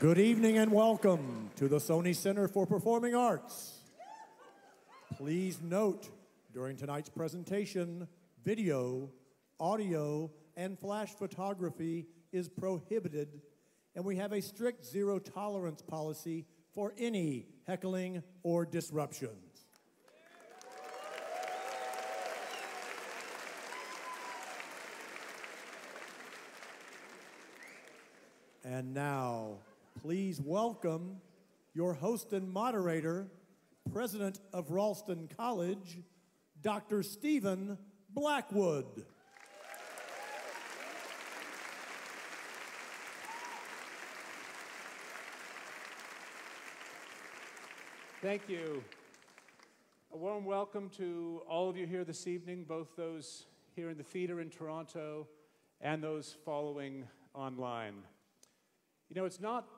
Good evening and welcome to the Sony Center for Performing Arts. Please note, during tonight's presentation, video, audio, and flash photography is prohibited, and we have a strict zero-tolerance policy for any heckling or disruptions. And now, please welcome your host and moderator, President of Ralston College, Dr. Stephen Blackwood. Thank you. A warm welcome to all of you here this evening, both those here in the theater in Toronto and those following online. You know, it's not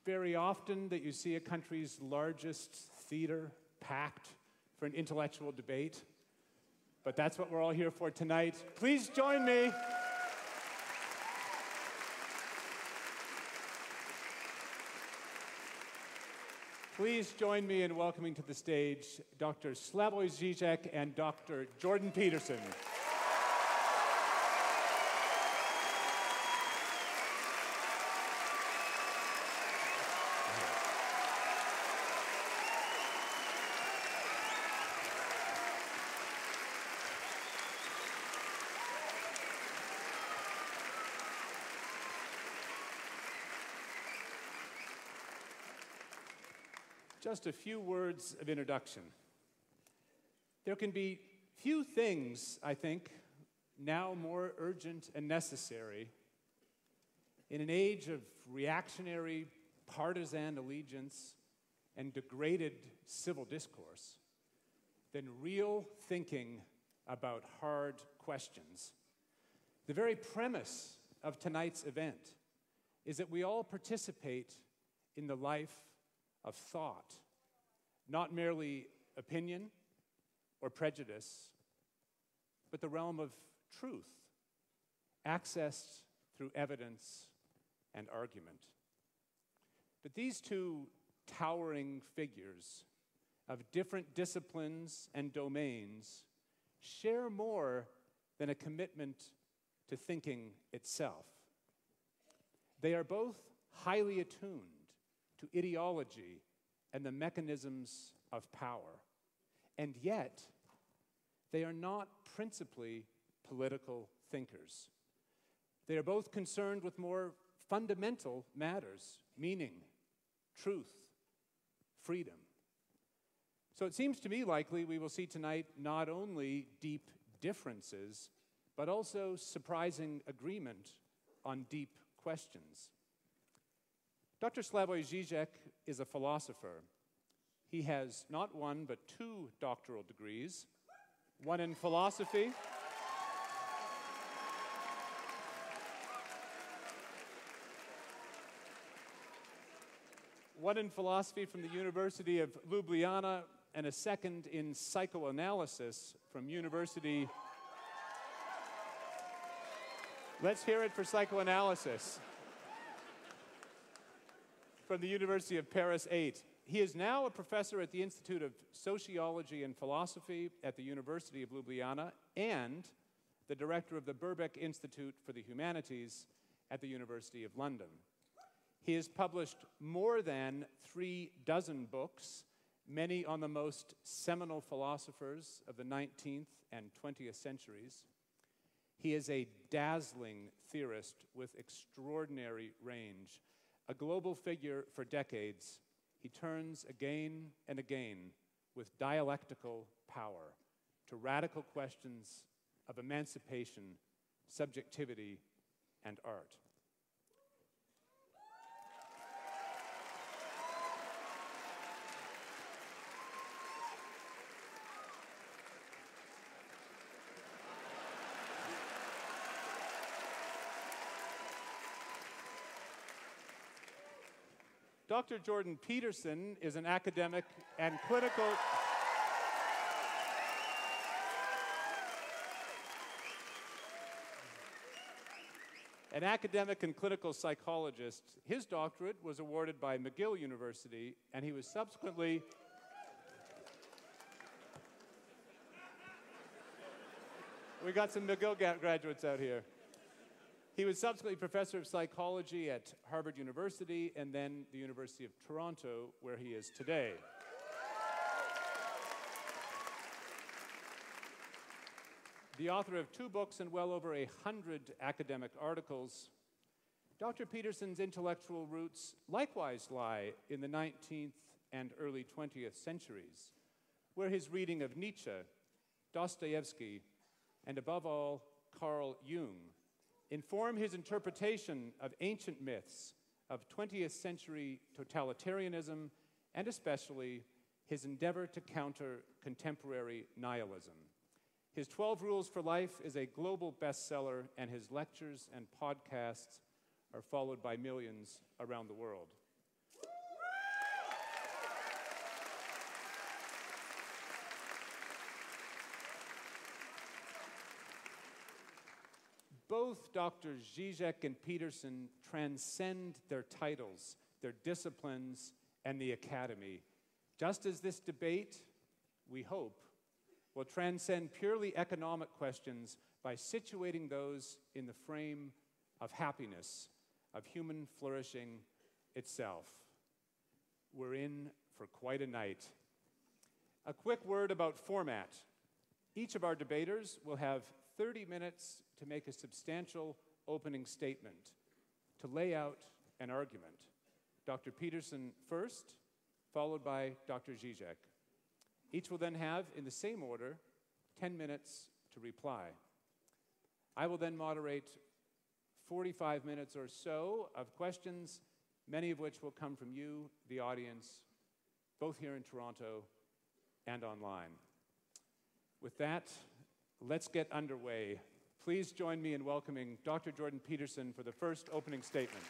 very often that you see a country's largest theater packed for an intellectual debate, but that's what we're all here for tonight. Please join me. Please join me in welcoming to the stage Dr. Slavoj Žižek and Dr. Jordan Peterson. Just a few words of introduction. There can be few things, I think, now more urgent and necessary in an age of reactionary partisan allegiance and degraded civil discourse than real thinking about hard questions. The very premise of tonight's event is that we all participate in the life of thought, not merely opinion or prejudice, but the realm of truth, accessed through evidence and argument. But these two towering figures of different disciplines and domains share more than a commitment to thinking itself. They are both highly attuned to ideology and the mechanisms of power. And yet, they are not principally political thinkers. They are both concerned with more fundamental matters: meaning, truth, freedom. So it seems to me likely we will see tonight not only deep differences, but also surprising agreement on deep questions. Dr. Slavoj Žižek is a philosopher. He has not one, but two doctoral degrees, one in philosophy from the University of Ljubljana, and a second in psychoanalysis from University... Let's hear it for psychoanalysis. From the University of Paris 8. He is now a professor at the Institute of Sociology and Philosophy at the University of Ljubljana and the director of the Birkbeck Institute for the Humanities at the University of London. He has published more than 36 books, many on the most seminal philosophers of the 19th and 20th centuries. He is a dazzling theorist with extraordinary range. A global figure for decades, he turns again and again with dialectical power to radical questions of emancipation, subjectivity, and art. Dr. Jordan Peterson is an academic and clinical... An academic and clinical psychologist, his doctorate was awarded by McGill University, and he was subsequently we got some McGill graduates out here. He was subsequently professor of psychology at Harvard University and then the University of Toronto, where he is today. The author of 2 books and well over 100 academic articles, Dr. Peterson's intellectual roots likewise lie in the 19th and early 20th centuries, where his reading of Nietzsche, Dostoevsky, and above all, Carl Jung, inform his interpretation of ancient myths, of 20th century totalitarianism, and especially his endeavor to counter contemporary nihilism. His 12 Rules for Life is a global bestseller, and his lectures and podcasts are followed by millions around the world. Both Drs. Žižek and Peterson transcend their titles, their disciplines, and the academy, just as this debate, we hope, will transcend purely economic questions by situating those in the frame of happiness, of human flourishing itself. We're in for quite a night. A quick word about format. Each of our debaters will have 30 minutes to make a substantial opening statement, to lay out an argument. Dr. Peterson first, followed by Dr. Žižek. Each will then have, in the same order, 10 minutes to reply. I will then moderate 45 minutes or so of questions, many of which will come from you, the audience, both here in Toronto and online. With that, let's get underway. Please join me in welcoming Dr. Jordan Peterson for the first opening statement.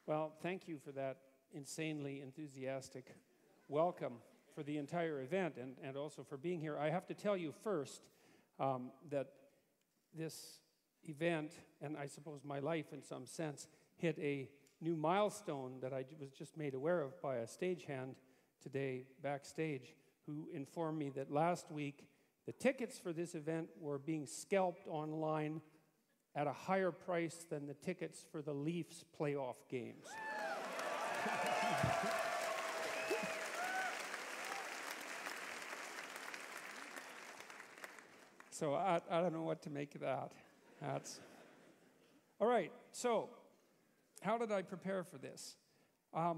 Well, thank you for that insanely enthusiastic welcome for the entire event and also for being here. I have to tell you first that this event, and I suppose my life in some sense, hit a new milestone that I was just made aware of by a stagehand today backstage, who informed me that last week the tickets for this event were being scalped online at a higher price than the tickets for the Leafs playoff games. So I don't know what to make of that. All right, so how did I prepare for this? I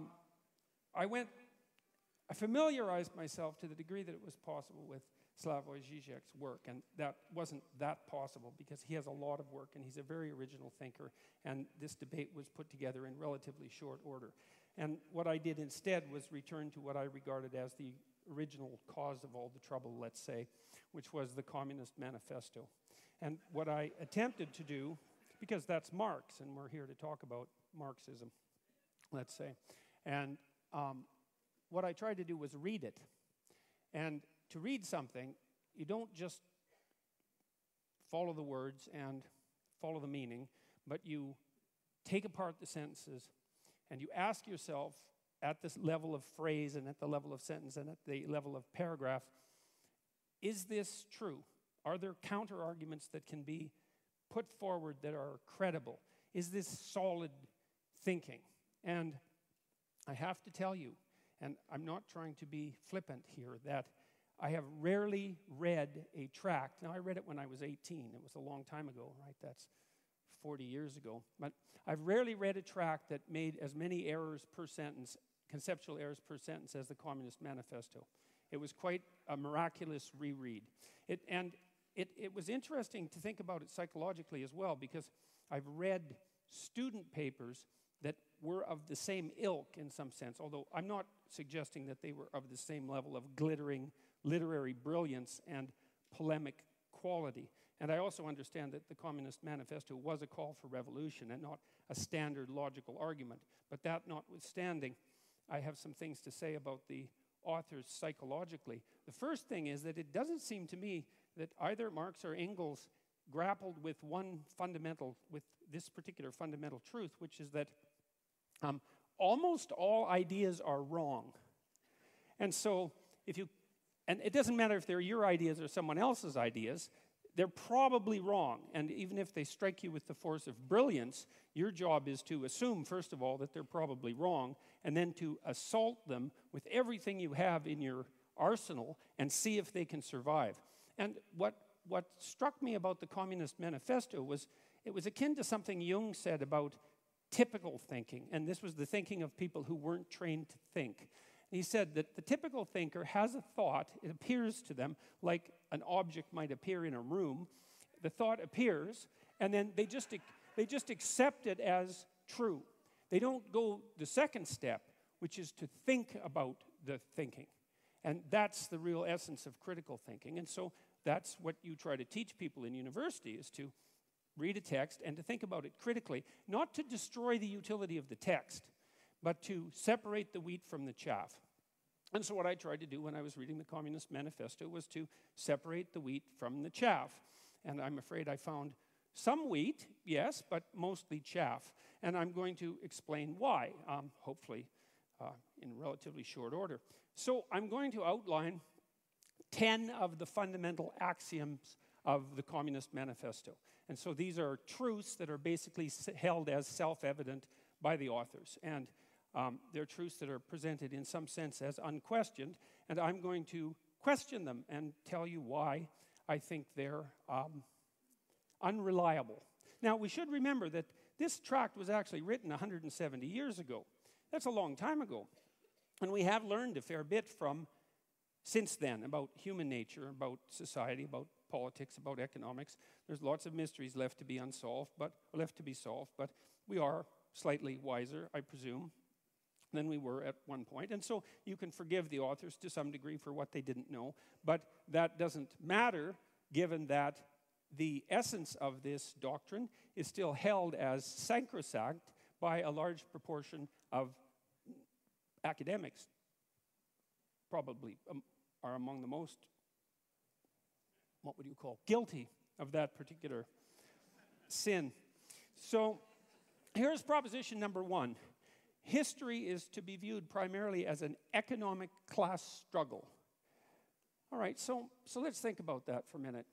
familiarized myself to the degree that it was possible with Slavoj Žižek's work, and that wasn't that possible because he has a lot of work and he's a very original thinker, and this debate was put together in relatively short order. And what I did instead was return to what I regarded as the original cause of all the trouble, let's say, which was the Communist Manifesto. And what I attempted to do, because that's Marx, and we're here to talk about Marxism, let's say, and what I tried to do was read it. And to read something, you don't just follow the words and follow the meaning, but you take apart the sentences and you ask yourself at this level of phrase and at the level of sentence and at the level of paragraph, is this true? Are there counter-arguments that can be put forward that are credible? Is this solid thinking? And I have to tell you, and I'm not trying to be flippant here, that I have rarely read a tract. Now, I read it when I was 18. It was a long time ago, right? That's 40 years ago. But I've rarely read a tract that made as many errors per sentence, conceptual errors per sentence, as the Communist Manifesto. It was quite a miraculous reread. It was interesting to think about it psychologically as well, because I've read student papers that were of the same ilk in some sense, although I'm not suggesting that they were of the same level of glittering literary brilliance and polemic quality. And I also understand that the Communist Manifesto was a call for revolution and not a standard logical argument. But that notwithstanding, I have some things to say about the authors psychologically. The first thing is that it doesn't seem to me that either Marx or Engels grappled with this particular fundamental truth, which is that almost all ideas are wrong. And so and it doesn't matter if they're your ideas or someone else's ideas, they're probably wrong. And even if they strike you with the force of brilliance, your job is to assume, first of all, that they're probably wrong, and then to assault them with everything you have in your arsenal and see if they can survive. And what struck me about the Communist Manifesto was it was akin to something Jung said about typical thinking. And this was the thinking of people who weren't trained to think. He said that the typical thinker has a thought, it appears to them like an object might appear in a room. The thought appears, and then they just accept it as true. They don't go the second step, which is to think about the thinking. And that's the real essence of critical thinking. And so that's what you try to teach people in university, is to read a text and to think about it critically, not to destroy the utility of the text, but to separate the wheat from the chaff. And so what I tried to do when I was reading the Communist Manifesto was to separate the wheat from the chaff. And I'm afraid I found some wheat, yes, but mostly chaff. And I'm going to explain why, hopefully in relatively short order. So I'm going to outline 10 of the fundamental axioms of the Communist Manifesto. And so these are truths that are basically held as self-evident by the authors. And they're truths that are presented in some sense as unquestioned, and I'm going to question them and tell you why I think they're unreliable. Now, we should remember that this tract was actually written 170 years ago. That's a long time ago. And we have learned a fair bit since then about human nature, about society, about politics, about economics. There's lots of mysteries left to be solved, but we are slightly wiser, I presume, than we were at one point. And so you can forgive the authors to some degree for what they didn't know, but that doesn't matter given that the essence of this doctrine is still held as sacrosanct by a large proportion of academics. Probably are among the most, guilty of that particular sin. So here's proposition number 1. History is to be viewed primarily as an economic class struggle. All right, so let's think about that for a minute.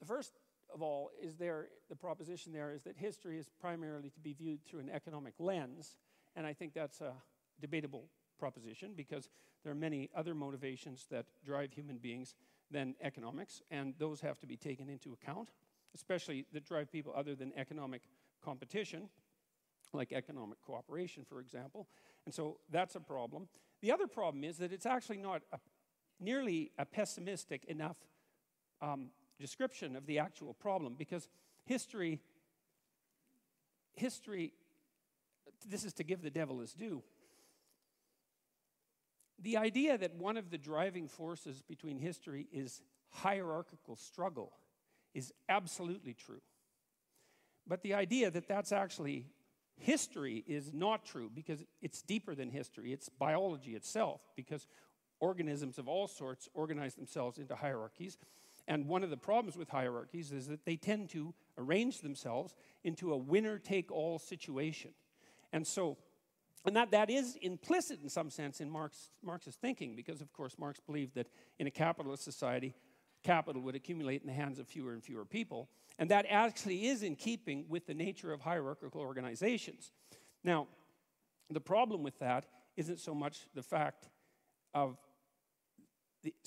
First of all, the proposition there is that history is primarily to be viewed through an economic lens, and I think that's a debatable proposition because there are many other motivations that drive human beings than economics, and those have to be taken into account, especially that drive people other than economic competition, like economic cooperation, for example. And so that's a problem. The other problem is that it's actually not nearly a pessimistic enough description of the actual problem, because history, this is to give the devil his due. The idea that one of the driving forces between history is hierarchical struggle is absolutely true. But the idea that that's actually history is not true, because it's deeper than history. It's biology itself, because organisms of all sorts organize themselves into hierarchies. And one of the problems with hierarchies is that they tend to arrange themselves into a winner-take-all situation. And that is implicit in some sense in Marxist thinking, because of course Marx believed that in a capitalist society, capital would accumulate in the hands of fewer and fewer people. And that actually is in keeping with the nature of hierarchical organizations. Now, the problem with that isn't so much the fact of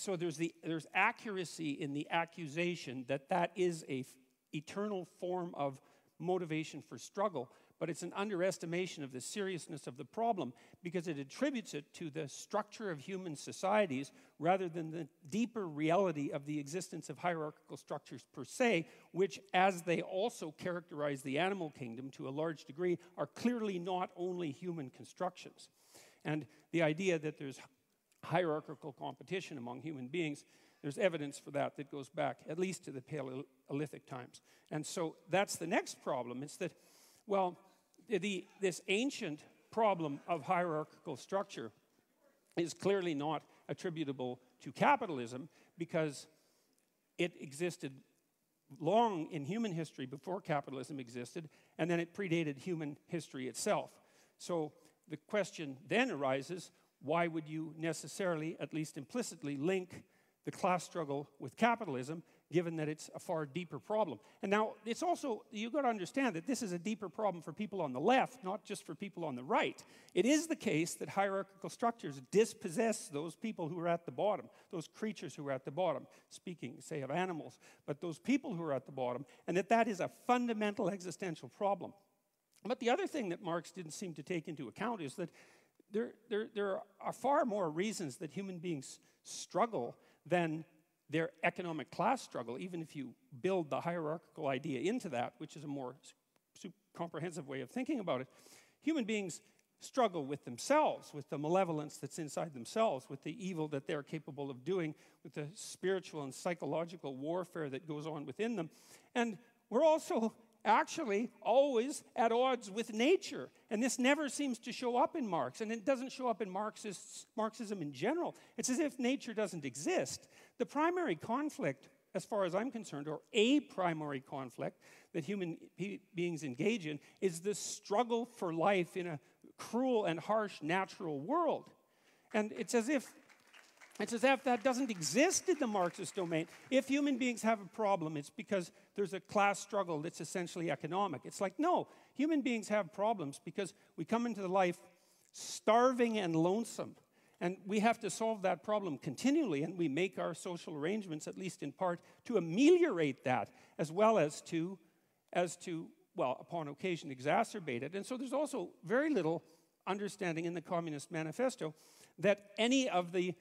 there's accuracy in the accusation that is a eternal form of motivation for struggle, but it's an underestimation of the seriousness of the problem because it attributes it to the structure of human societies rather than the deeper reality of the existence of hierarchical structures per se, which, as they also characterize the animal kingdom to a large degree, are clearly not only human constructions. And the idea that there's hierarchical competition among human beings, there's evidence for that goes back at least to the Paleolithic times. And so that's the next problem. It's that Well, this ancient problem of hierarchical structure is clearly not attributable to capitalism because it existed long in human history before capitalism existed, and then it predated human history itself. So the question then arises, why would you necessarily, at least implicitly, link the class struggle with capitalism, given that it's a far deeper problem? And now, it's also, you've got to understand that this is a deeper problem for people on the left, not just for people on the right. It is the case that hierarchical structures dispossess those people who are at the bottom, those creatures who are at the bottom, speaking, say, of animals, but those people who are at the bottom, and that is a fundamental existential problem. But the other thing that Marx didn't seem to take into account is that there are far more reasons that human beings struggle than their economic class struggle, even if you build the hierarchical idea into that, which is a more comprehensive way of thinking about it. Human beings struggle with themselves, with the malevolence that's inside themselves, with the evil that they're capable of doing, with the spiritual and psychological warfare that goes on within them. And we're also actually always at odds with nature. And this never seems to show up in Marx, and it doesn't show up in Marxism in general. It's as if nature doesn't exist. The primary conflict, as far as I'm concerned, or a primary conflict that human beings engage in, is the struggle for life in a cruel and harsh natural world. And it's as if that doesn't exist in the Marxist domain. If human beings have a problem, it's because there's a class struggle that's essentially economic. It's like, no, human beings have problems because we come into life starving and lonesome. And we have to solve that problem continually, and we make our social arrangements, at least in part, to ameliorate that, as well as to, well, upon occasion, exacerbate it. And so there's also very little understanding in the Communist Manifesto that any of the,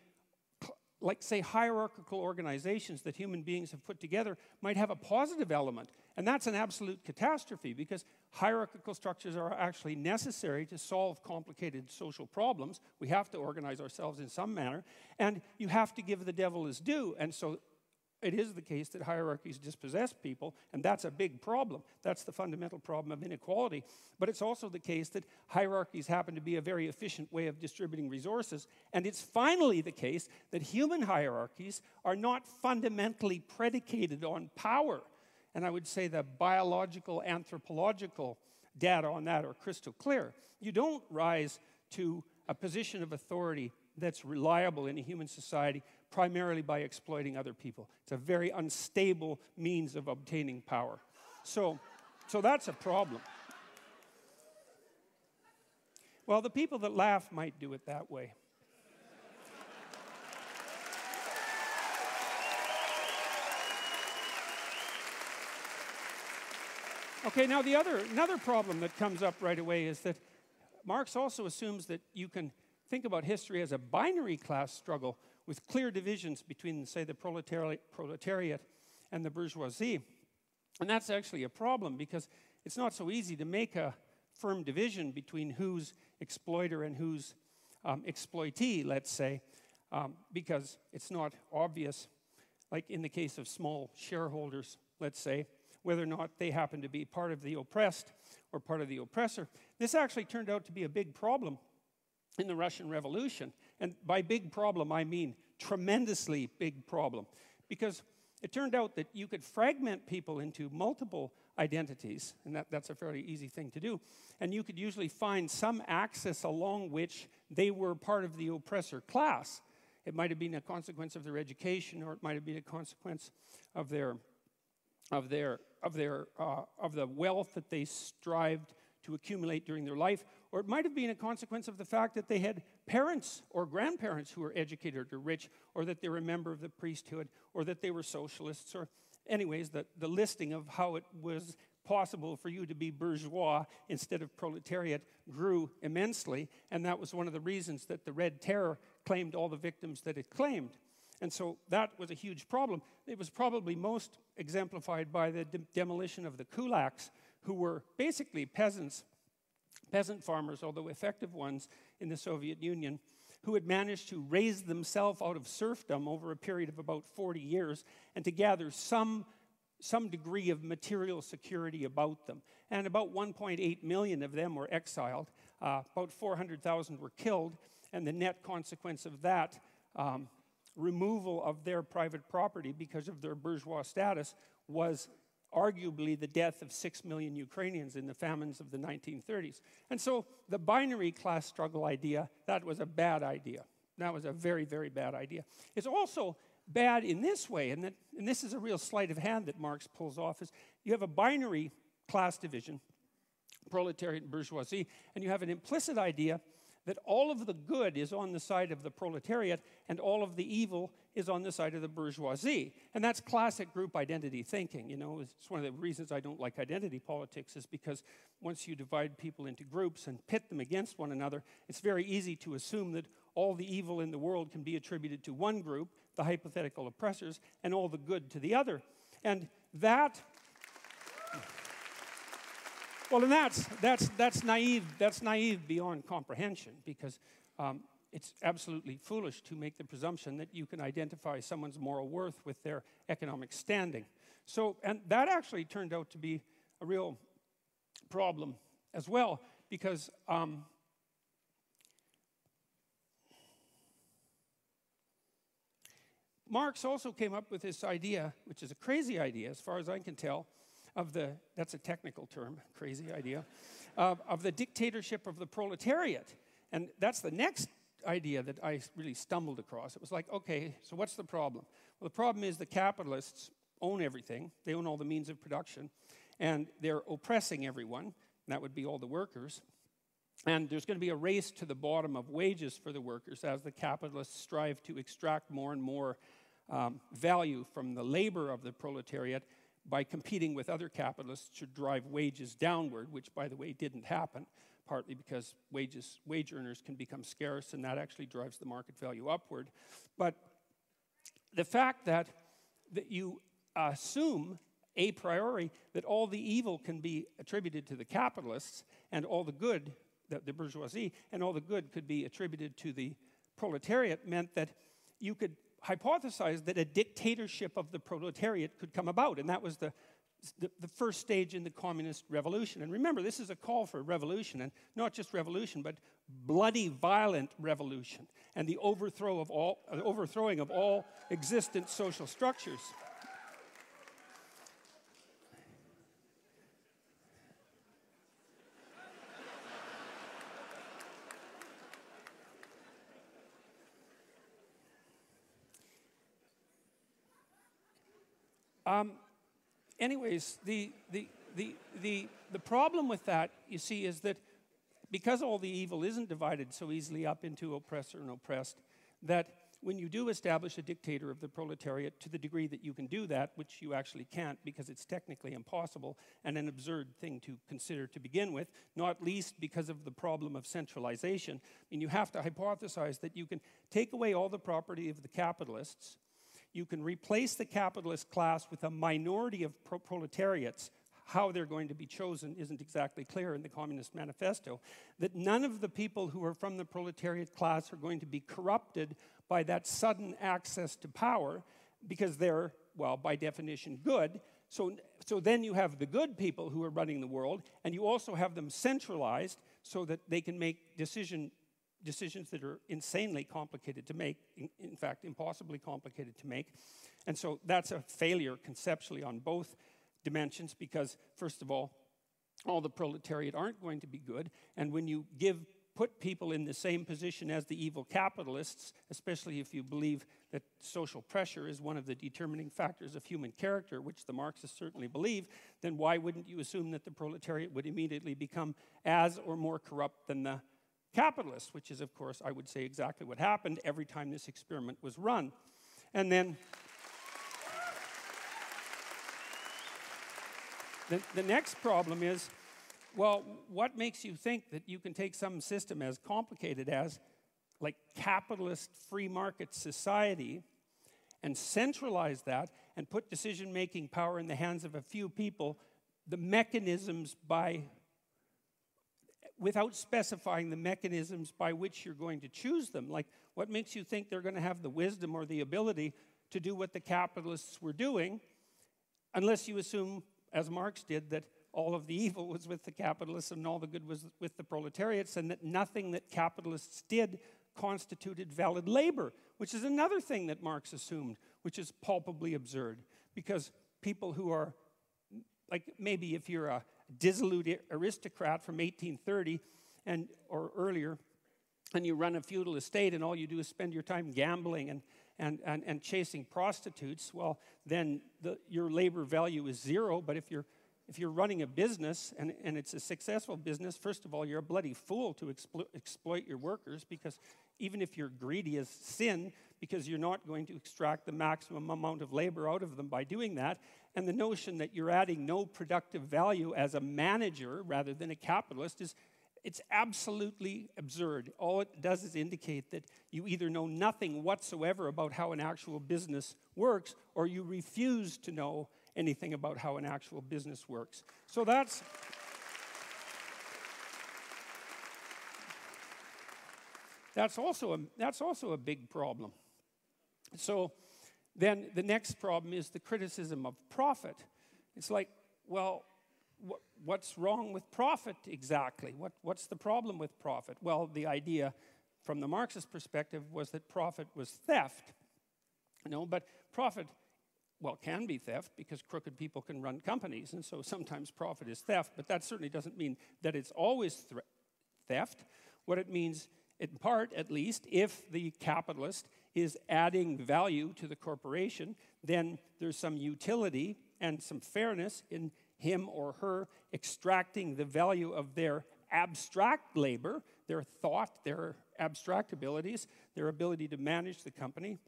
like, say, hierarchical organizations that human beings have put together might have a positive element. And that's an absolute catastrophe, because hierarchical structures are actually necessary to solve complicated social problems. We have to organize ourselves in some manner, and you have to give the devil his due. And so it is the case that hierarchies dispossess people, and that's a big problem. That's the fundamental problem of inequality. But it's also the case that hierarchies happen to be a very efficient way of distributing resources. And it's finally the case that human hierarchies are not fundamentally predicated on power. And I would say the biological, anthropological data on that are crystal clear. You don't rise to a position of authority that's reliable in a human society primarily by exploiting other people. It's a very unstable means of obtaining power. So that's a problem. Well, the people that laugh might do it that way. Okay, now another problem that comes up right away is that Marx also assumes that you can think about history as a binary class struggle with clear divisions between, say, the proletariat and the bourgeoisie. And that's actually a problem, because it's not so easy to make a firm division between who's exploiter and who's exploitee, let's say, because it's not obvious, like in the case of small shareholders, let's say, whether or not they happen to be part of the oppressed or part of the oppressor. This actually turned out to be a big problem in the Russian Revolution. And by big problem, I mean tremendously big problem. Because it turned out that you could fragment people into multiple identities, and that's a fairly easy thing to do. And you could usually find some axis along which they were part of the oppressor class. It might have been a consequence of their education, or it might have been a consequence of the wealth that they strived to accumulate during their life, or it might have been a consequence of the fact that they had parents or grandparents who were educated or rich, or that they were a member of the priesthood, or that they were socialists, or anyways, the listing of how it was possible for you to be bourgeois instead of proletariat grew immensely, and that was one of the reasons that the Red Terror claimed all the victims that it claimed. And so that was a huge problem. It was probably most exemplified by the demolition of the kulaks, who were basically peasant farmers, although effective ones in the Soviet Union, who had managed to raise themselves out of serfdom over a period of about 40 years and to gather some some degree of material security about them. And about 1.8 million of them were exiled. About 400,000 were killed. And the net consequence of that removal of their private property because of their bourgeois status was arguably the death of 6 million Ukrainians in the famines of the 1930s. And so the binary class struggle idea, that was a bad idea. That was a very, very bad idea. It's also bad in this way, and this is a real sleight of hand that Marx pulls off, is you have a binary class division, proletariat and bourgeoisie, and you have an implicit idea that all of the good is on the side of the proletariat and all of the evil is on the side of the bourgeoisie. And that's classic group identity thinking. You know, it's one of the reasons I don't like identity politics is because once you divide people into groups and pit them against one another, it's very easy to assume that all the evil in the world can be attributed to one group, the hypothetical oppressors, and all the good to the other. And that... Well, and that's naive. That's naive beyond comprehension, because it's absolutely foolish to make the presumption that you can identify someone's moral worth with their economic standing. So, and that actually turned out to be a real problem as well, because Marx also came up with this idea, which is a crazy idea, as far as I can tell, of the, that's a technical term, crazy idea, of the dictatorship of the proletariat. And that's the next idea that I really stumbled across. It was like, okay, so what's the problem? Well, the problem is the capitalists own everything. They own all the means of production. And they're oppressing everyone. And that would be all the workers. And there's going to be a race to the bottom of wages for the workers as the capitalists strive to extract more and more value from the labor of the proletariat by competing with other capitalists to drive wages downward, which, by the way, didn't happen, partly because wage earners can become scarce, and that actually drives the market value upward. But the fact that you assume a priori that all the evil can be attributed to the capitalists and all the good, the bourgeoisie, and all the good could be attributed to the proletariat meant that you could hypothesized that a dictatorship of the proletariat could come about, and that was the first stage in the communist revolution. And remember, this is a call for revolution, and not just revolution, but bloody, violent revolution, and the overthrowing of all existent social structures. Anyways, the problem with that, you see, is that because all the evil isn't divided so easily up into oppressor and oppressed, that when you do establish a dictator of the proletariat to the degree that you can do that, which you actually can't because it's technically impossible and an absurd thing to consider to begin with, not least because of the problem of centralization. I mean, you have to hypothesize that you can take away all the property of the capitalists. You can replace the capitalist class with a minority of proletariats. How they're going to be chosen isn't exactly clear in the Communist Manifesto. That none of the people who are from the proletariat class are going to be corrupted by that sudden access to power because they're, well, by definition, good. So then you have the good people who are running the world, and you also have them centralized so that they can make decisions that are insanely complicated to make, in fact, impossibly complicated to make. And so that's a failure conceptually on both dimensions because, first of all the proletariat aren't going to be good, and when you put people in the same position as the evil capitalists, especially if you believe that social pressure is one of the determining factors of human character, which the Marxists certainly believe, then why wouldn't you assume that the proletariat would immediately become as or more corrupt than the capitalists, which is, of course, I would say exactly what happened every time this experiment was run. And then the next problem is, well, what makes you think that you can take some system as complicated as, like, capitalist free market society and centralize that and put decision-making power in the hands of a few people, the mechanisms without specifying the mechanisms by which you're going to choose them? Like, what makes you think they're going to have the wisdom or the ability to do what the capitalists were doing unless you assume, as Marx did, that all of the evil was with the capitalists and all the good was with the proletariats, and that nothing that capitalists did constituted valid labor, which is another thing that Marx assumed, which is palpably absurd. Because people who are, like maybe if you're a dissolute aristocrat from 1830 or earlier, and you run a feudal estate and all you do is spend your time gambling and chasing prostitutes, well, then your labor value is zero. But if you're running a business and it's a successful business, first of all, you're a bloody fool to exploit your workers, because even if you're greedy as sin, because you're not going to extract the maximum amount of labor out of them by doing that. And the notion that you're adding no productive value as a manager rather than a capitalist it's absolutely absurd. All it does is indicate that you either know nothing whatsoever about how an actual business works, or you refuse to know anything about how an actual business works. So that's also a big problem. So then the next problem is the criticism of profit. It's like, well, what's wrong with profit exactly? What's the problem with profit? Well, the idea from the Marxist perspective was that profit was theft. But profit, well, can be theft because crooked people can run companies, and so sometimes profit is theft, but that certainly doesn't mean that it's always theft. What it means, in part at least, if the capitalist is adding value to the corporation, then there's some utility and some fairness in him or her extracting the value of their abstract labor, their thought, their abstract abilities, their ability to manage the company,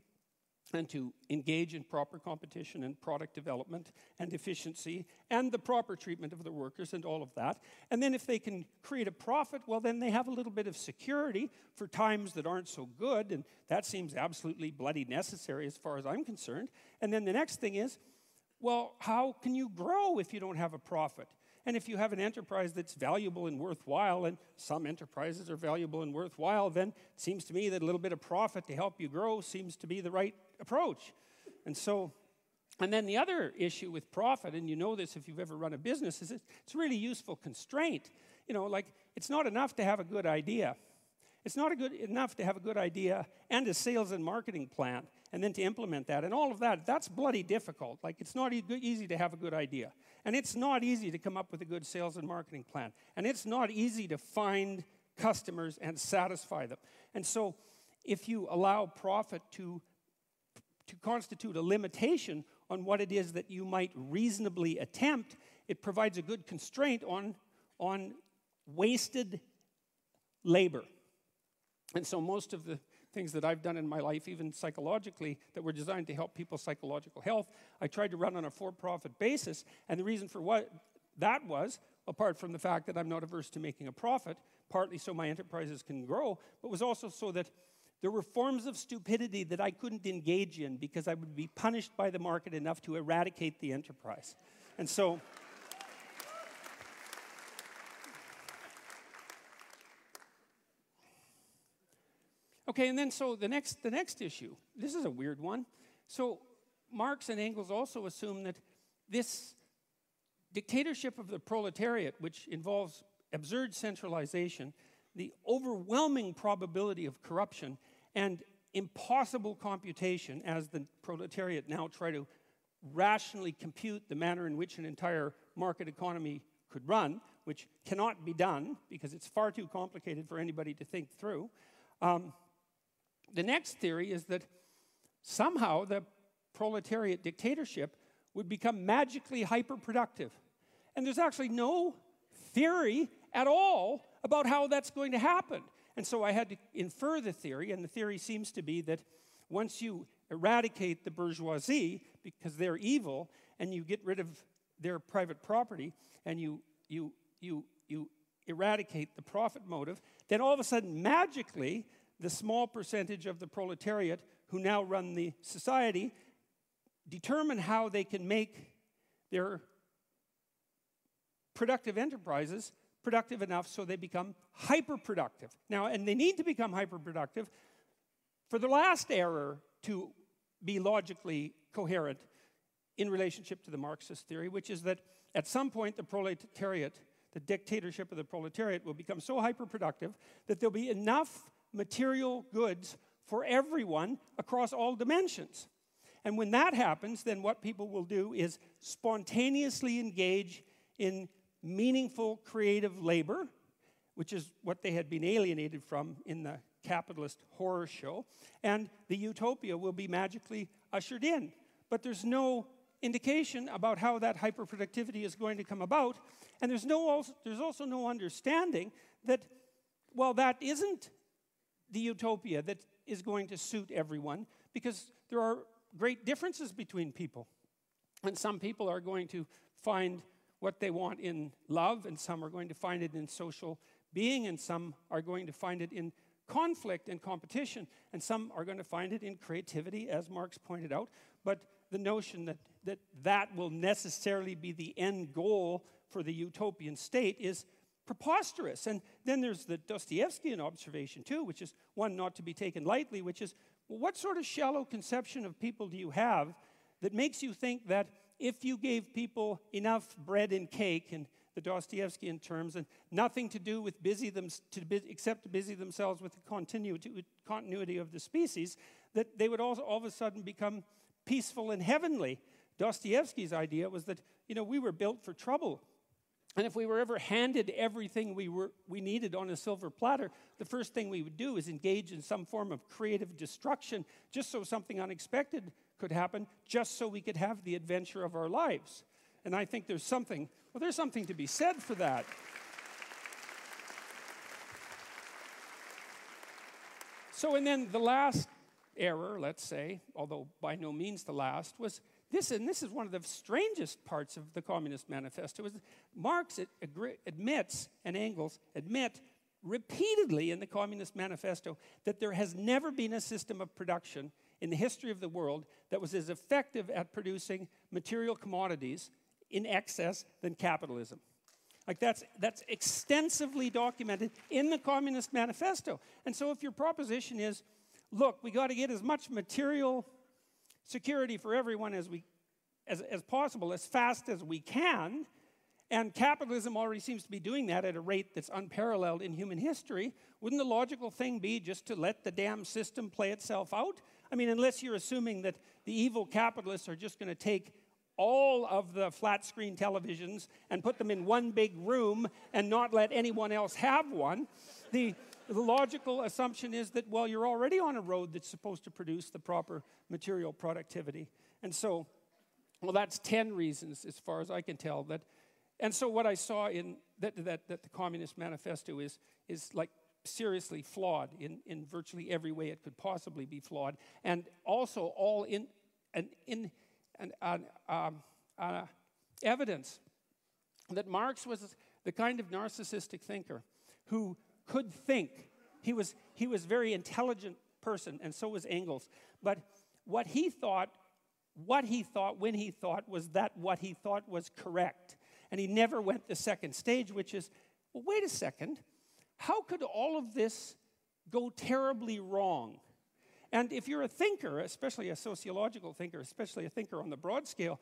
and to engage in proper competition and product development and efficiency and the proper treatment of the workers and all of that. And then if they can create a profit, well, then they have a little bit of security for times that aren't so good, and that seems absolutely bloody necessary as far as I'm concerned. And then the next thing is, well, how can you grow if you don't have a profit? And if you have an enterprise that's valuable and worthwhile, and some enterprises are valuable and worthwhile, then it seems to me that a little bit of profit to help you grow seems to be the right approach. And then the other issue with profit, and you know this if you've ever run a business, is it's a really useful constraint. Like it's not enough to have a good idea. It's not enough to have a good idea and a sales and marketing plan, and then to implement that and all of that. That's bloody difficult. Like it's not easy to have a good idea, and it's not easy to come up with a good sales and marketing plan, and it's not easy to find customers and satisfy them. And so if you allow profit to constitute a limitation on what it is that you might reasonably attempt, it provides a good constraint on wasted labor. And so most of the things that I've done in my life, even psychologically, that were designed to help people's psychological health, I tried to run on a for-profit basis. And the reason for what that was, apart from the fact that I'm not averse to making a profit, partly so my enterprises can grow, but was also so that there were forms of stupidity that I couldn't engage in because I would be punished by the market enough to eradicate the enterprise. And so okay, and then so the next issue, this is a weird one. So Marx and Engels also assume that this dictatorship of the proletariat, which involves absurd centralization, the overwhelming probability of corruption, and impossible computation, as the proletariat now try to rationally compute the manner in which an entire market economy could run, which cannot be done because it's far too complicated for anybody to think through. The next theory is that somehow the proletariat dictatorship would become magically hyperproductive. And there's actually no theory at all about how that's going to happen. And so I had to infer the theory, and the theory seems to be that once you eradicate the bourgeoisie, because they're evil, and you get rid of their private property, and you eradicate the profit motive, then all of a sudden, magically, the small percentage of the proletariat who now run the society determine how they can make their productive enterprises productive enough so they become hyperproductive. Now, and they need to become hyperproductive for the last error to be logically coherent. in relationship to the Marxist theory, which is that at some point the proletariat, the dictatorship of the proletariat, will become so hyperproductive that there'll be enough material goods for everyone across all dimensions. And when that happens, then what people will do is spontaneously engage in meaningful creative labor, which is what they had been alienated from in the capitalist horror show, and the utopia will be magically ushered in. But there's no indication about how that hyperproductivity is going to come about, and there's also no understanding that, well, that isn't the utopia that is going to suit everyone, because there are great differences between people. And some people are going to find what they want in love, and some are going to find it in social being, and some are going to find it in conflict and competition, and some are going to find it in creativity, as Marx pointed out. But the notion that will necessarily be the end goal for the utopian state is preposterous. And then there's the Dostoevskian observation too, which is one not to be taken lightly, which is, well, what sort of shallow conception of people do you have that makes you think that if you gave people enough bread and cake, in the Dostoevskian terms, and nothing to do with except to busy themselves with the continuity of the species, that they would all of a sudden become peaceful and heavenly. Dostoevsky's idea was that, we were built for trouble. And if we were ever handed everything we needed on a silver platter, the first thing we would do is engage in some form of creative destruction, just so something unexpected could happen, just so we could have the adventure of our lives. And I think there's something to be said for that. So, and then the last error, let's say, although by no means the last, was this, and this is one of the strangest parts of the Communist Manifesto, is Marx admits, and Engels admit repeatedly in the Communist Manifesto, that there has never been a system of production in the history of the world that was as effective at producing material commodities in excess than capitalism. Like that's extensively documented in the Communist Manifesto. And so if your proposition is, look, we got to get as much material security for everyone as possible, as fast as we can, and capitalism already seems to be doing that at a rate that's unparalleled in human history, wouldn't the logical thing be just to let the damn system play itself out? I mean, unless you're assuming that the evil capitalists are just going to take all of the flat-screen televisions and put them in one big room and not let anyone else have one. The logical assumption is that, well, you're already on a road that's supposed to produce the proper material productivity. And so, well, that's 10 reasons, as far as I can tell. And so what I saw in that the Communist Manifesto is like seriously flawed in virtually every way it could possibly be flawed, and also all in evidence that Marx was the kind of narcissistic thinker who could think. He was a very intelligent person, and so was Engels. But what he thought when he thought was that what he thought was correct. And he never went the second stage, which is, well, wait a second. How could all of this go terribly wrong? And if you're a thinker, especially a sociological thinker, especially a thinker on the broad scale,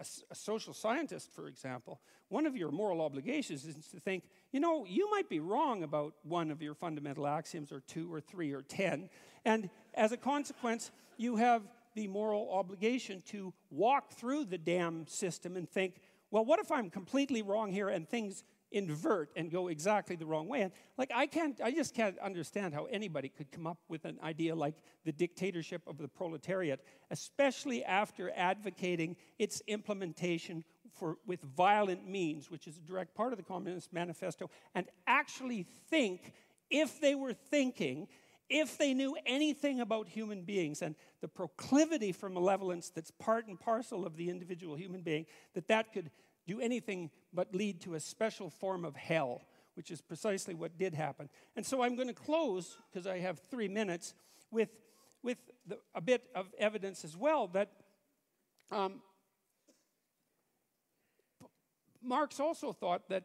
a social scientist, for example, one of your moral obligations is to think, you might be wrong about one of your fundamental axioms, or 2 or 3 or 10, and as a consequence, you have the moral obligation to walk through the damn system and think, well, what if I'm completely wrong here and things invert and go exactly the wrong way? And I just can't understand how anybody could come up with an idea like the dictatorship of the proletariat, especially after advocating its implementation with violent means, which is a direct part of the Communist Manifesto, and actually think, if they were thinking, if they knew anything about human beings and the proclivity for malevolence that's part and parcel of the individual human being, that could do anything but lead to a special form of hell, which is precisely what did happen. And so I'm going to close, because I have 3 minutes, with a bit of evidence as well that Marx also thought that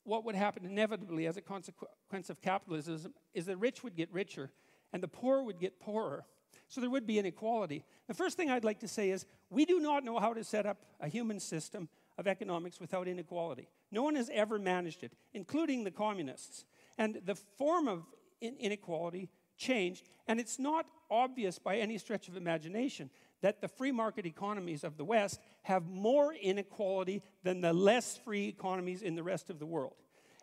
what would happen inevitably as a consequence of capitalism is the rich would get richer and the poor would get poorer. So there would be inequality. The first thing I'd like to say is we do not know how to set up a human system of economics without inequality. No one has ever managed it, including the communists. And the form of inequality changed, and it's not obvious by any stretch of imagination that the free market economies of the West have more inequality than the less free economies in the rest of the world.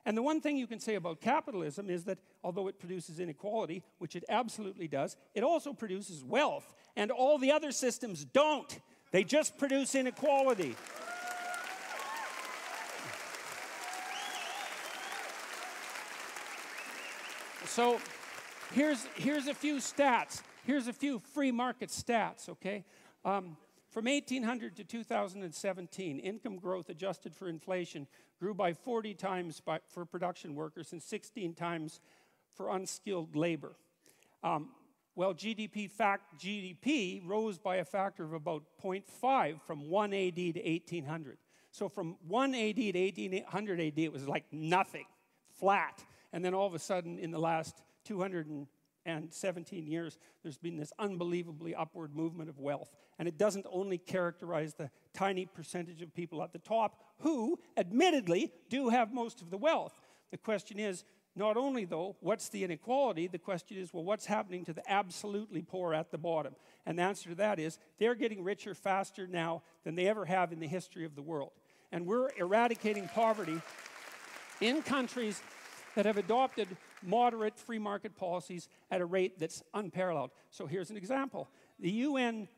And the one thing you can say about capitalism is that although it produces inequality, which it absolutely does, it also produces wealth. And all the other systems don't. They just produce inequality. So here's a few stats. Here's a few free market stats, okay? From 1800 to 2017, income growth adjusted for inflation grew by 40 times for production workers and 16 times for unskilled labor. Well, GDP rose by a factor of about 0.5 from 1 AD to 1800. So from 1 AD to 1800 AD, it was like nothing, flat. And then all of a sudden, in the last 217 years, there's been this unbelievably upward movement of wealth. And it doesn't only characterize the tiny percentage of people at the top who, admittedly, do have most of the wealth. The question is, not only, though, what's the inequality? The question is, well, what's happening to the absolutely poor at the bottom? And the answer to that is, they're getting richer faster now than they ever have in the history of the world. And we're eradicating poverty in countries that have adopted moderate free market policies at a rate that's unparalleled. So here's an example. One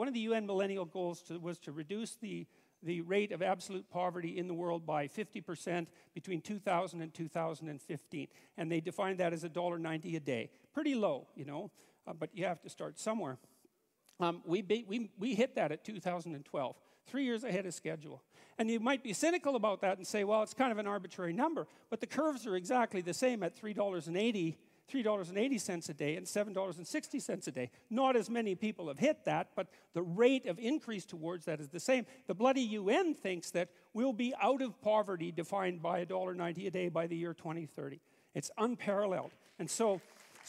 of the UN millennial goals was to reduce the rate of absolute poverty in the world by 50% between 2000 and 2015. And they defined that as $1.90 a day. Pretty low, you know, but you have to start somewhere. We hit that at 2012, 3 years ahead of schedule. And you might be cynical about that and say, well, it's kind of an arbitrary number. But the curves are exactly the same at $3.80 a day and $7.60 a day. Not as many people have hit that, but the rate of increase towards that is the same. The bloody UN thinks that we'll be out of poverty defined by $1.90 a day by the year 2030. It's unparalleled. And so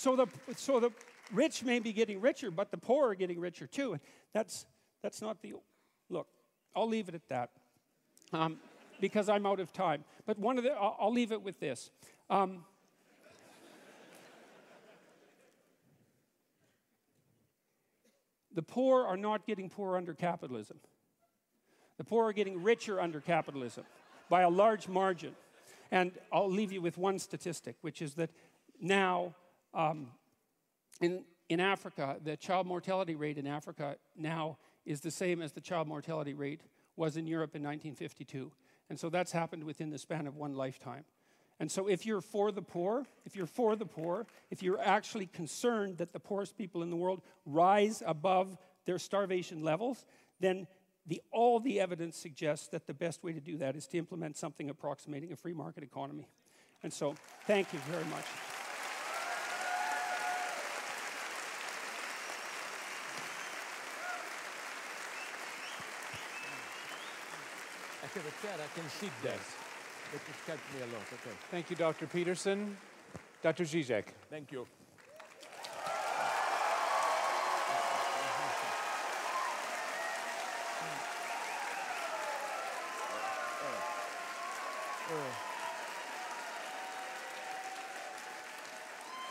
the rich may be getting richer, but the poor are getting richer too. And that's not the... Look, I'll leave it at that. Because I'm out of time. But I'll leave it with this. The poor are not getting poorer under capitalism. The poor are getting richer under capitalism by a large margin. And I'll leave you with one statistic, which is that now in Africa, the child mortality rate in Africa now is the same as the child mortality rate was in Europe in 1952. And so that's happened within the span of one lifetime. And so if you're for the poor, if you're actually concerned that the poorest people in the world rise above their starvation levels, then all the evidence suggests that the best way to do that is to implement something approximating a free market economy. And so, thank you very much. I have a chair, I can sit there. That has helped me a lot. Okay. Thank you, Dr. Peterson. Dr. Žižek. Thank you.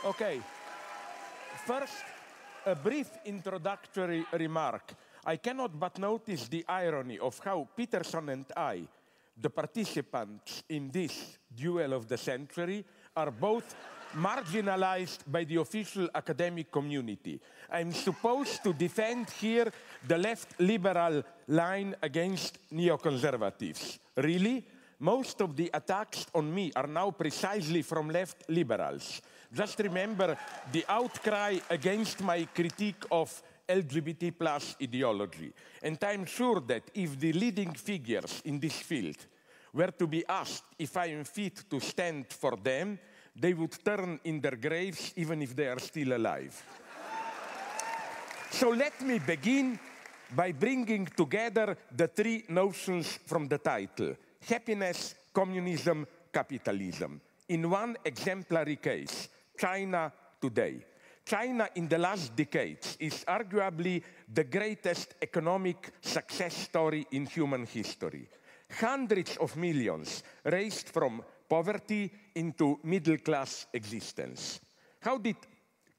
Okay. First, a brief introductory remark. I cannot but notice the irony of how Peterson and I, the participants in this duel of the century, are both marginalized by the official academic community. I'm supposed to defend here the left liberal line against neoconservatives. Really? Most of the attacks on me are now precisely from left liberals. Just remember the outcry against my critique of LGBT plus ideology. And I'm sure that if the leading figures in this field were to be asked if I am fit to stand for them, they would turn in their graves even if they are still alive. So let me begin by bringing together the three notions from the title: happiness, communism, capitalism. In one exemplary case, China today. China in the last decades is arguably the greatest economic success story in human history. Hundreds of millions raised from poverty into middle-class existence. How did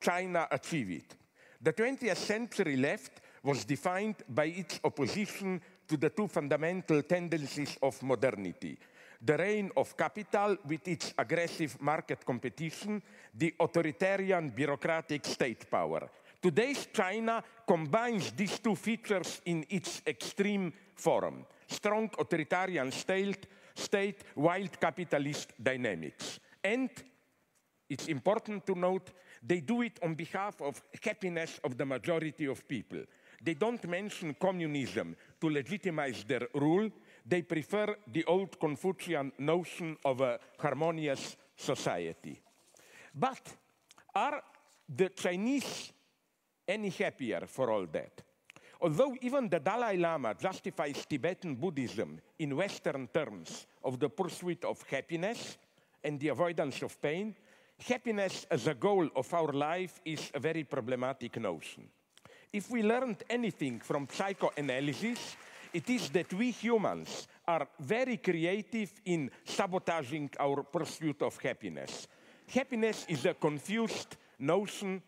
China achieve it? The 20th century left was defined by its opposition to the two fundamental tendencies of modernity: the reign of capital with its aggressive market competition, the authoritarian bureaucratic state power. Today's China combines these two features in its extreme form: strong authoritarian state, wild capitalist dynamics. And it's important to note, they do it on behalf of happiness of the majority of people. They don't mention communism to legitimize their rule. They prefer the old Confucian notion of a harmonious society. But are the Chinese any happier for all that? Although even the Dalai Lama justifies Tibetan Buddhism in Western terms of the pursuit of happiness and the avoidance of pain, happiness as a goal of our life is a very problematic notion. If we learned anything from psychoanalysis, it is that we humans are very creative in sabotaging our pursuit of happiness. Happiness is a confused notion.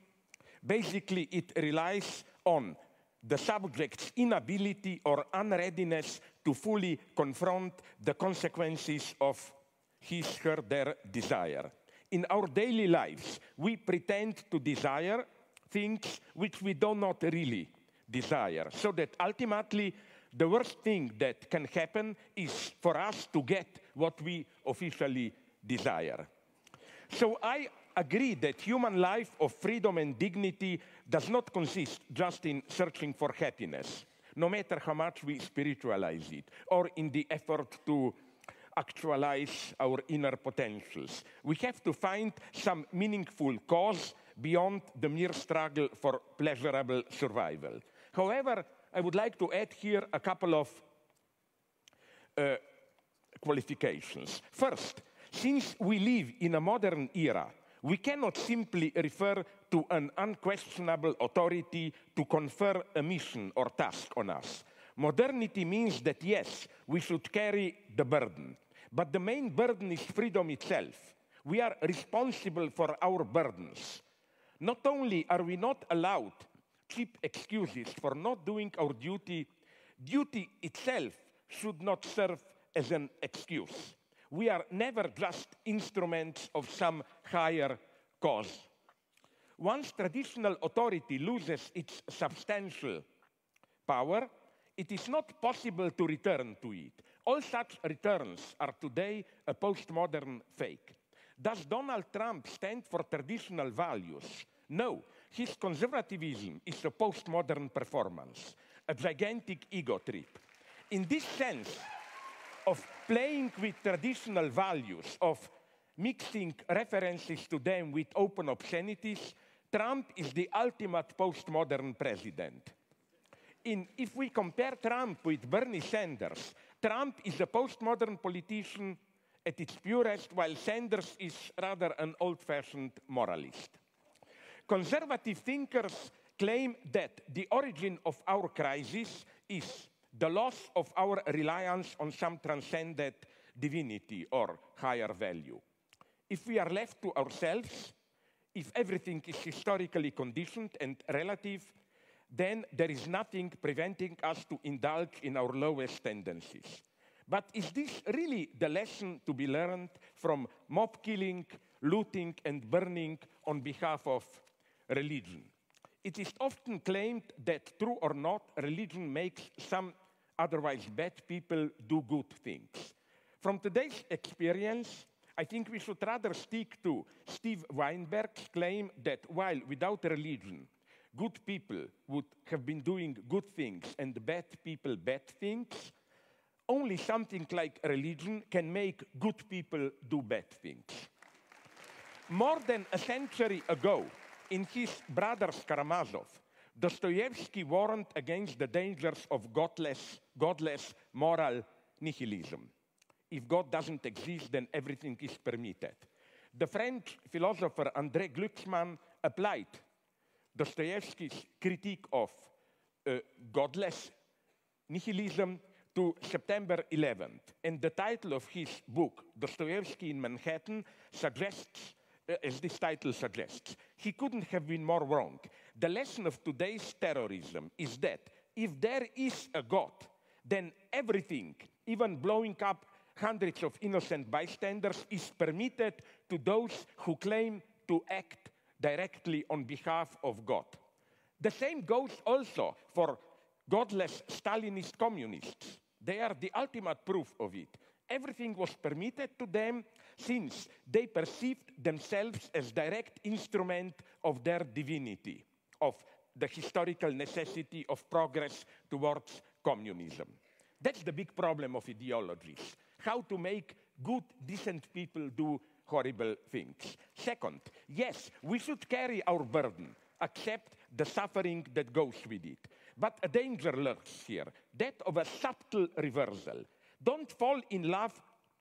Basically, it relies on the subject's inability or unreadiness to fully confront the consequences of his, her, their desire. In our daily lives, we pretend to desire things which we do not really desire, so that ultimately the worst thing that can happen is for us to get what we officially desire. So I agree that human life of freedom and dignity does not consist just in searching for happiness, no matter how much we spiritualize it, or in the effort to actualize our inner potentials. We have to find some meaningful cause beyond the mere struggle for pleasurable survival. However, I would like to add here a couple of qualifications. First, since we live in a modern era, we cannot simply refer to an unquestionable authority to confer a mission or task on us. Modernity means that, yes, we should carry the burden. But the main burden is freedom itself. We are responsible for our burdens. Not only are we not allowed cheap excuses for not doing our duty, duty itself should not serve as an excuse. We are never just instruments of some higher cause. Once traditional authority loses its substantial power, it is not possible to return to it. All such returns are today a postmodern fake. Does Donald Trump stand for traditional values? No. His conservatism is a postmodern performance, a gigantic ego trip. In this sense of playing with traditional values, of mixing references to them with open obscenities, Trump is the ultimate postmodern president. If we compare Trump with Bernie Sanders, Trump is a postmodern politician at its purest, while Sanders is rather an old-fashioned moralist. Conservative thinkers claim that the origin of our crisis is the loss of our reliance on some transcendent divinity or higher value. If we are left to ourselves, if everything is historically conditioned and relative, then there is nothing preventing us to indulge in our lowest tendencies. But is this really the lesson to be learned from mob killing, looting, and burning on behalf of religion? It is often claimed that, true or not, religion makes some otherwise bad people do good things. From today's experience, I think we should rather stick to Steve Weinberg's claim that while without religion, good people would have been doing good things and bad people bad things, only something like religion can make good people do bad things. More than a century ago, in his Brothers Karamazov, Dostoevsky warned against the dangers of godless moral nihilism. If God doesn't exist, then everything is permitted. The French philosopher André Glucksmann applied Dostoevsky's critique of godless nihilism to September 11th. And the title of his book, Dostoevsky in Manhattan, suggests, as this title suggests, he couldn't have been more wrong. The lesson of today's terrorism is that if there is a God, then everything, even blowing up hundreds of innocent bystanders, is permitted to those who claim to act directly on behalf of God. The same goes also for godless Stalinist communists. They are the ultimate proof of it. Everything was permitted to them since they perceived themselves as direct instrument of their divinity, of the historical necessity of progress towards communism. That's the big problem of ideologies. How to make good, decent people do horrible things. Second, yes, we should carry our burden, accept the suffering that goes with it. But a danger lurks here, that of a subtle reversal. Don't fall in love,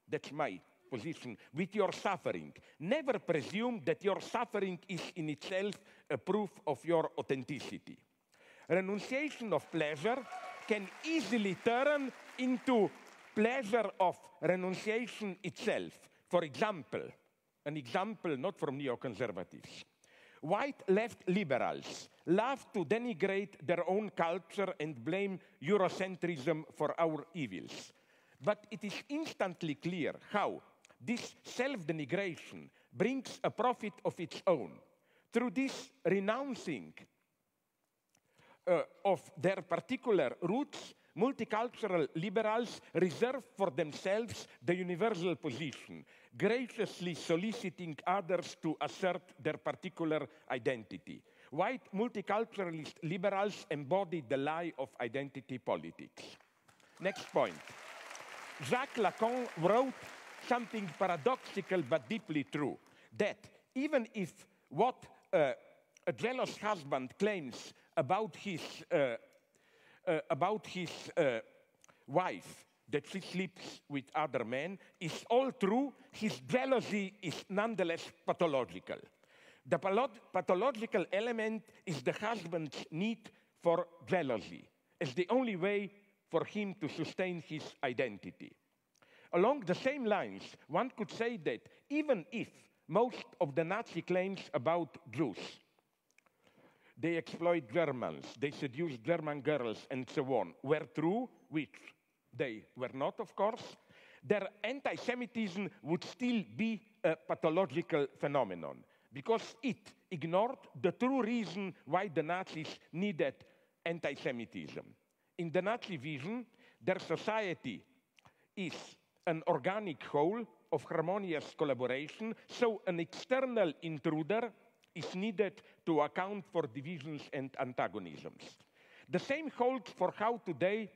that's my position, with your suffering. Never presume that your suffering is in itself a proof of your authenticity. Renunciation of pleasure can easily turn into pleasure of renunciation itself. For example, an example not from neoconservatives. White left liberals love to denigrate their own culture and blame Eurocentrism for our evils. But it is instantly clear how this self-denigration brings a profit of its own. Through this renouncing of their particular roots, multicultural liberals reserve for themselves the universal position, graciously soliciting others to assert their particular identity. White multiculturalist liberals embody the lie of identity politics. Next point. Jacques Lacan wrote something paradoxical but deeply true, that even if what a jealous husband claims about his wife, that she sleeps with other men, is all true, his jealousy is nonetheless pathological. The pathological element is the husband's need for jealousy, as the only way for him to sustain his identity. Along the same lines, one could say that even if most of the Nazi claims about Jews, they exploit Germans, they seduce German girls, and so on, were true, which they were not, of course, their anti-Semitism would still be a pathological phenomenon, because it ignored the true reason why the Nazis needed anti-Semitism. In the Nazi vision, their society is an organic whole of harmonious collaboration, so an external intruder is needed to account for divisions and antagonisms. The same holds for how today,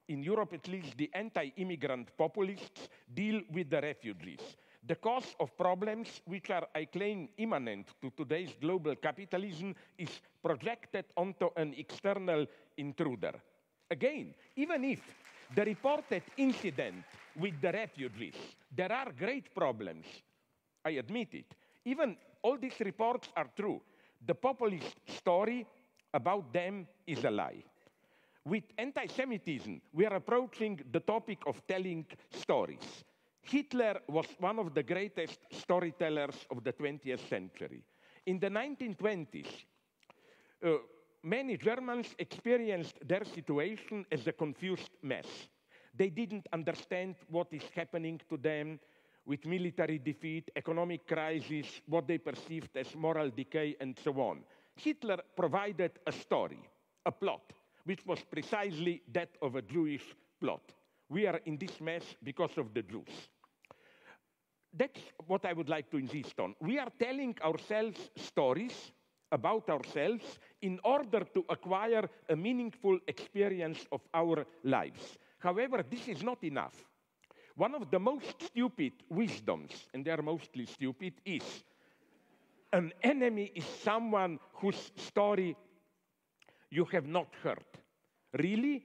in Europe at least, the anti-immigrant populists deal with the refugees. The cause of problems which are, I claim, immanent to today's global capitalism is projected onto an external intruder. Again, even if the reported incident with the refugees, there are great problems, I admit it. Even all these reports are true. The populist story about them is a lie. With anti-Semitism, we are approaching the topic of telling stories. Hitler was one of the greatest storytellers of the 20th century. In the 1920s, many Germans experienced their situation as a confused mess. They didn't understand what is happening to them with military defeat, economic crisis, what they perceived as moral decay, and so on. Hitler provided a story, a plot, which was precisely that of a Jewish plot. We are in this mess because of the Jews. That's what I would like to insist on. We are telling ourselves stories about ourselves in order to acquire a meaningful experience of our lives. However, this is not enough. One of the most stupid wisdoms, and they are mostly stupid, is an enemy is someone whose story you have not heard. Really?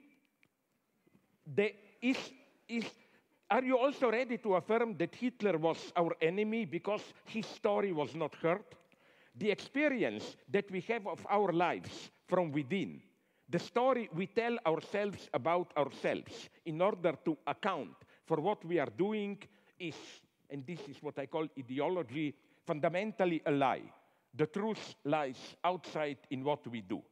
Are you also ready to affirm that Hitler was our enemy because his story was not heard? the experience that we have of our lives from within, the story we tell ourselves about ourselves in order to account for what we are doing is, and this is what I call ideology, fundamentally a lie. The truth lies outside in what we do.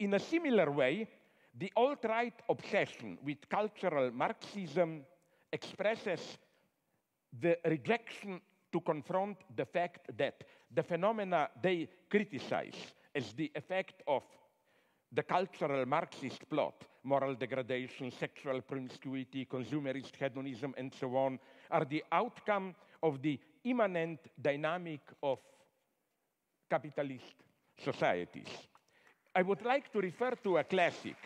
In a similar way, the alt-right obsession with cultural Marxism expresses the rejection to confront the fact that the phenomena they criticize as the effect of the cultural Marxist plot, moral degradation, sexual promiscuity, consumerist hedonism, and so on, are the outcome of the immanent dynamic of capitalist societies. I would like to refer to a classic,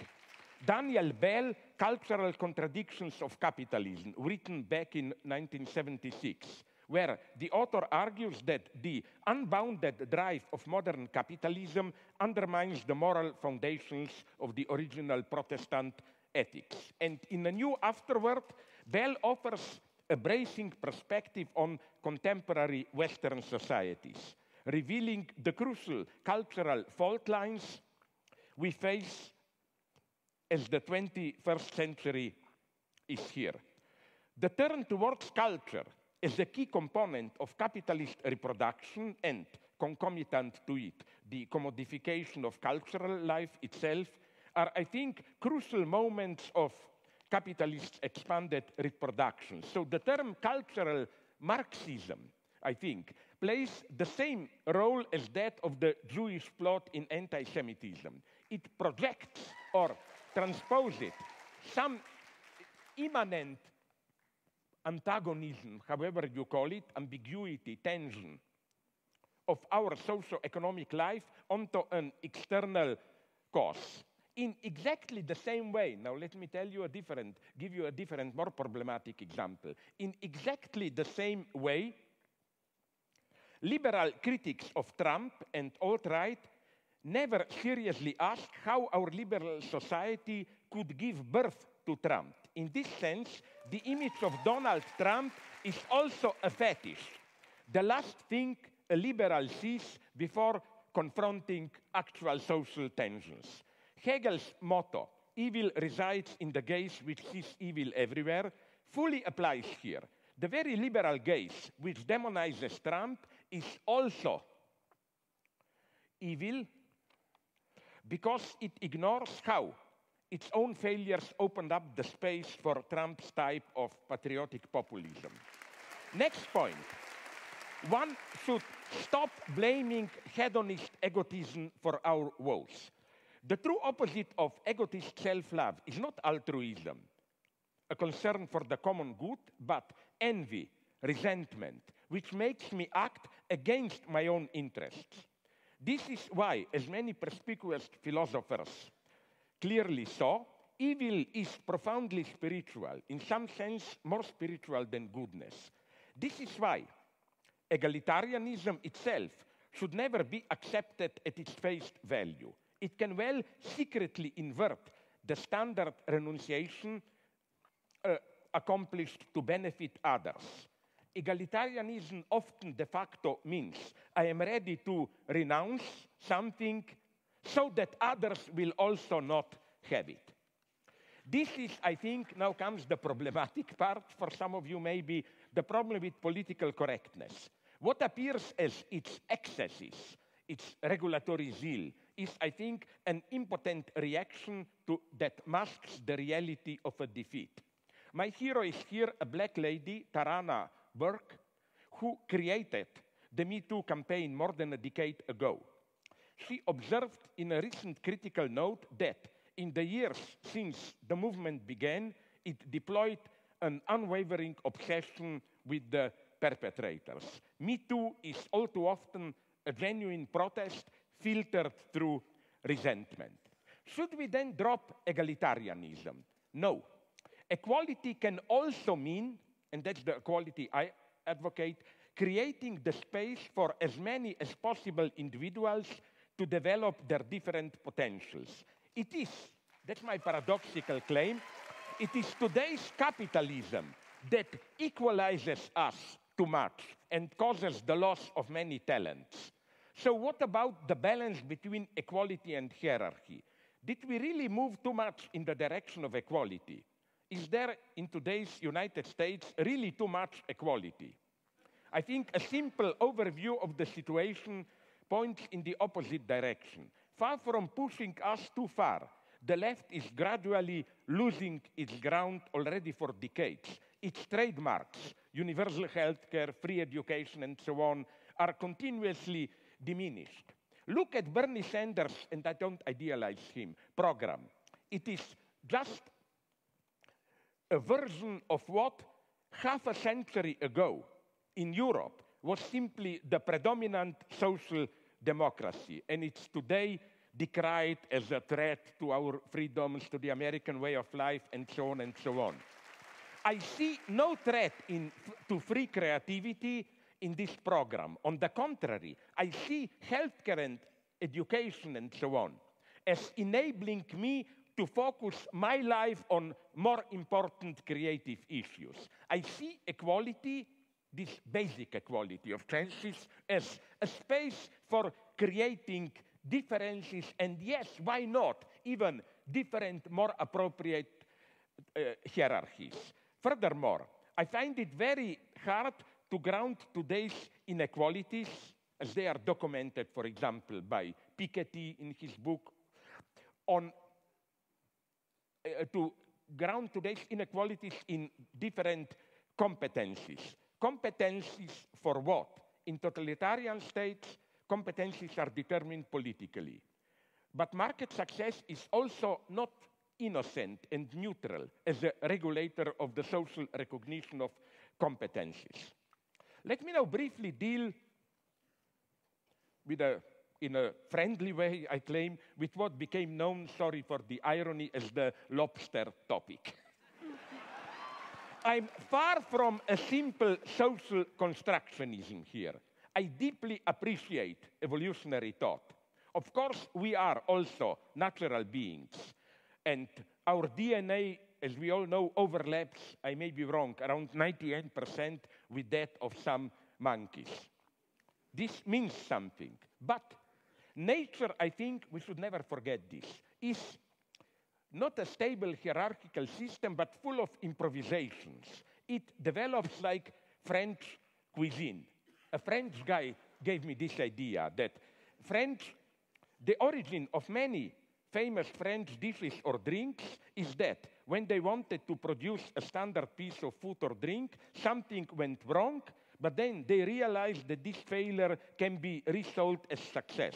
Daniel Bell, Cultural Contradictions of Capitalism, written back in 1976, where the author argues that the unbounded drive of modern capitalism undermines the moral foundations of the original Protestant ethics. And in a new afterword, Bell offers a bracing perspective on contemporary Western societies, revealing the crucial cultural fault lines we face as the 21st century is here. The turn towards culture as a key component of capitalist reproduction and, concomitant to it, the commodification of cultural life itself are, I think, crucial moments of capitalist expanded reproduction. So the term cultural Marxism, I think, plays the same role as that of the Jewish plot in anti-Semitism. It projects or transposes some immanent antagonism, however you call it, ambiguity, tension, of our socio-economic life onto an external cause. In exactly the same way, now let me give you a different, more problematic example. In exactly the same way, liberal critics of Trump and alt-right never seriously asked how our liberal society could give birth to Trump. In this sense, the image of Donald Trump is also a fetish, the last thing a liberal sees before confronting actual social tensions. Hegel's motto, evil resides in the gaze which sees evil everywhere, fully applies here. The very liberal gaze which demonizes Trump is also evil because it ignores how its own failures opened up the space for Trump's type of patriotic populism. Next point. One should stop blaming hedonist egotism for our woes. The true opposite of egotist self-love is not altruism, a concern for the common good, but envy, resentment, which makes me act against my own interests. This is why, as many perspicuous philosophers clearly saw, evil is profoundly spiritual, in some sense more spiritual than goodness. This is why egalitarianism itself should never be accepted at its face value. It can well secretly invert the standard renunciation accomplished to benefit others. Egalitarianism often de facto means I am ready to renounce something so that others will also not have it. This is, I think, now comes the problematic part for some of you, maybe the problem with political correctness. What appears as its excesses, its regulatory zeal, is, I think, an impotent reaction to that masks the reality of a defeat. My hero is here a black lady, Tarana Burke, who created the Me Too campaign more than a decade ago. She observed in a recent critical note that in the years since the movement began, it deployed an unwavering obsession with the perpetrators. Me Too is all too often a genuine protest filtered through resentment. Should we then drop egalitarianism? No. Equality can also mean, and that's the equality I advocate, creating the space for as many as possible individuals to develop their different potentials. It is, that's my paradoxical claim, it is today's capitalism that equalizes us too much and causes the loss of many talents. So what about the balance between equality and hierarchy? Did we really move too much in the direction of equality? Is there, in today's United States, really too much equality? I think a simple overview of the situation points in the opposite direction. Far from pushing us too far, the left is gradually losing its ground already for decades. Its trademarks, universal healthcare, free education, and so on, are continuously diminished. Look at Bernie Sanders, and I don't idealize him, program. It is just a version of what half a century ago in Europe was simply the predominant social democracy, and it's today decried as a threat to our freedoms, to the American way of life, and so on and so on. I see no threat to free creativity in this program. On the contrary, I see healthcare and education and so on as enabling me to focus my life on more important creative issues. I see equality, this basic equality of chances, as a space for creating differences, and yes, why not, even different, more appropriate hierarchies. Furthermore, I find it very hard to ground today's inequalities, as they are documented, for example, by Piketty in his book, to ground today's inequalities in different competencies. Competencies for what? In totalitarian states, competencies are determined politically. But market success is also not innocent and neutral as a regulator of the social recognition of competencies. Let me now briefly deal with in a friendly way, I claim, with what became known, sorry for the irony, as the lobster topic. I'm far from a simple social constructionism here. I deeply appreciate evolutionary thought. Of course, we are also natural beings, and our DNA, as we all know, overlaps, I may be wrong, around 98% with that of some monkeys. This means something, but nature, I think we should never forget this, is not a stable hierarchical system, but full of improvisations. It develops like French cuisine. A French guy gave me this idea that the origin of many famous French dishes or drinks is that when they wanted to produce a standard piece of food or drink, something went wrong, but then they realized that this failure can be resold as success.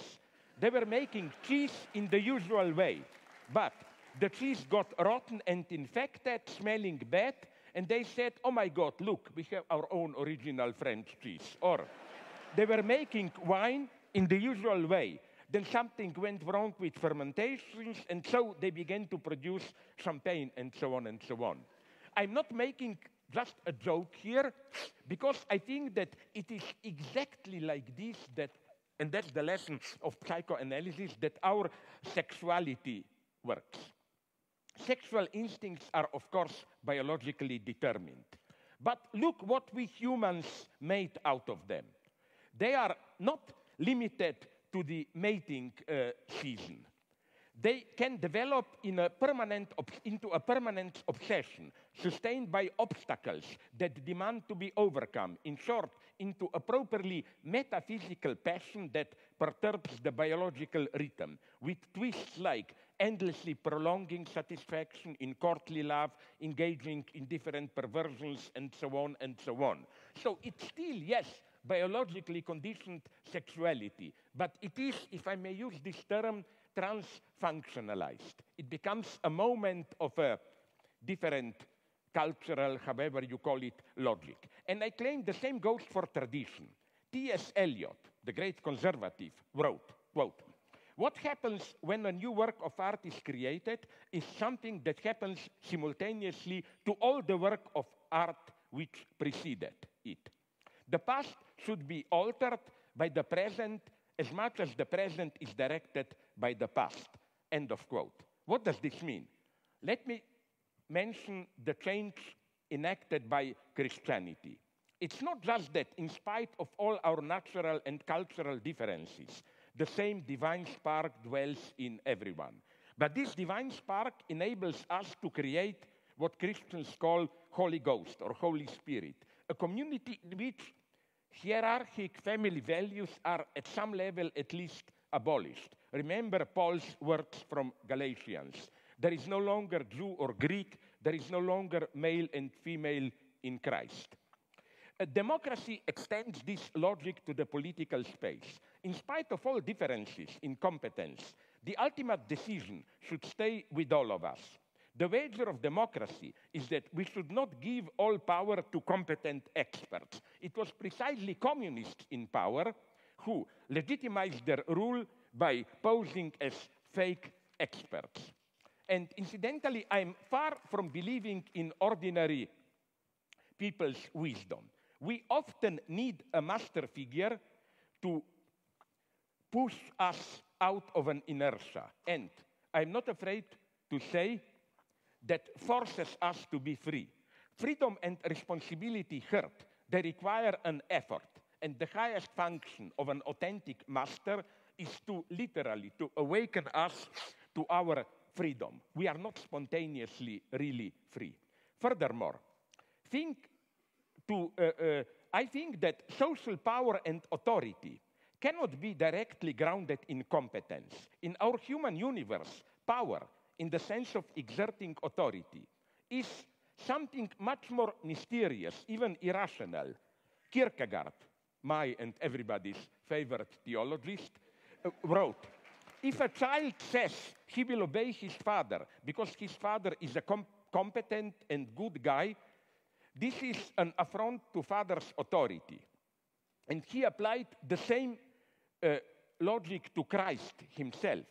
They were making cheese in the usual way, but the cheese got rotten and infected, smelling bad, and they said, oh my God, look, we have our own original French cheese. Or they were making wine in the usual way. Then something went wrong with fermentations, and so they began to produce champagne, and so on and so on. I'm not making just a joke here, because I think that it is exactly like this that, and that's the lesson of psychoanalysis, that our sexuality works. Sexual instincts are, of course, biologically determined. But look what we humans made out of them. They are not limited to the mating season. They can develop into a permanent obsession, sustained by obstacles that demand to be overcome. In short, into a properly metaphysical passion that perturbs the biological rhythm, with twists like endlessly prolonging satisfaction in courtly love, engaging in different perversions, and so on and so on. So it's still, yes, biologically conditioned sexuality, but it is, if I may use this term, trans-functionalized. It becomes a moment of a different cultural, however you call it, logic. And I claim the same goes for tradition. T.S. Eliot, the great conservative, wrote, quote, what happens when a new work of art is created is something that happens simultaneously to all the work of art which preceded it. The past should be altered by the present as much as the present is directed by the past. End of quote. What does this mean? Let me mention the change enacted by Christianity. It's not just that, in spite of all our natural and cultural differences, the same divine spark dwells in everyone. But this divine spark enables us to create what Christians call Holy Ghost or Holy Spirit, a community in which hierarchic family values are at some level at least abolished. Remember Paul's words from Galatians. There is no longer Jew or Greek, there is no longer male and female in Christ. A democracy extends this logic to the political space. In spite of all differences in competence, the ultimate decision should stay with all of us. The wager of democracy is that we should not give all power to competent experts. It was precisely communists in power who legitimized their rule by posing as fake experts. And incidentally, I'm far from believing in ordinary people's wisdom. We often need a master figure to push us out of an inertia. And I'm not afraid to say that forces us to be free. Freedom and responsibility hurt. They require an effort. And the highest function of an authentic master is to literally to awaken us to our freedom. We are not spontaneously really free. Furthermore, I think that social power and authority cannot be directly grounded in competence. In our human universe, power, in the sense of exerting authority, is something much more mysterious, even irrational. Kierkegaard, my and everybody's favorite theologist, wrote, if a child says he will obey his father because his father is a competent and good guy, this is an affront to father's authority. And he applied the same logic to Christ himself.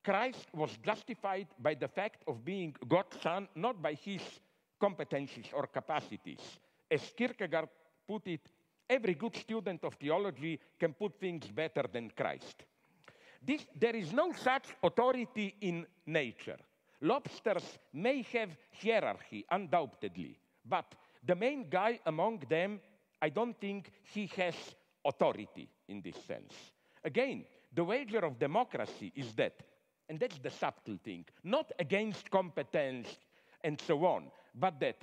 Christ was justified by the fact of being God's son, not by his competencies or capacities. As Kierkegaard put it, every good student of theology can put things better than Christ. There is no such authority in nature. Lobsters may have hierarchy, undoubtedly, but the main guy among them, I don't think he has authority in this sense. Again, the wager of democracy is that, and that's the subtle thing, not against competence and so on, but that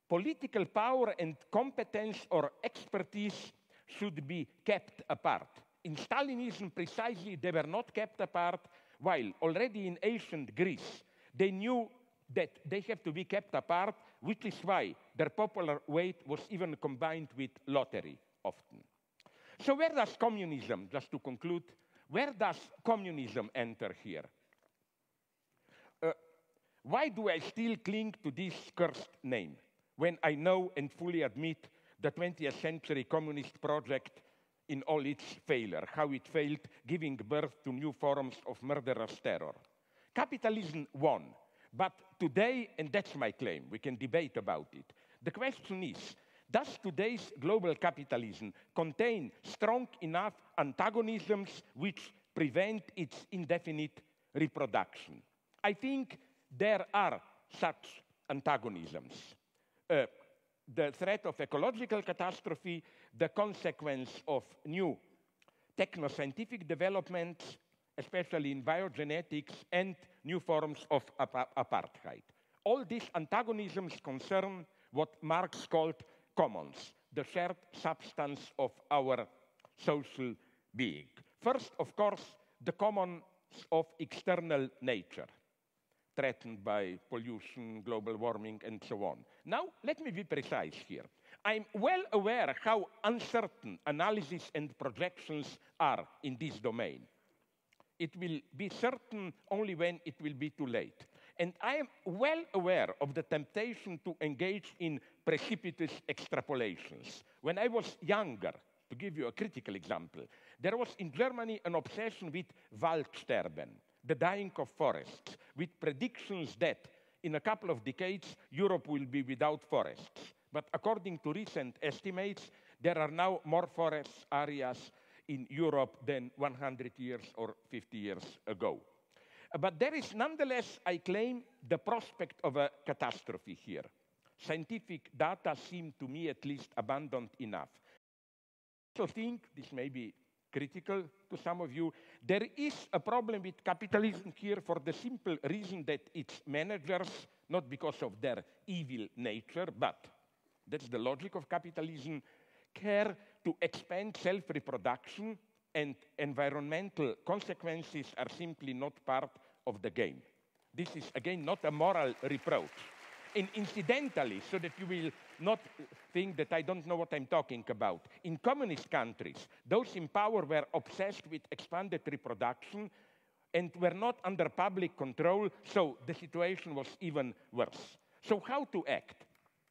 political power and competence or expertise should be kept apart. In Stalinism, precisely, they were not kept apart, while already in ancient Greece, they knew that they have to be kept apart, which is why their popular weight was even combined with lottery often. So where does communism, just to conclude, where does communism enter here? Why do I still cling to this cursed name when I know and fully admit the 20th century communist project in all its failure, how it failed giving birth to new forms of murderous terror? Capitalism won, but today, and that's my claim, we can debate about it, the question is, does today's global capitalism contain strong enough antagonisms which prevent its indefinite reproduction? I think there are such antagonisms. The threat of ecological catastrophe, the consequence of new technoscientific developments, especially in biogenetics, and new forms of apartheid. All these antagonisms concern what Marx called commons, the shared substance of our social being. First, of course, the commons of external nature, threatened by pollution, global warming, and so on. Now, let me be precise here. I'm well aware how uncertain analysis and projections are in this domain. It will be certain only when it will be too late. And I am well aware of the temptation to engage in precipitous extrapolations. When I was younger, to give you a critical example, there was in Germany an obsession with Waldsterben, the dying of forests, with predictions that in a couple of decades, Europe will be without forests. But according to recent estimates, there are now more forest areas in Europe than 100 years or 50 years ago. But there is nonetheless, I claim, the prospect of a catastrophe here. Scientific data seem to me at least abundant enough. I also think, this may be critical to some of you, there is a problem with capitalism here for the simple reason that its managers, not because of their evil nature, but that's the logic of capitalism, care to expand self-reproduction, and environmental consequences are simply not part of the game. This is, again, not a moral reproach. And incidentally, so that you will not think that I don't know what I'm talking about, in communist countries, those in power were obsessed with expanded reproduction and were not under public control, so the situation was even worse. So how to act?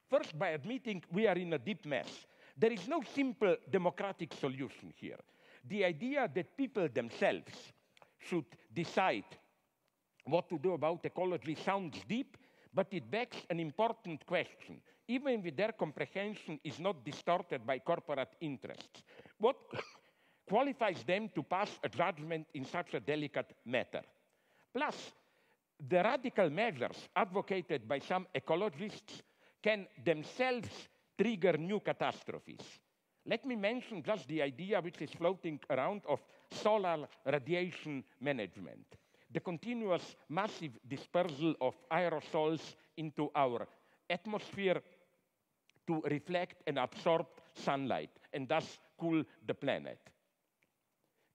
First, by admitting we are in a deep mess. There is no simple democratic solution here. The idea that people themselves should decide what to do about ecology sounds deep, but it begs an important question, even if their comprehension is not distorted by corporate interests. What qualifies them to pass a judgment in such a delicate matter? Plus, the radical measures advocated by some ecologists can themselves trigger new catastrophes. Let me mention just the idea which is floating around of solar radiation management. The continuous massive dispersal of aerosols into our atmosphere to reflect and absorb sunlight and thus cool the planet.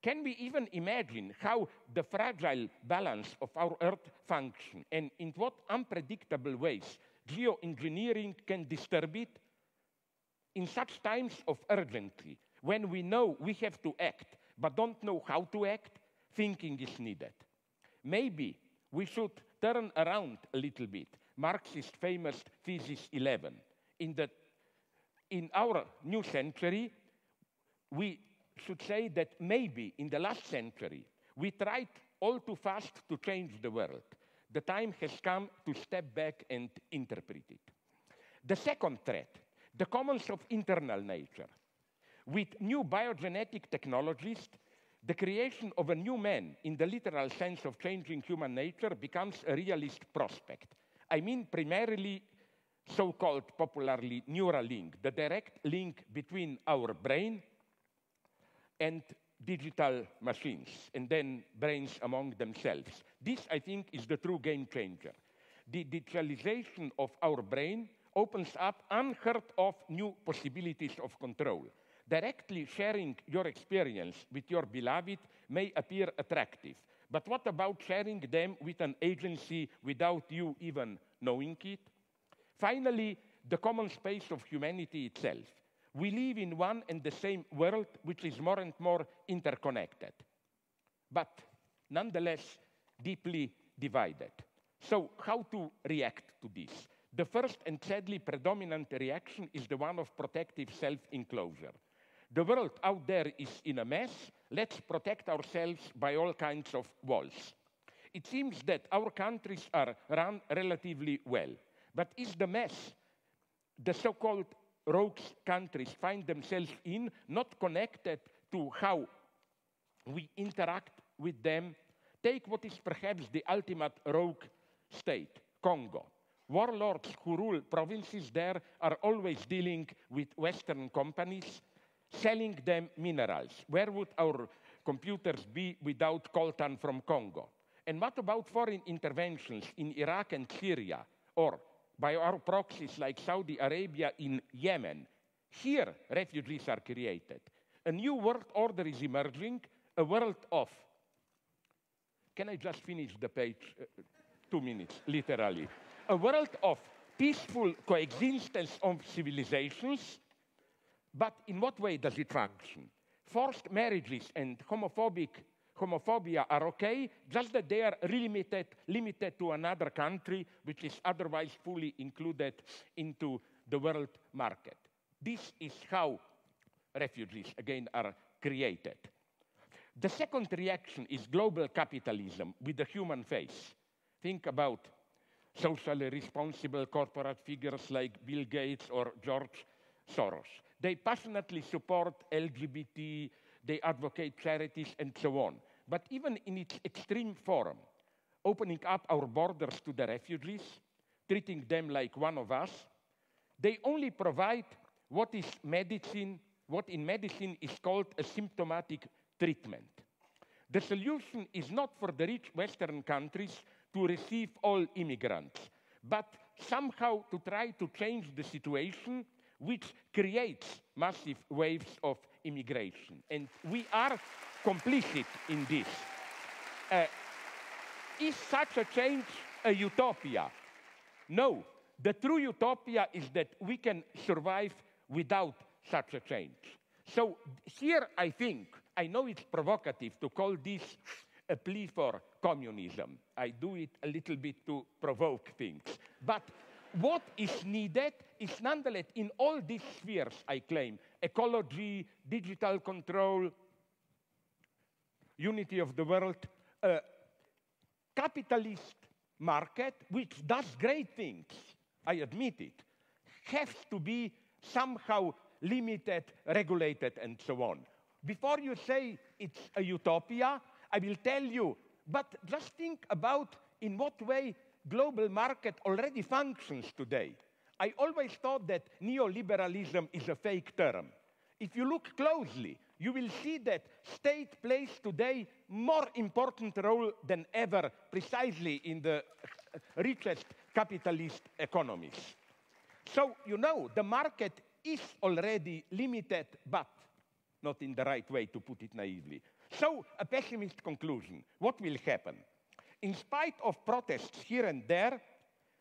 Can we even imagine how the fragile balance of our Earth function and in what unpredictable ways geoengineering can disturb it? In such times of urgency, when we know we have to act but don't know how to act, thinking is needed. Maybe we should turn around a little bit. Marxist famous Thesis 11. In our new century, we should say that maybe in the last century, we tried all too fast to change the world. The time has come to step back and interpret it. The second threat, the commons of internal nature. With new biogenetic technologies, the creation of a new man, in the literal sense of changing human nature, becomes a realist prospect. I mean primarily so-called popularly neural link, the direct link between our brain and digital machines, and then brains among themselves. This, I think, is the true game changer. The digitalization of our brain opens up unheard of new possibilities of control. Directly sharing your experience with your beloved may appear attractive, but what about sharing them with an agency without you even knowing it? Finally, the common space of humanity itself. We live in one and the same world, which is more and more interconnected, but nonetheless deeply divided. So how to react to this? The first and sadly predominant reaction is the one of protective self-enclosure. The world out there is in a mess. Let's protect ourselves by all kinds of walls. It seems that our countries are run relatively well. But is the mess the so-called rogue countries find themselves in not connected to how we interact with them? Take what is perhaps the ultimate rogue state, Congo. Warlords who rule provinces there are always dealing with Western companies, selling them minerals. Where would our computers be without coltan from Congo? And what about foreign interventions in Iraq and Syria, or by our proxies like Saudi Arabia in Yemen? Here, refugees are created. A new world order is emerging, a world of... Can I just finish the page? 2 minutes, literally. A world of peaceful coexistence of civilizations. But in what way does it function? Forced marriages and homophobia are okay, just that they are limited to another country, which is otherwise fully included into the world market. This is how refugees, again, are created. The second reaction is global capitalism with the human face. Think about socially responsible corporate figures like Bill Gates or George Soros. They passionately support LGBT, they advocate charities, and so on. But even in its extreme form, opening up our borders to the refugees, treating them like one of us, They only provide what in medicine is called a symptomatic treatment. The solution is not for the rich Western countries to receive all immigrants, but somehow to try to change the situation which creates massive waves of immigration. And we are complicit in this. Is such a change a utopia? No. The true utopia is that we can survive without such a change. So here I think, I know it's provocative to call this a plea for communism. I do it a little bit to provoke things. But what is needed is nonetheless in all these spheres, I claim, ecology, digital control, unity of the world, capitalist market, which does great things, I admit it, has to be somehow limited, regulated, and so on. Before you say it's a utopia, I will tell you, but just think about in what way global market already functions today. I always thought that neoliberalism is a fake term. If you look closely, you will see that state plays today more important role than ever precisely in the richest capitalist economies. So, you know, the market is already limited, but not in the right way, to put it naively. So, a pessimist conclusion. What will happen? In spite of protests here and there,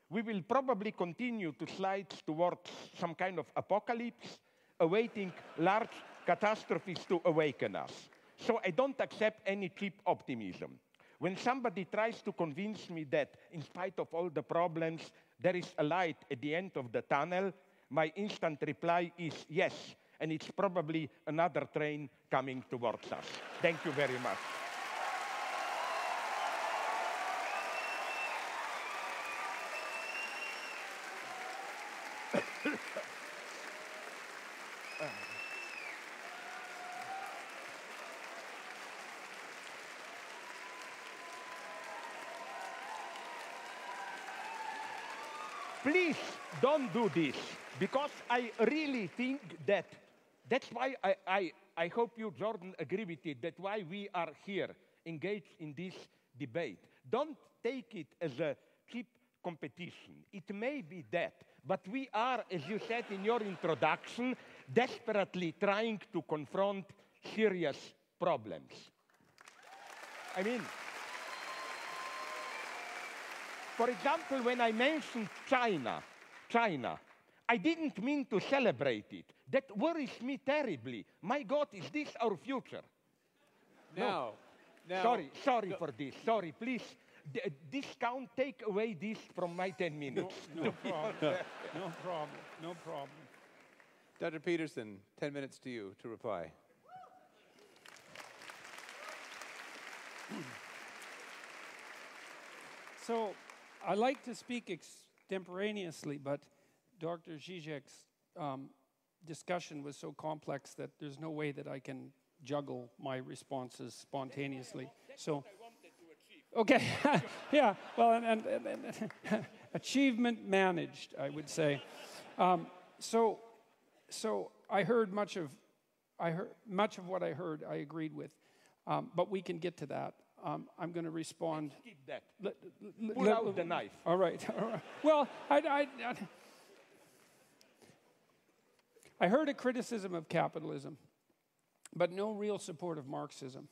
we will probably continue to slide towards some kind of apocalypse, awaiting large catastrophes to awaken us. So I don't accept any cheap optimism. When somebody tries to convince me that in spite of all the problems, there is a light at the end of the tunnel, my instant reply is yes, and it's probably another train coming towards us. Thank you very much. Please don't do this, because I really think that that's why I hope you, Jordan, agree with it, that's why we are here engaged in this debate. Don't take it as a cheap competition. It may be that, but we are, as you said in your introduction, desperately trying to confront serious problems. I mean, for example, when I mentioned China, I didn't mean to celebrate it. That worries me terribly. My God, is this our future? No. Sorry for this. Sorry, please. Discount, take away this from my 10 minutes. No problem. No problem. No problem. Dr. Peterson, 10 minutes to you to reply. So, I like to speak extemporaneously, but Dr. Žižek's discussion was so complex that there's no way that I can juggle my responses spontaneously. So, okay, yeah, well, and achievement managed, I would say. So I heard much of what I heard. I agreed with, but we can get to that. I'm going to respond. Keep that. Pull out the knife. All right. Well, I heard a criticism of capitalism, but no real support of Marxism.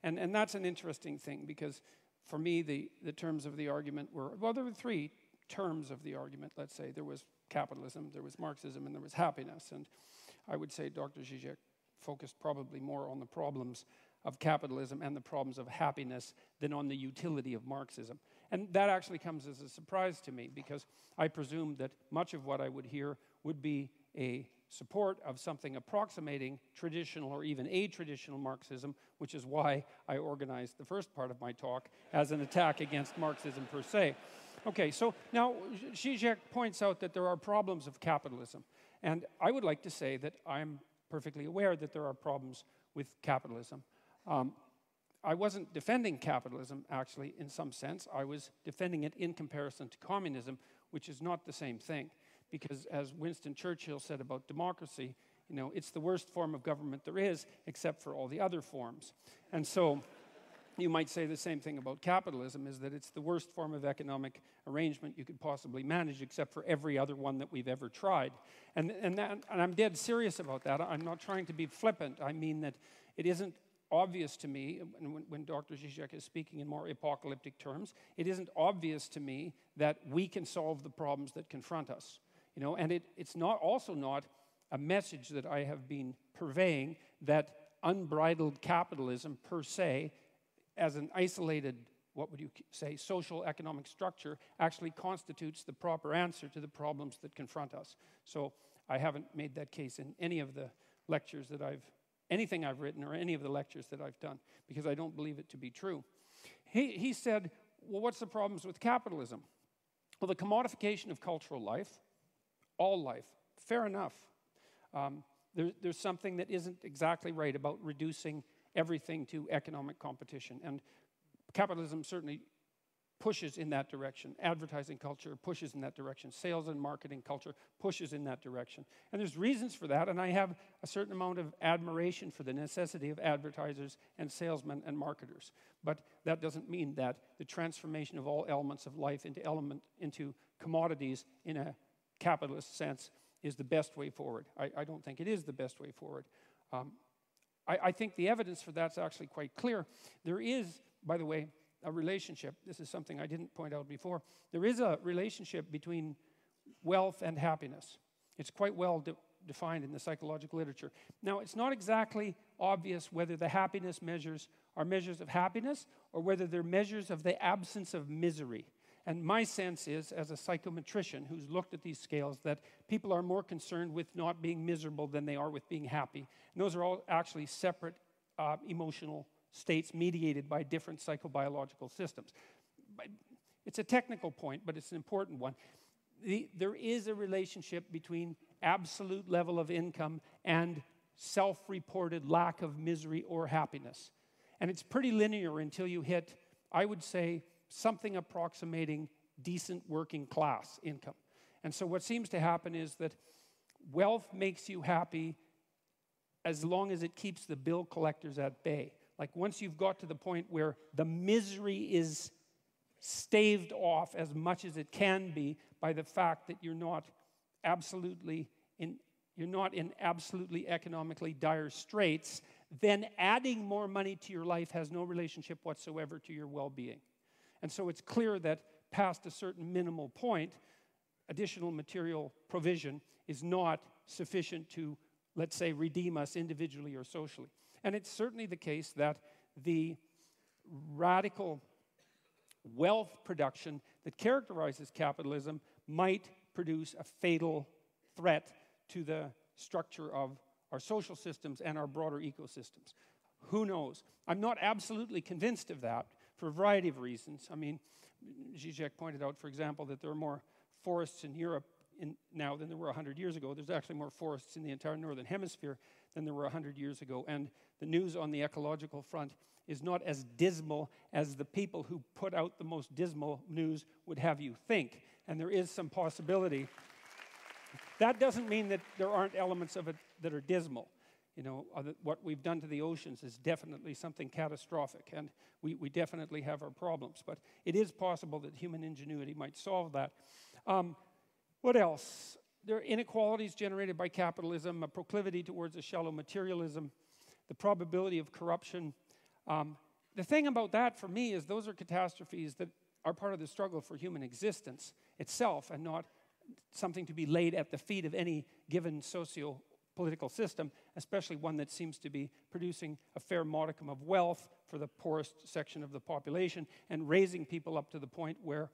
And that's an interesting thing, because for me, the terms of the argument were, well, there were three terms of the argument, let's say. There was capitalism, there was Marxism, and there was happiness. And I would say Dr. Žižek focused probably more on the problems of capitalism and the problems of happiness than on the utility of Marxism. And that actually comes as a surprise to me, because I presumed that much of what I would hear would be a support of something approximating traditional or even a-traditional Marxism, which is why I organized the first part of my talk as an attack against Marxism per se. Okay, so now Žižek points out that there are problems of capitalism. And I would like to say that I'm perfectly aware that there are problems with capitalism. I wasn't defending capitalism, actually, in some sense. I was defending it in comparison to communism, which is not the same thing. because as Winston Churchill said about democracy, you know, it's the worst form of government there is, except for all the other forms. And so you might say the same thing about capitalism, is that it's the worst form of economic arrangement you could possibly manage, except for every other one that we've ever tried. And I'm dead serious about that. I'm not trying to be flippant. I mean that it isn't obvious to me, when Dr. Žižek is speaking in more apocalyptic terms, it isn't obvious to me that we can solve the problems that confront us. You know, and it's also not a message that I have been purveying that unbridled capitalism per se, as an isolated, what would you say, social economic structure, actually constitutes the proper answer to the problems that confront us. So I haven't made that case in any of the lectures that anything I've written or any of the lectures that I've done, because I don't believe it to be true. He said, well, what's the problems with capitalism? Well, the commodification of cultural life, all life, fair enough. There's something that isn't exactly right about reducing everything to economic competition. And capitalism certainly pushes in that direction. Advertising culture pushes in that direction. Sales and marketing culture pushes in that direction. And there's reasons for that, and I have a certain amount of admiration for the necessity of advertisers and salesmen and marketers. But that doesn't mean that the transformation of all elements of life into commodities in a capitalist sense is the best way forward. I don't think it is the best way forward. I think the evidence for that's actually quite clear. There is, by the way, a relationship. This is something I didn't point out before. There is a relationship between wealth and happiness. It's quite well defined in the psychological literature. Now, it's not exactly obvious whether the happiness measures are measures of happiness or whether they're measures of the absence of misery. And my sense is, as a psychometrician who's looked at these scales, that people are more concerned with not being miserable than they are with being happy. And those are all actually separate emotional states mediated by different psychobiological systems. It's a technical point, but it's an important one. There is a relationship between absolute level of income and self-reported lack of misery or happiness. And it's pretty linear until you hit, I would say, something approximating decent working class income. And so what seems to happen is that wealth makes you happy as long as it keeps the bill collectors at bay. Like once you've got to the point where the misery is staved off as much as it can be by the fact that you're not in absolutely economically dire straits, then adding more money to your life has no relationship whatsoever to your well-being. And so it's clear that past a certain minimal point, additional material provision is not sufficient to, let's say, redeem us individually or socially. And it's certainly the case that the radical wealth production that characterizes capitalism might produce a fatal threat to the structure of our social systems and our broader ecosystems. Who knows? I'm not absolutely convinced of that for a variety of reasons. I mean, Žižek pointed out, for example, that there are more forests in Europe now than there were 100 years ago. There's actually more forests in the entire northern hemisphere than there were 100 years ago. And the news on the ecological front is not as dismal as the people who put out the most dismal news would have you think. And there is some possibility. That doesn't mean that there aren't elements of it that are dismal. You know, what we've done to the oceans is definitely something catastrophic, and we definitely have our problems. But it is possible that human ingenuity might solve that. What else? There are inequalities generated by capitalism, a proclivity towards a shallow materialism, the probability of corruption. The thing about that for me is those are catastrophes that are part of the struggle for human existence itself and not something to be laid at the feet of any given socio-political system, especially one that seems to be producing a fair modicum of wealth for the poorest section of the population and raising people up to the point where,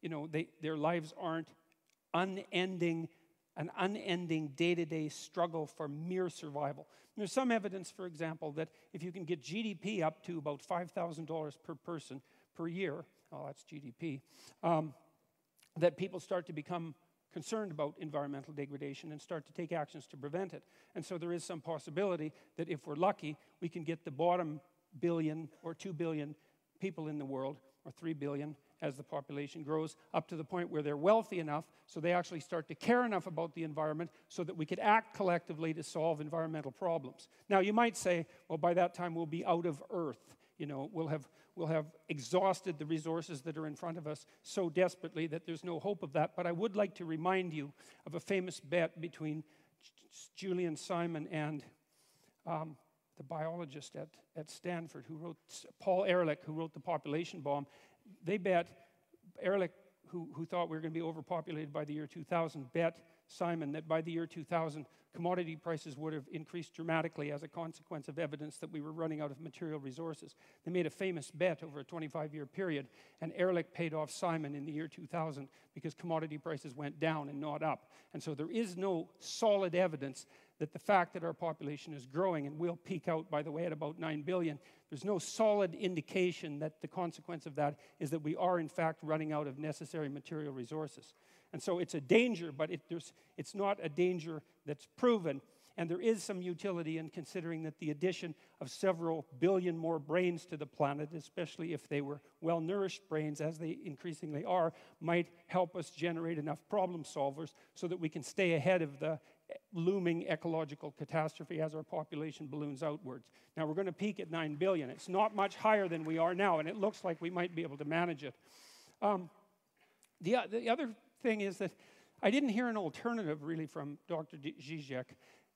you know, their lives aren't an unending day-to-day struggle for mere survival. And there's some evidence, for example, that if you can get GDP up to about $5,000 per person per year, oh, that's GDP, that people start to become concerned about environmental degradation and start to take actions to prevent it. And so there is some possibility that if we're lucky, we can get the bottom billion or 2 billion people in the world, or 3 billion, as the population grows, up to the point where they're wealthy enough so they actually start to care enough about the environment so that we could act collectively to solve environmental problems. Now, you might say, well, by that time we'll be out of Earth. You know, we'll have exhausted the resources that are in front of us so desperately that there's no hope of that. But I would like to remind you of a famous bet between Julian Simon and the biologist at Stanford who wrote, Paul Ehrlich, who wrote The Population Bomb. They bet, Ehrlich, who thought we were going to be overpopulated by the year 2000, bet Simon that by the year 2000, commodity prices would have increased dramatically as a consequence of evidence that we were running out of material resources. They made a famous bet over a 25-year period, and Ehrlich paid off Simon in the year 2000 because commodity prices went down and not up. And so there is no solid evidence that the fact that our population is growing, and will peak out, by the way, at about 9 billion, there's no solid indication that the consequence of that is that we are, in fact, running out of necessary material resources. And so it's a danger, but it's not a danger that's proven. And there is some utility in considering that the addition of several billion more brains to the planet, especially if they were well-nourished brains, as they increasingly are, might help us generate enough problem solvers so that we can stay ahead of the looming ecological catastrophe as our population balloons outwards. Now, we're going to peak at 9 billion. It's not much higher than we are now, and it looks like we might be able to manage it. The other thing is that I didn't hear an alternative, really, from Dr. Žižek.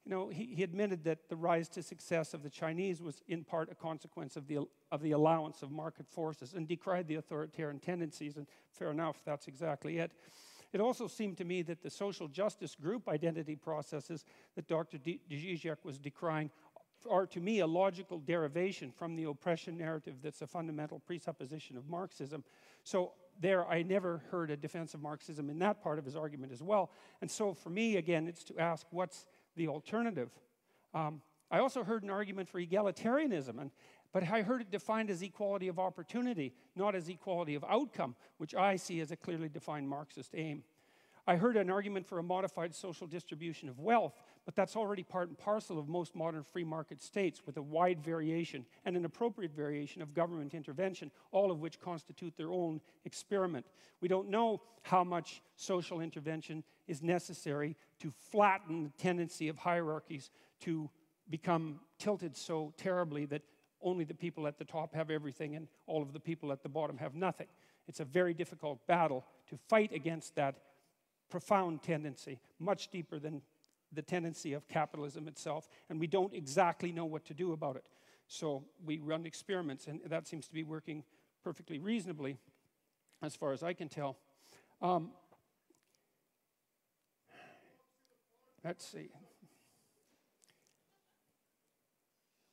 You know, he admitted that the rise to success of the Chinese was in part a consequence of the allowance of market forces, and decried the authoritarian tendencies, and fair enough, that's exactly it. It also seemed to me that the social justice group identity processes that Dr. Žižek was decrying are, to me, a logical derivation from the oppression narrative that's a fundamental presupposition of Marxism. So there, I never heard a defense of Marxism in that part of his argument as well. And so for me, again, it's to ask, what's the alternative? I also heard an argument for egalitarianism, but I heard it defined as equality of opportunity, not as equality of outcome, which I see as a clearly defined Marxist aim. I heard an argument for a modified social distribution of wealth, but that's already part and parcel of most modern free market states, with a wide variation and an appropriate variation of government intervention, all of which constitute their own experiment. We don't know how much social intervention is necessary to flatten the tendency of hierarchies to become tilted so terribly that only the people at the top have everything and all of the people at the bottom have nothing. It's a very difficult battle to fight against that profound tendency, much deeper than the tendency of capitalism itself, and we don't exactly know what to do about it. So we run experiments, and that seems to be working perfectly reasonably, as far as I can tell. Let's see.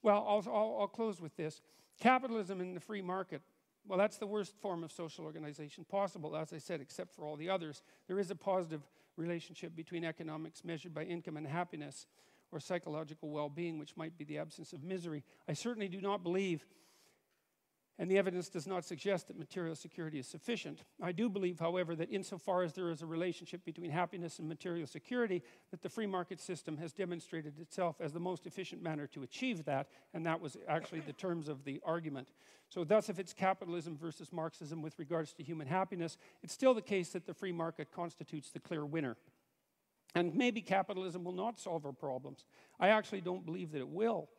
Well, I'll close with this. Capitalism in the free market, well, that's the worst form of social organization possible, as I said, except for all the others. There is a positive relationship between economics measured by income and happiness, or psychological well-being, which might be the absence of misery. I certainly do not believe, and the evidence does not suggest, that material security is sufficient. I do believe, however, that insofar as there is a relationship between happiness and material security, that the free market system has demonstrated itself as the most efficient manner to achieve that, and that was actually the terms of the argument. So thus, if it's capitalism versus Marxism with regards to human happiness, it's still the case that the free market constitutes the clear winner. And maybe capitalism will not solve our problems. I actually don't believe that it will.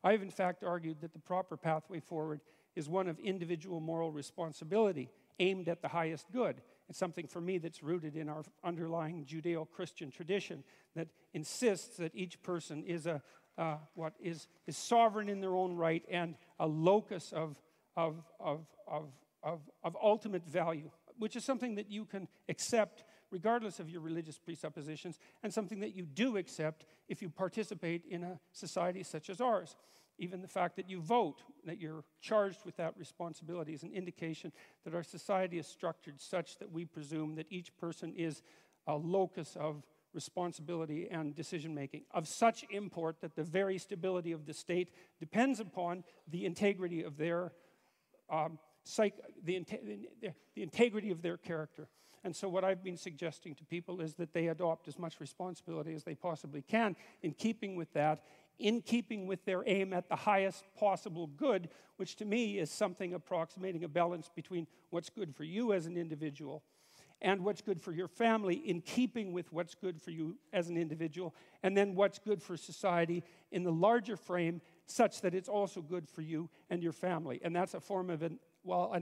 I've in fact argued that the proper pathway forward is one of individual moral responsibility aimed at the highest good. It's something for me that's rooted in our underlying Judeo-Christian tradition that insists that each person is is sovereign in their own right and a locus of ultimate value, which is something that you can accept regardless of your religious presuppositions, and something that you do accept if you participate in a society such as ours. Even the fact that you vote, that you're charged with that responsibility, is an indication that our society is structured such that we presume that each person is a locus of responsibility and decision-making, of such import that the very stability of the state depends upon the integrity of their integrity of their character. And so what I've been suggesting to people is that they adopt as much responsibility as they possibly can in keeping with that, in keeping with their aim at the highest possible good, which to me is something approximating a balance between what's good for you as an individual and what's good for your family, in keeping with what's good for you as an individual, and then what's good for society in the larger frame, such that it's also good for you and your family. And that's a form of an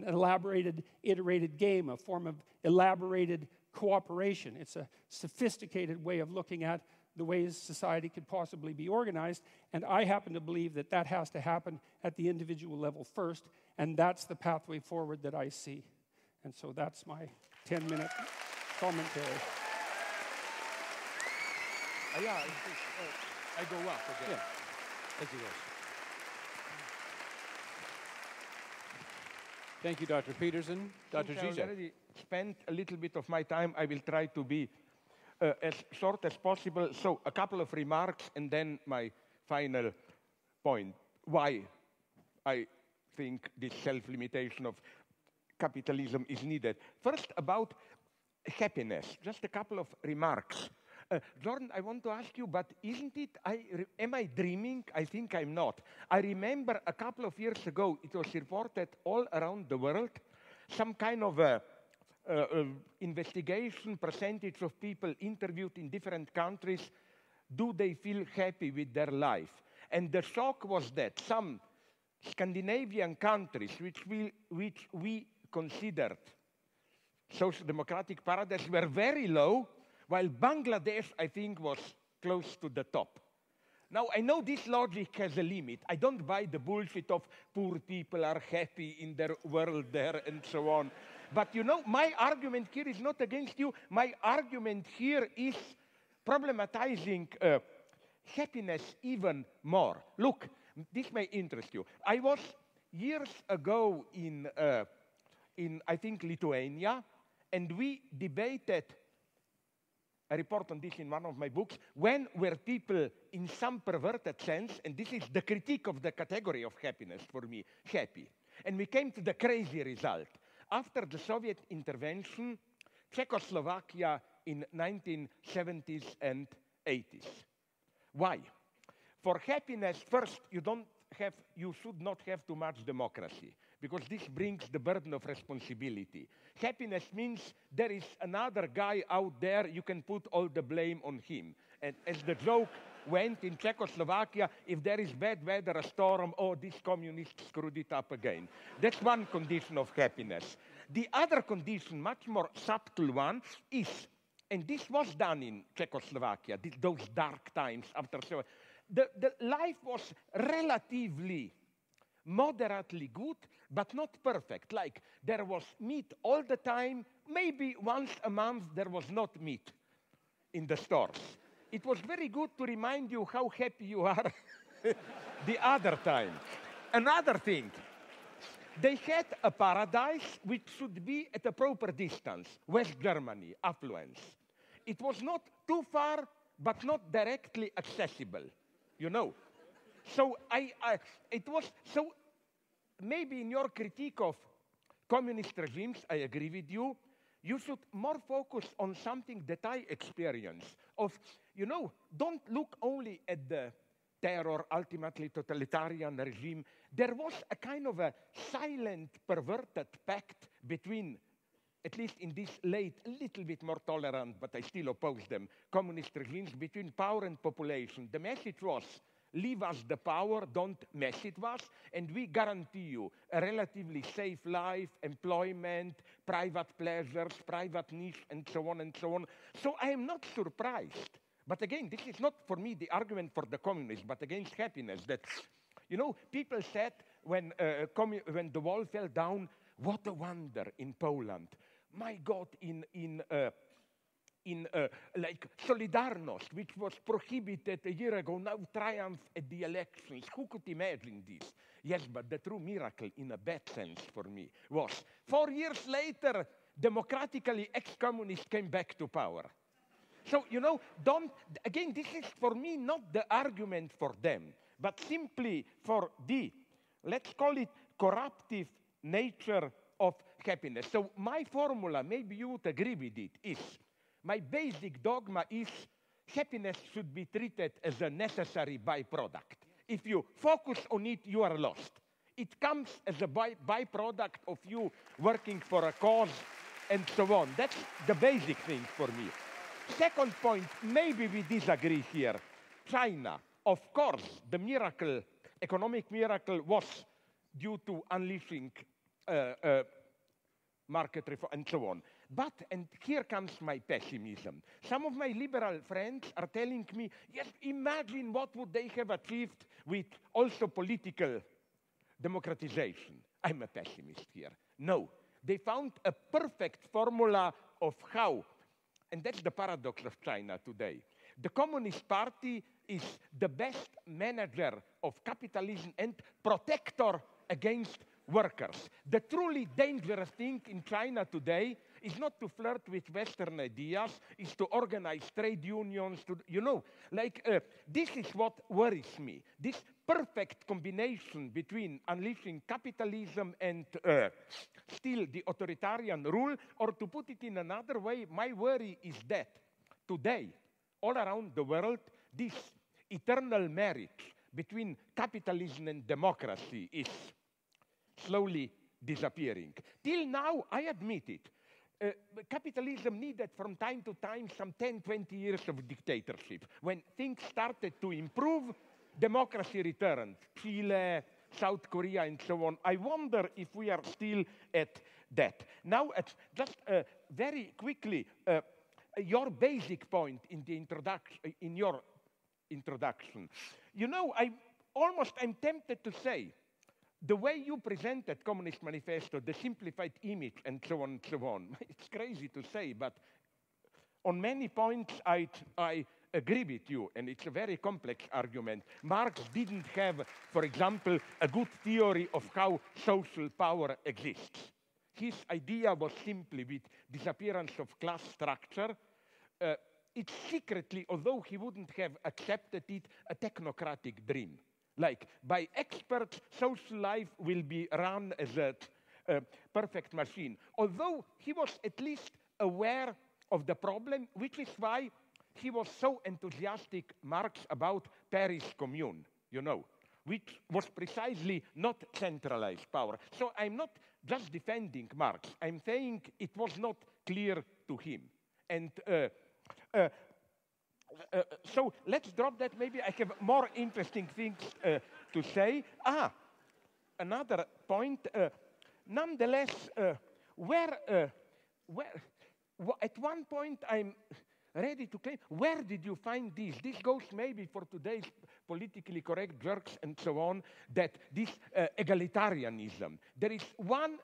elaborated, iterated game, a form of elaborated cooperation. It's a sophisticated way of looking at the ways society could possibly be organized, and I happen to believe that that has to happen at the individual level first, and that's the pathway forward that I see. And so that's my 10-minute commentary. Yeah, I go up again. Yeah. Thank you, guys. Thank you, Dr. Peterson. Dr. Since I Žižek. already spent a little bit of my time, I will try to be as short as possible. So a couple of remarks and then my final point. Why I think this self-limitation of capitalism is needed. First, about happiness. Just a couple of remarks. Jordan, I want to ask you, but isn't it, am I dreaming? I think I'm not. I remember a couple of years ago, it was reported all around the world, some kind of investigation, percentage of people interviewed in different countries, do they feel happy with their life? And the shock was that some Scandinavian countries, which we considered social democratic paradise, were very low, while Bangladesh, I think, was close to the top. Now, I know this logic has a limit. I don't buy the bullshit of poor people are happy in their world there and so on. But you know, my argument here is not against you. My argument here is problematizing happiness even more. Look, this may interest you. I was years ago in I think, Lithuania, and we debated, I report on this in one of my books, when were people in some perverted sense, and this is the critique of the category of happiness for me, happy. And we came to the crazy result. After the Soviet intervention, Czechoslovakia in 1970s and 80s. Why? For happiness, first, you should not have too much democracy, because this brings the burden of responsibility. Happiness means there is another guy out there, you can put all the blame on him. And as the joke went in Czechoslovakia, if there is bad weather, a storm, oh, this communist screwed it up again. That's one condition of happiness. The other condition, much more subtle one, is, and this was done in Czechoslovakia, those dark times after Soviet, the life was relatively moderately good, but not perfect. Like, there was meat all the time. Maybe once a month there was not meat in the stores. It was very good to remind you how happy you are the other time. Another thing, they had a paradise which should be at a proper distance. West Germany, affluence. It was not too far, but not directly accessible, you know. So maybe in your critique of communist regimes, I agree with you, you should more focus on something that I experience. Of, you know, don't look only at the terror, ultimately totalitarian regime. There was a kind of a silent, perverted pact between, at least in this late, a little bit more tolerant, but I still oppose them, communist regimes, between power and population. The message was, leave us the power, don't mess with us, and we guarantee you a relatively safe life, employment, private pleasures, private niche, and so on and so on. So I am not surprised. But again, this is not for me the argument for the communists, but against happiness. That, you know, people said when the wall fell down, what a wonder in Poland. My God, like Solidarność, which was prohibited a year ago, now triumph at the elections. Who could imagine this? Yes, but the true miracle, in a bad sense for me, was 4 years later, democratically ex-communists came back to power. So, you know, again, this is for me not the argument for them, but simply for the, let's call it, corruptive nature of happiness. So my formula, maybe you would agree with it, is, my basic dogma is happiness should be treated as a necessary byproduct. If you focus on it, you are lost. It comes as a byproduct of you working for a cause and so on. That's the basic thing for me. Second point, maybe we disagree here. China, of course, the miracle, economic miracle was due to unleashing market reform and so on. But, and here comes my pessimism. Some of my liberal friends are telling me, yes, imagine what would they have achieved with also political democratization. I'm a pessimist here. No, they found a perfect formula of how, and that's the paradox of China today. The Communist Party is the best manager of capitalism and protector against workers. The truly dangerous thing in China today is not to flirt with Western ideas, is to organize trade unions, to, you know, like this is what worries me. This perfect combination between unleashing capitalism and still the authoritarian rule, or to put it in another way, my worry is that today, all around the world, this eternal marriage between capitalism and democracy is slowly disappearing. Till now, I admit it, capitalism needed from time to time some 10, 20 years of dictatorship. When things started to improve, democracy returned. Chile, South Korea, and so on. I wonder if we are still at that. Now, just very quickly, your basic point in the introduction, in your introduction. You know, I'm tempted to say, the way you presented Communist Manifesto, the simplified image, and so on and so on, it's crazy to say, but on many points I agree with you, and it's a very complex argument. Marx didn't have, for example, a good theory of how social power exists. His idea was simply with disappearance of class structure. It's secretly, although he wouldn't have accepted it, a technocratic dream. Like, by experts, social life will be run as a perfect machine. Although he was at least aware of the problem, which is why he was so enthusiastic, Marx, about Paris Commune, you know, which was precisely not centralized power. So I'm not just defending Marx. I'm saying it was not clear to him. And so let's drop that. Maybe I have more interesting things to say. Another point. Nonetheless, at one point I'm ready to claim, where did you find this? This goes maybe for today's politically correct jerks and so on, that this egalitarianism. There is one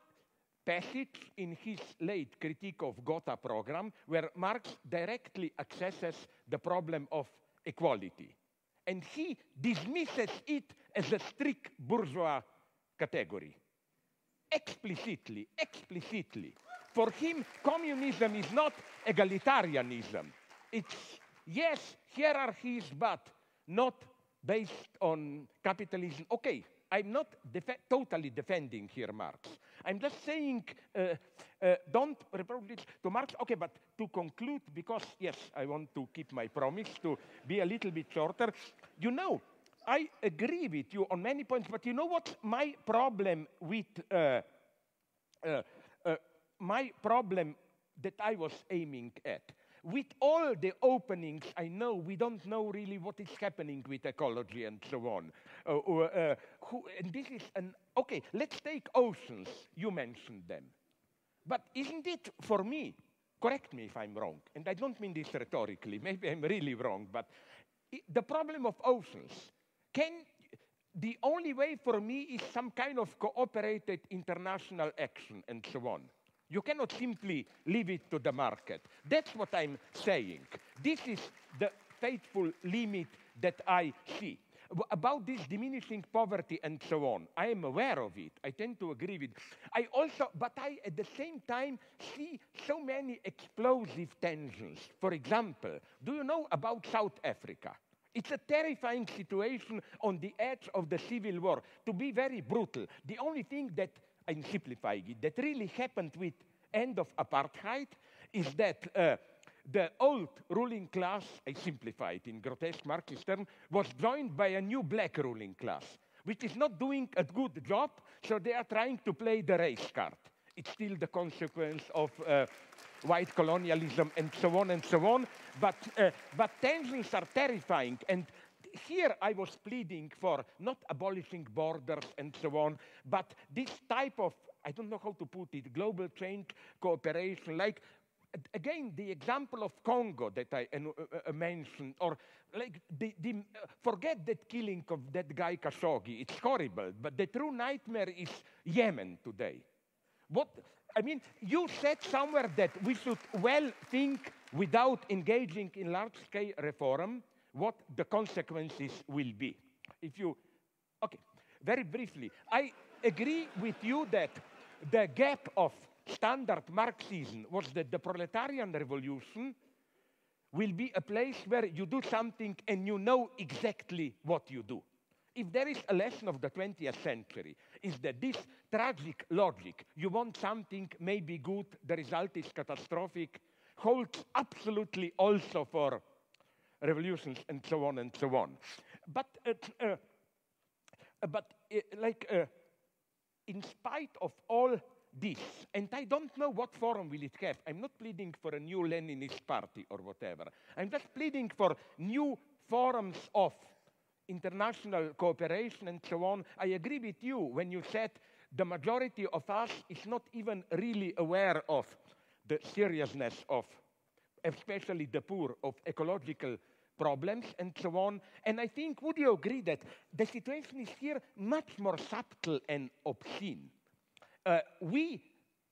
passage in his late critique of Gotha program where Marx directly accesses the problem of equality. And he dismisses it as a strict bourgeois category. Explicitly. For him, communism is not egalitarianism. It's, yes, hierarchies, but not based on capitalism. Okay, I'm not totally defending here Marx. I'm just saying, don't reproduce to Marx. Okay, but to conclude, because, yes, I want to keep my promise to be a little bit shorter. You know, I agree with you on many points, but you know what my problem with, my problem that I was aiming at? With all the openings, I know we don't know really what is happening with ecology and so on. And this is okay, let's take oceans. You mentioned them. But isn't it, for me, correct me if I'm wrong, and I don't mean this rhetorically, maybe I'm really wrong, but the problem of oceans, the only way for me is some kind of cooperated international action and so on. You cannot simply leave it to the market. That's what I'm saying. This is the faithful limit that I see. About this diminishing poverty and so on, I am aware of it. I tend to agree with it. But I, at the same time, see so many explosive tensions. For example, do you know about South Africa? It's a terrifying situation on the edge of the civil war. To be very brutal, the only thing that, I'm simplifying it, that really happened with end of apartheid is that the old ruling class, I simplify it in grotesque Marxist terms, was joined by a new black ruling class, which is not doing a good job, so they are trying to play the race card. It's still the consequence of white colonialism and so on and so on, but tensions are terrifying. And here I was pleading for not abolishing borders and so on, but this type of, I don't know how to put it, global change, cooperation, like, again, the example of Congo that I mentioned, or like, forget that killing of that guy Khashoggi, it's horrible, but the true nightmare is Yemen today. I mean, you said somewhere that we should well think without engaging in large-scale reform what the consequences will be. Okay, very briefly, I agree with you that the gap of standard Marxism was that the proletarian revolution will be a place where you do something and you know exactly what you do. If there is a lesson of the 20th century, is that this tragic logic, you want something maybe good, the result is catastrophic, holds absolutely also for revolutions and so on and so on. But in spite of all this, and I don't know what forum will it have. I'm not pleading for a new Leninist party or whatever. I'm just pleading for new forums of international cooperation and so on. I agree with you when you said the majority of us is not even really aware of the seriousness of, especially the poor, of ecological problems and so on. And I think, would you agree that the situation is here much more subtle and obscene?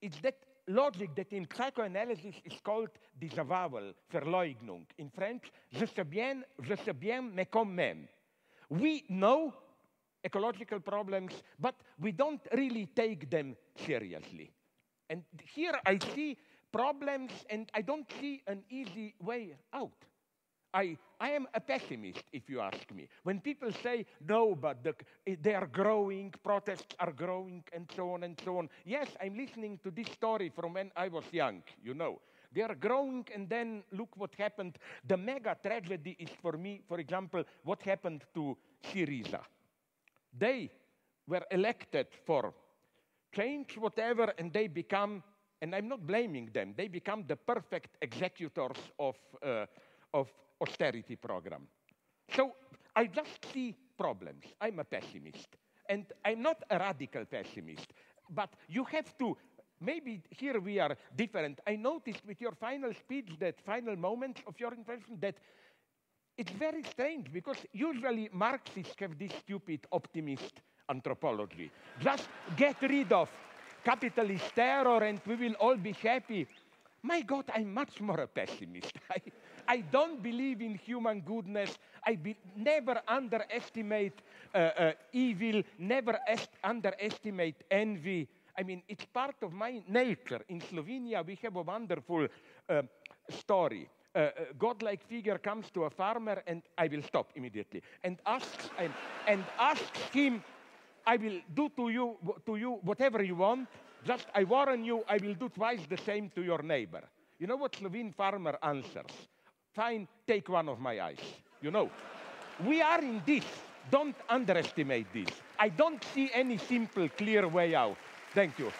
It's that logic that in psychoanalysis is called disavowal, Verleugnung. In French, je sais bien, mais quand même. We know ecological problems, but we don't really take them seriously. And here I see problems, and I don't see an easy way out. I am a pessimist, if you ask me. When people say, no, but they are growing, protests are growing, and so on and so on. Yes, I'm listening to this story from when I was young, you know. They are growing, and then look what happened. The mega tragedy is, for me, for example, what happened to Syriza. They were elected for change, whatever, and they become, and I'm not blaming them, they become the perfect executors of austerity program. So I just see problems. I'm a pessimist. And I'm not a radical pessimist. But you have to, maybe here we are different. I noticed with your final speech, that final moment of your intervention, that it's very strange, because usually Marxists have this stupid optimist anthropology. Just get rid of capitalist terror and we will all be happy. My God, I'm much more a pessimist. I don't believe in human goodness. I never underestimate evil, never underestimate envy. I mean, it's part of my nature. In Slovenia, we have a wonderful story. A godlike figure comes to a farmer, and I will stop immediately, and asks him, I will do to you whatever you want. Just, I warn you, I will do twice the same to your neighbor. You know what Slovene farmer answers? Fine, take one of my eyes. You know, we are in this. Don't underestimate this. I don't see any simple, clear way out. Thank you.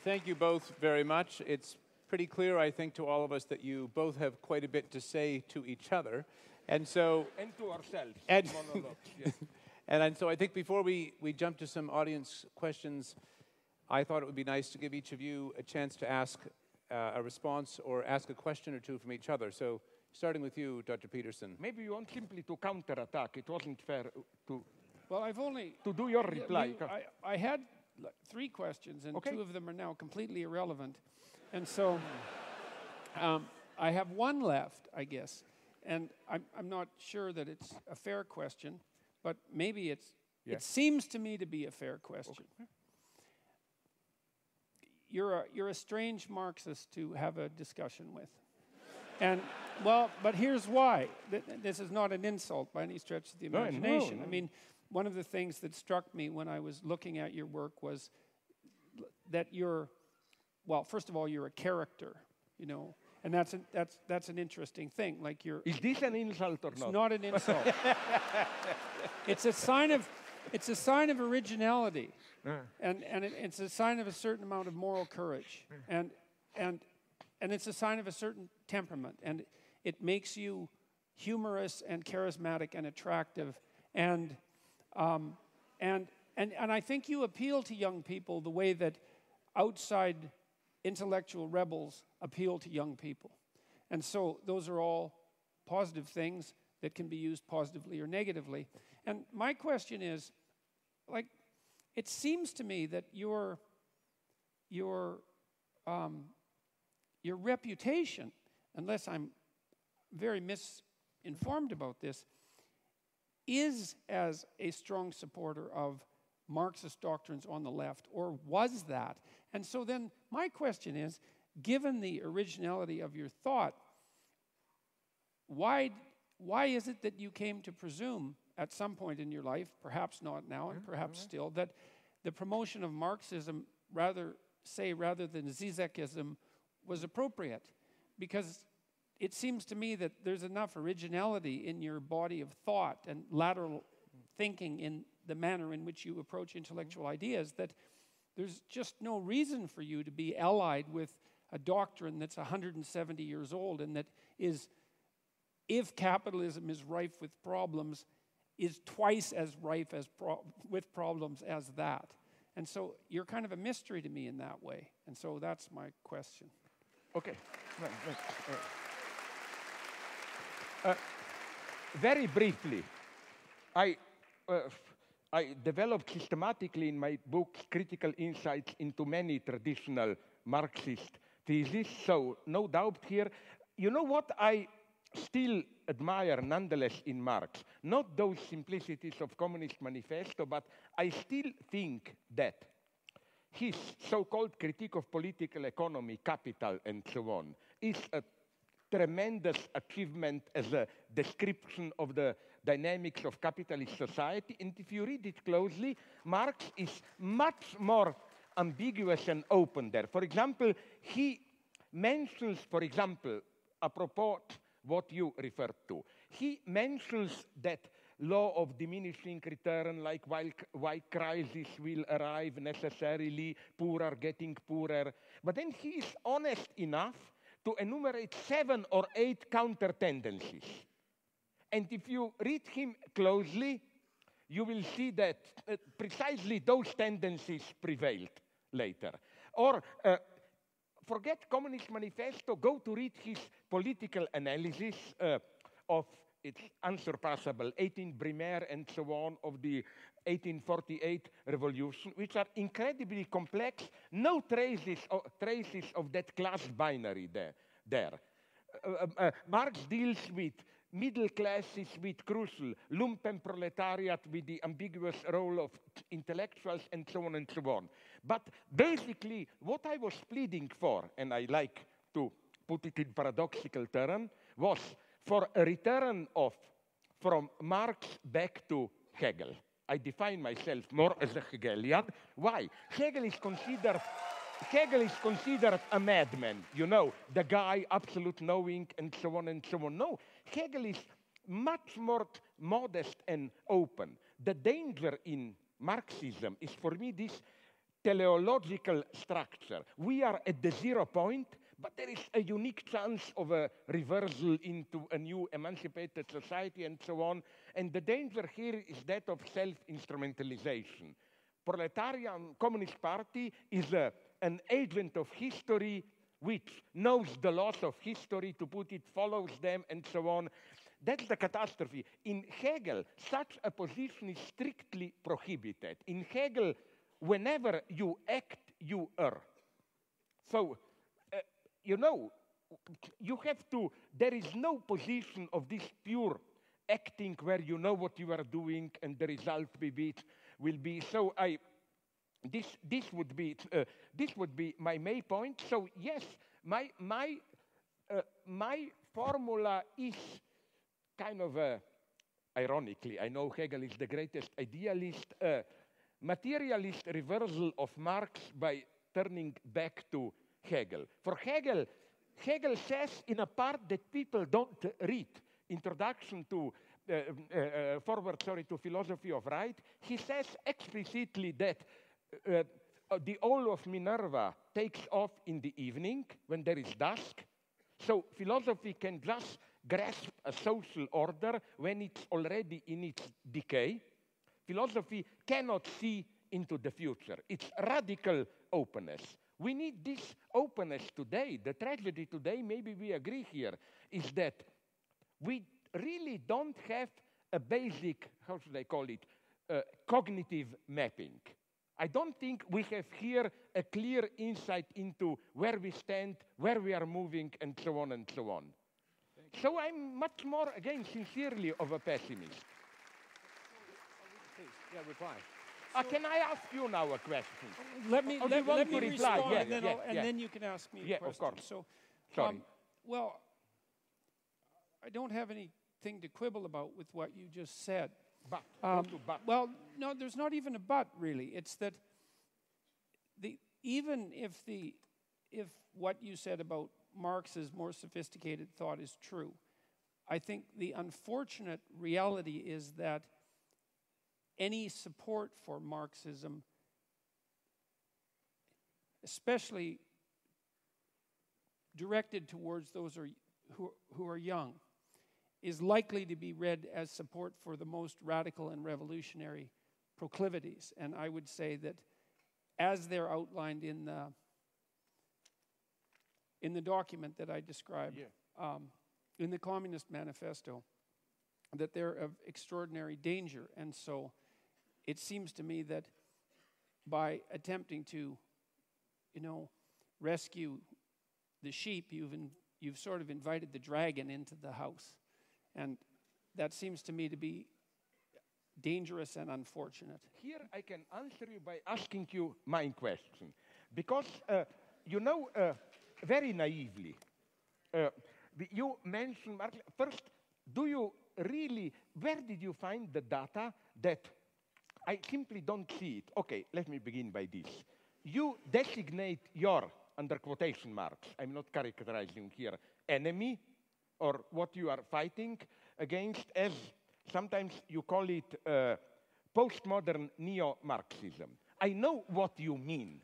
Thank you both very much. It's pretty clear, I think, to all of us that you both have quite a bit to say to each other. And so... And to ourselves. And, yes. and so I think before we jump to some audience questions, I thought it would be nice to give each of you a chance to ask a response or ask a question or two from each other. So starting with you, Dr. Peterson. Maybe you want simply to counterattack. It wasn't fair to... Well, I've only... To do your reply. I had 3 questions, and okay. 2 of them are now completely irrelevant. And so I have 1 left, I guess. And I'm not sure that it's a fair question, but maybe it seems to me to be a fair question. Okay. You're a strange Marxist to have a discussion with. And, well, but here's why. This is not an insult by any stretch of the imagination. No. I mean, one of the things that struck me when I was looking at your work was that you're, well, first of all, you're a character, you know, and that's an interesting thing. Like you're. Is this an insult or not? It's not an insult. It's a sign of originality, and it's a sign of a certain amount of moral courage, and it's a sign of a certain temperament, and it makes you humorous and charismatic and attractive, and I think you appeal to young people the way that outside intellectual rebels appeal to young people. And so those are all positive things that can be used positively or negatively. And my question is, like, it seems to me that your reputation, unless I'm very misinformed about this, is as a strong supporter of Marxist doctrines on the left, or was that? And so then my question is, given the originality of your thought, why is it that you came to presume at some point in your life, perhaps not now and perhaps still, that the promotion of Marxism rather than Zizekism was appropriate? Because it seems to me that there's enough originality in your body of thought and lateral thinking in the manner in which you approach intellectual ideas that there's just no reason for you to be allied with a doctrine that's 170 years old and that is, if capitalism is rife with problems, is twice as rife with problems as that. And so you're kind of a mystery to me in that way. And so that's my question. Okay. Very briefly, I developed systematically in my book critical insights into many traditional Marxist theses, so no doubt here. You know what I still admire nonetheless in Marx? Not those simplicities of Communist Manifesto, but I still think that his so-called critique of political economy, capital, and so on, is a tremendous achievement as a description of the dynamics of capitalist society. And if you read it closely, Marx is much more ambiguous and open there. For example, he mentions, apropos what you referred to, he mentions that law of diminishing return, like while crisis will arrive necessarily, poor are getting poorer. But then he is honest enough to enumerate 7 or 8 counter tendencies. And if you read him closely, you will see that precisely those tendencies prevailed later. Or forget Communist Manifesto, go to read his political analysis of its unsurpassable 18 Brumaire and so on, of the 1848 revolution, which are incredibly complex, no traces of that class binary there. Marx deals with middle classes with crucial, lumpen proletariat with the ambiguous role of intellectuals, and so on and so on. But basically, what I was pleading for, and I like to put it in paradoxical terms, was for a return from Marx back to Hegel. I define myself more as a Hegelian. Why? Hegel is considered a madman, you know, the guy, absolute knowing, and so on and so on. No, Hegel is much more modest and open. The danger in Marxism is, for me, this teleological structure. We are at the 0 point, but there is a unique chance of a reversal into a new emancipated society and so on. And the danger here is that of self-instrumentalization. Proletarian Communist Party is an agent of history which knows the laws of history, to put it, follows them, and so on. That's the catastrophe. In Hegel, such a position is strictly prohibited. In Hegel, whenever you act, you err. So, you know, you have to, there is no position of this pure acting where you know what you are doing and the result will be. So this would be my main point. So yes, my formula is kind of a, ironically, I know Hegel is the greatest idealist, materialist reversal of Marx by turning back to Hegel. For Hegel says in a part that people don't read, Introduction to Forward to Philosophy of Right, he says explicitly that the owl of Minerva takes off in the evening when there is dusk. So philosophy can just grasp a social order when it's already in its decay. Philosophy cannot see into the future. It's radical openness. We need this openness today. The tragedy today, maybe we agree here, is that we really don't have a basic, how should I call it, cognitive mapping. I don't think we have here a clear insight into where we stand, where we are moving, and so on and so on. So I'm much more, again, sincerely of a pessimist. Please, yeah, reply. Can I ask you now a question? Let me respond, Yeah, and then you can ask me a question. Of course. So, sorry. Well, I don't have anything to quibble about with what you just said. But. Well, no, there's not even a but, really. It's that even if what you said about Marx's more sophisticated thought is true, I think the unfortunate reality is that any support for Marxism, especially directed towards those who are young, is likely to be read as support for the most radical and revolutionary proclivities. And I would say that as they're outlined in the document that I described, in the Communist Manifesto, that they're of extraordinary danger. And so it seems to me that by attempting to, rescue the sheep, you've sort of invited the dragon into the house. And that seems to me to be dangerous and unfortunate. Here I can answer you by asking you my question. Because, very naively, you mentioned, Mark, first, do you really, where did you find the data that I simply don't see it? Okay, let me begin by this. You designate your, under quotation marks, I'm not characterizing here, enemy, or what you are fighting against, as sometimes you call it postmodern neo-Marxism. I know what you mean,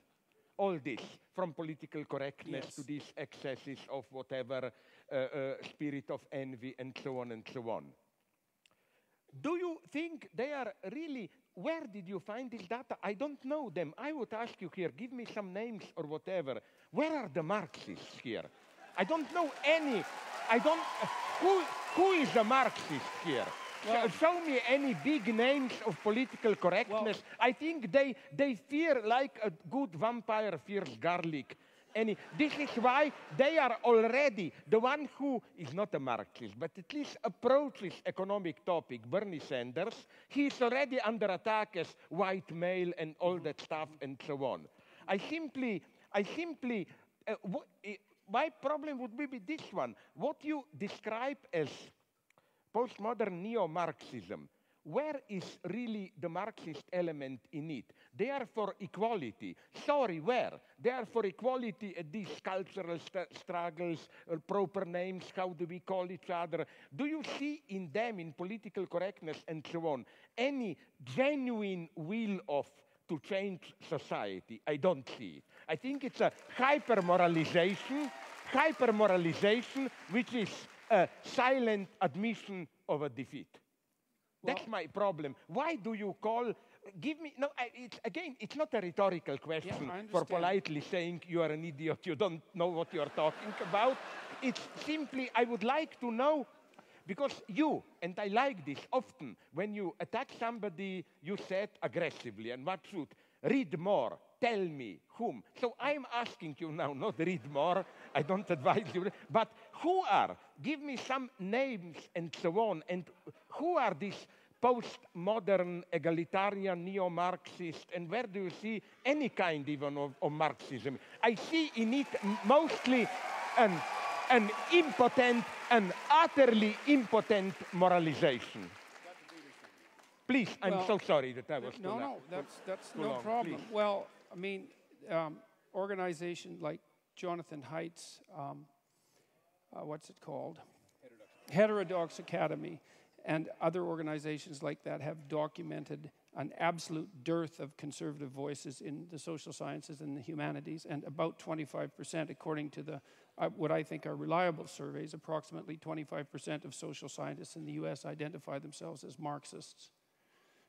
all this, from political correctness to these excesses of whatever, spirit of envy, and so on and so on. Do you think they are really, where did you find this data? I don't know them. I would ask you here, give me some names or whatever. Where are the Marxists here? I don't know any. Who is a Marxist here? Well, show me any big names of political correctness. Well, I think they fear like a good vampire fears garlic. This is why they are already, the one who is not a Marxist, but at least approaches economic topic, Bernie Sanders, he is already under attack as white male and all that stuff and so on. My problem would be this one. What you describe as postmodern neo-Marxism, where is really the Marxist element in it? They are for equality. Sorry, where? They are for equality at these cultural struggles, proper names, how do we call each other? Do you see in them, in political correctness and so on, any genuine will to change society? I don't see it. I think it's a hyper-moralization, which is a silent admission of a defeat. That's my problem. Why do you call, it's not a rhetorical question for politely saying you are an idiot, you don't know what you're talking about. It's simply, I would like to know, because you, and I like this often, when you attack somebody, you said aggressively, and what should? Read more, tell me, whom. So I'm asking you now, not read more, I don't advise you, but who are? Give me some names and so on, and who are these postmodern, egalitarian, neo-Marxist, and where do you see any kind even of Marxism? I see in it mostly an an impotent and utterly impotent moralization. Please, I'm so sorry that I was too long. No, that's no problem. Please. Well, I mean, organization like Jonathan Haidt's, what's it called? Heterodox Academy, and other organizations like that have documented an absolute dearth of conservative voices in the social sciences and the humanities, and about 25%, according to the what I think are reliable surveys, approximately 25% of social scientists in the US identify themselves as Marxists.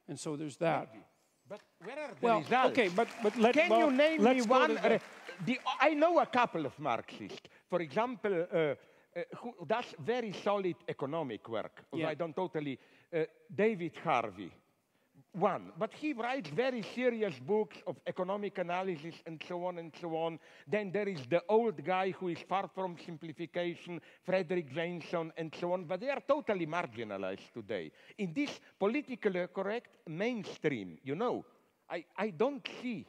And so there's that. Maybe. But where are the results? Okay, but Can you name me one? I know a couple of Marxists. For example, who does very solid economic work. Yeah. I don't totally. David Harvey, one. But he writes very serious books of economic analysis and so on and so on. Then there is the old guy who is far from simplification, Frederick Jameson, and so on. But they are totally marginalized today. In this politically correct mainstream, you know, I don't see.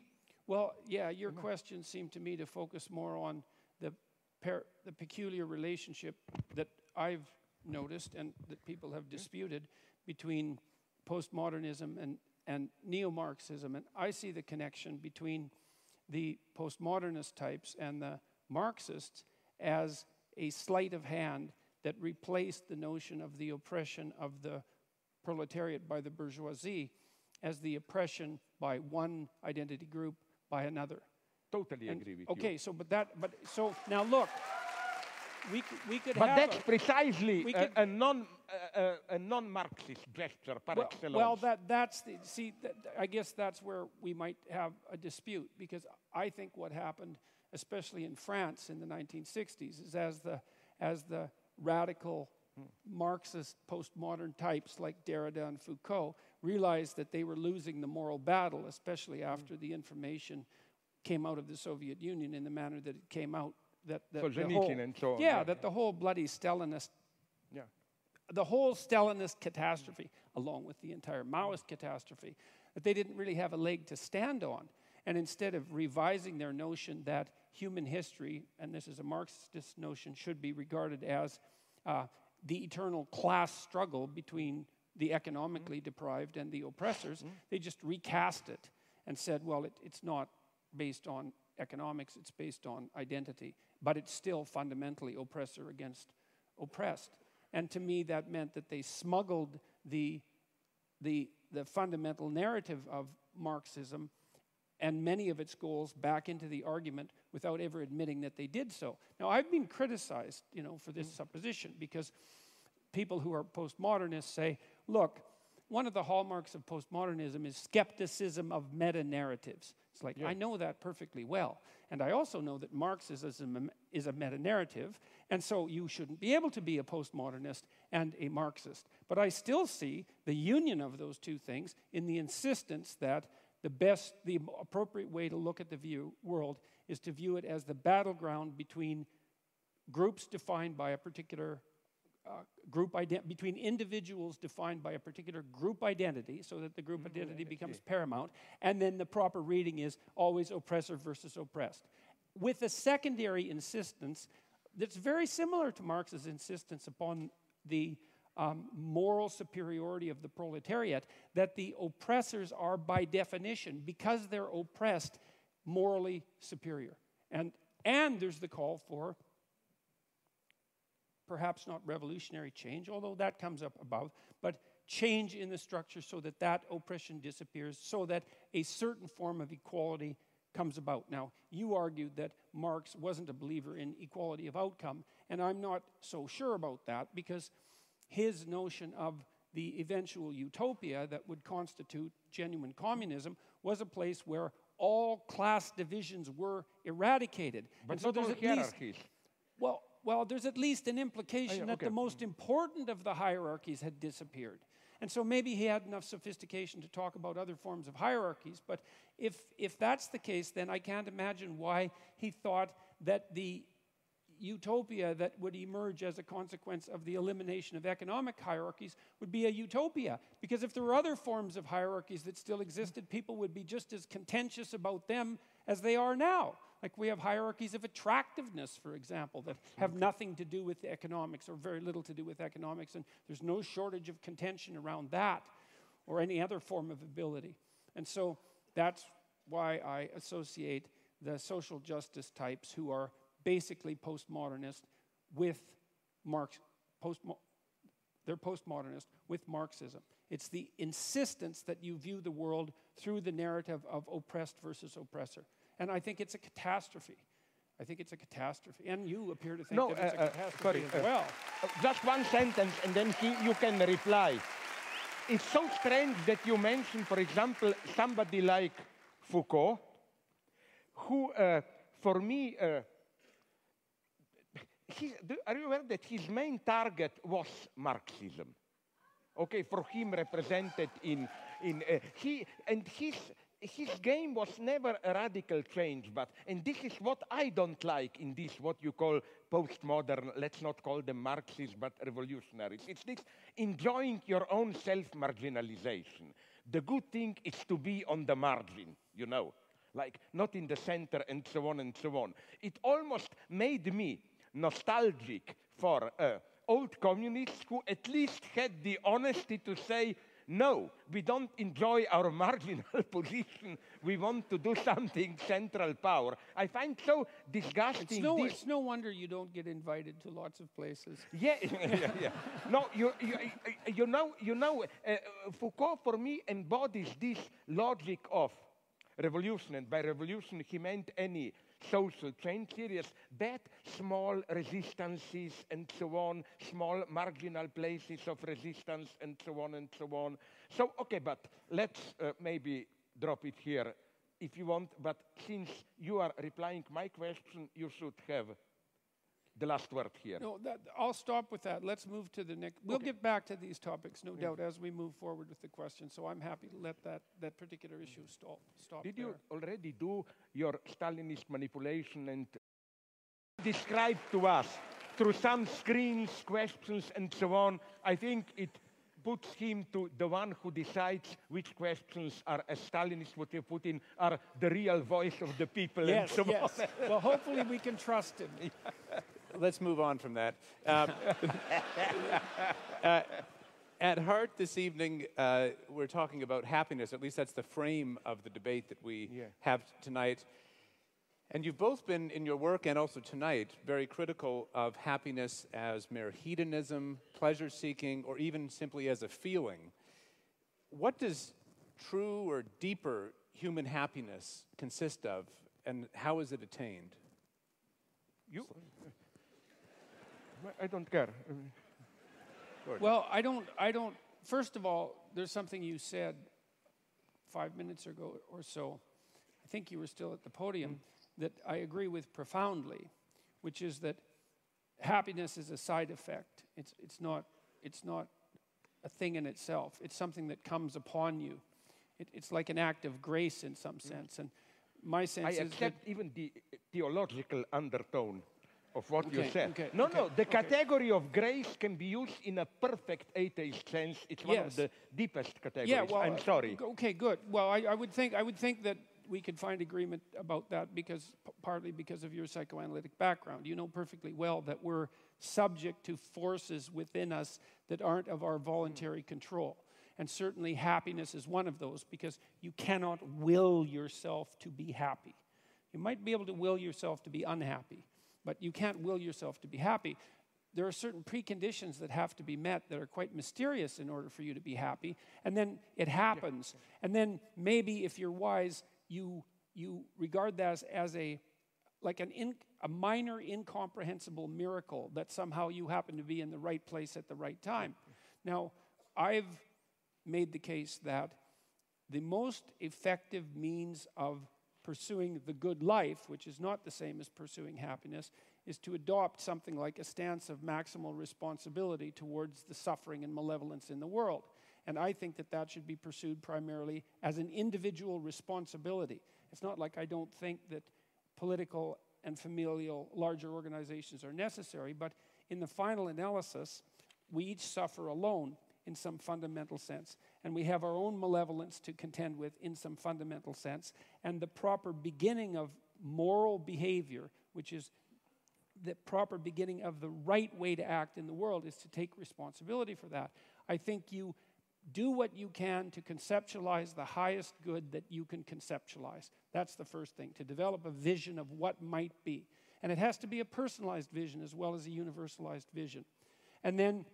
Well, yeah, your question seemed to me to focus more on the peculiar relationship that I've noticed and that people have disputed between postmodernism and neo-Marxism. And I see the connection between the postmodernist types and the Marxists as a sleight of hand that replaced the notion of the oppression of the proletariat by the bourgeoisie as the oppression by one identity group by another. Totally agree with you. Okay, so so now look, we could but have. That's precisely a non-Marxist gesture par excellence. Well, I guess that's where we might have a dispute, because I think what happened, especially in France in the 1960s, is as the radical Marxist postmodern types like Derrida and Foucault realized that they were losing the moral battle, especially after the information came out of the Soviet Union in the manner that it came out, that the whole bloody Stalinist, the whole Stalinist catastrophe, along with the entire Maoist catastrophe, that they didn't really have a leg to stand on. And instead of revising their notion that human history, and this is a Marxist notion, should be regarded as the eternal class struggle between the economically deprived and the oppressors, they just recast it and said, well, it's not based on economics, it's based on identity, but it's still fundamentally oppressor against oppressed. And to me, that meant that they smuggled the fundamental narrative of Marxism and many of its goals back into the argument without ever admitting that they did so. Now, I've been criticized, for this supposition, because people who are postmodernists say, look, one of the hallmarks of postmodernism is skepticism of meta-narratives. It's like, I know that perfectly well. And I also know that Marxism is a meta-narrative, and so you shouldn't be able to be a postmodernist and a Marxist. But I still see the union of those two things in the insistence that the appropriate way to look at the world is to view it as the battleground between groups defined by a particular between individuals defined by a particular group identity, so that the group identity becomes paramount, and then the proper reading is always oppressor versus oppressed, with a secondary insistence that's very similar to Marx's insistence upon the moral superiority of the proletariat, that the oppressors are by definition, because they're oppressed, morally superior. And there's the call for perhaps not revolutionary change, although that comes up above, but change in the structure so that oppression disappears, so that a certain form of equality comes about. Now, you argued that Marx wasn't a believer in equality of outcome, and I'm not so sure about that, because his notion of the eventual utopia that would constitute genuine communism was a place where all class divisions were eradicated. But and so there's hierarchies. Well, there's at least an implication that the most important of the hierarchies had disappeared. And so maybe he had enough sophistication to talk about other forms of hierarchies, but if that's the case, then I can't imagine why he thought that the utopia that would emerge as a consequence of the elimination of economic hierarchies would be a utopia. Because if there were other forms of hierarchies that still existed, people would be just as contentious about them as they are now. Like we have hierarchies of attractiveness, for example, that have nothing to do with economics or very little to do with economics, and there's no shortage of contention around that or any other form of ability. And so that's why I associate the social justice types who are basically postmodernist with they're postmodernist with Marxism. It's the insistence that you view the world through the narrative of oppressed versus oppressor. And I think it's a catastrophe. I think it's a catastrophe. And you appear to think that it's a catastrophe as well. Just one sentence, and then you can reply. It's so strange that you mention, for example, somebody like Foucault, who, for me, are you aware that his main target was Marxism? Okay, for him represented his game was never a radical change, and this is what I don't like in this, what you call postmodern, let's not call them Marxists, but revolutionaries. It's this enjoying your own self-marginalization. The good thing is to be on the margin, you know, like not in the center and so on and so on. It almost made me nostalgic for old communists who at least had the honesty to say, no, we don't enjoy our marginal position. We want to do something central power. I find so disgusting. It's no wonder you don't get invited to lots of places. Yeah. No, you know, Foucault for me embodies this logic of revolution, and by revolution he meant any social change, serious, that small resistances and so on, small marginal places of resistance and so on and so on. So, okay, but let's maybe drop it here if you want, but since you are replying my question, you should have the last word here. No, I'll stop with that. Let's move to the next. We'll get back to these topics, no doubt, as we move forward with the question. So I'm happy to let that particular issue stop. Did you already do your Stalinist manipulation and describe to us through some screens, questions, and so on? I think it puts him to the one who decides which questions are, as Stalinists what you put in, are the real voice of the people. Yes, and so yes. on. Well, hopefully we can trust him. Let's move on from that. At heart this evening, we're talking about happiness. At least that's the frame of the debate that we have tonight. And you've both been, in your work and also tonight, very critical of happiness as mere hedonism, pleasure-seeking, or even simply as a feeling. What does true or deeper human happiness consist of, and how is it attained? You? I don't care. Well, I don't. First of all, there's something you said 5 minutes ago or so. I think you were still at the podium, that I agree with profoundly, which is that happiness is a side effect. It's not a thing in itself. It's something that comes upon you. It's like an act of grace in some sense. And my sense is that... I accept even the theological undertone of what you said. Okay, no, the category of grace can be used in a perfect atheist sense. It's one of the deepest categories. Yeah, well, I'm sorry. Okay, good. Well, I would think that we could find agreement about that partly because of your psychoanalytic background. You know perfectly well that we're subject to forces within us that aren't of our voluntary control. And certainly happiness is one of those, because you cannot will yourself to be happy. You might be able to will yourself to be unhappy, but you can't will yourself to be happy. There are certain preconditions that have to be met that are quite mysterious in order for you to be happy, and then it happens. And then maybe, if you're wise, you regard that as a minor incomprehensible miracle that somehow you happen to be in the right place at the right time. Now, I've made the case that the most effective means of pursuing the good life, which is not the same as pursuing happiness, is to adopt something like a stance of maximal responsibility towards the suffering and malevolence in the world. And I think that should be pursued primarily as an individual responsibility. It's not like I don't think that political and familial larger organizations are necessary, but in the final analysis, we each suffer alone in some fundamental sense, and we have our own malevolence to contend with in some fundamental sense, and the proper beginning of moral behavior, which is the proper beginning of the right way to act in the world, is to take responsibility for that. I think you do what you can to conceptualize the highest good that you can conceptualize. That's the first thing, to develop a vision of what might be. And it has to be a personalized vision as well as a universalized vision. And then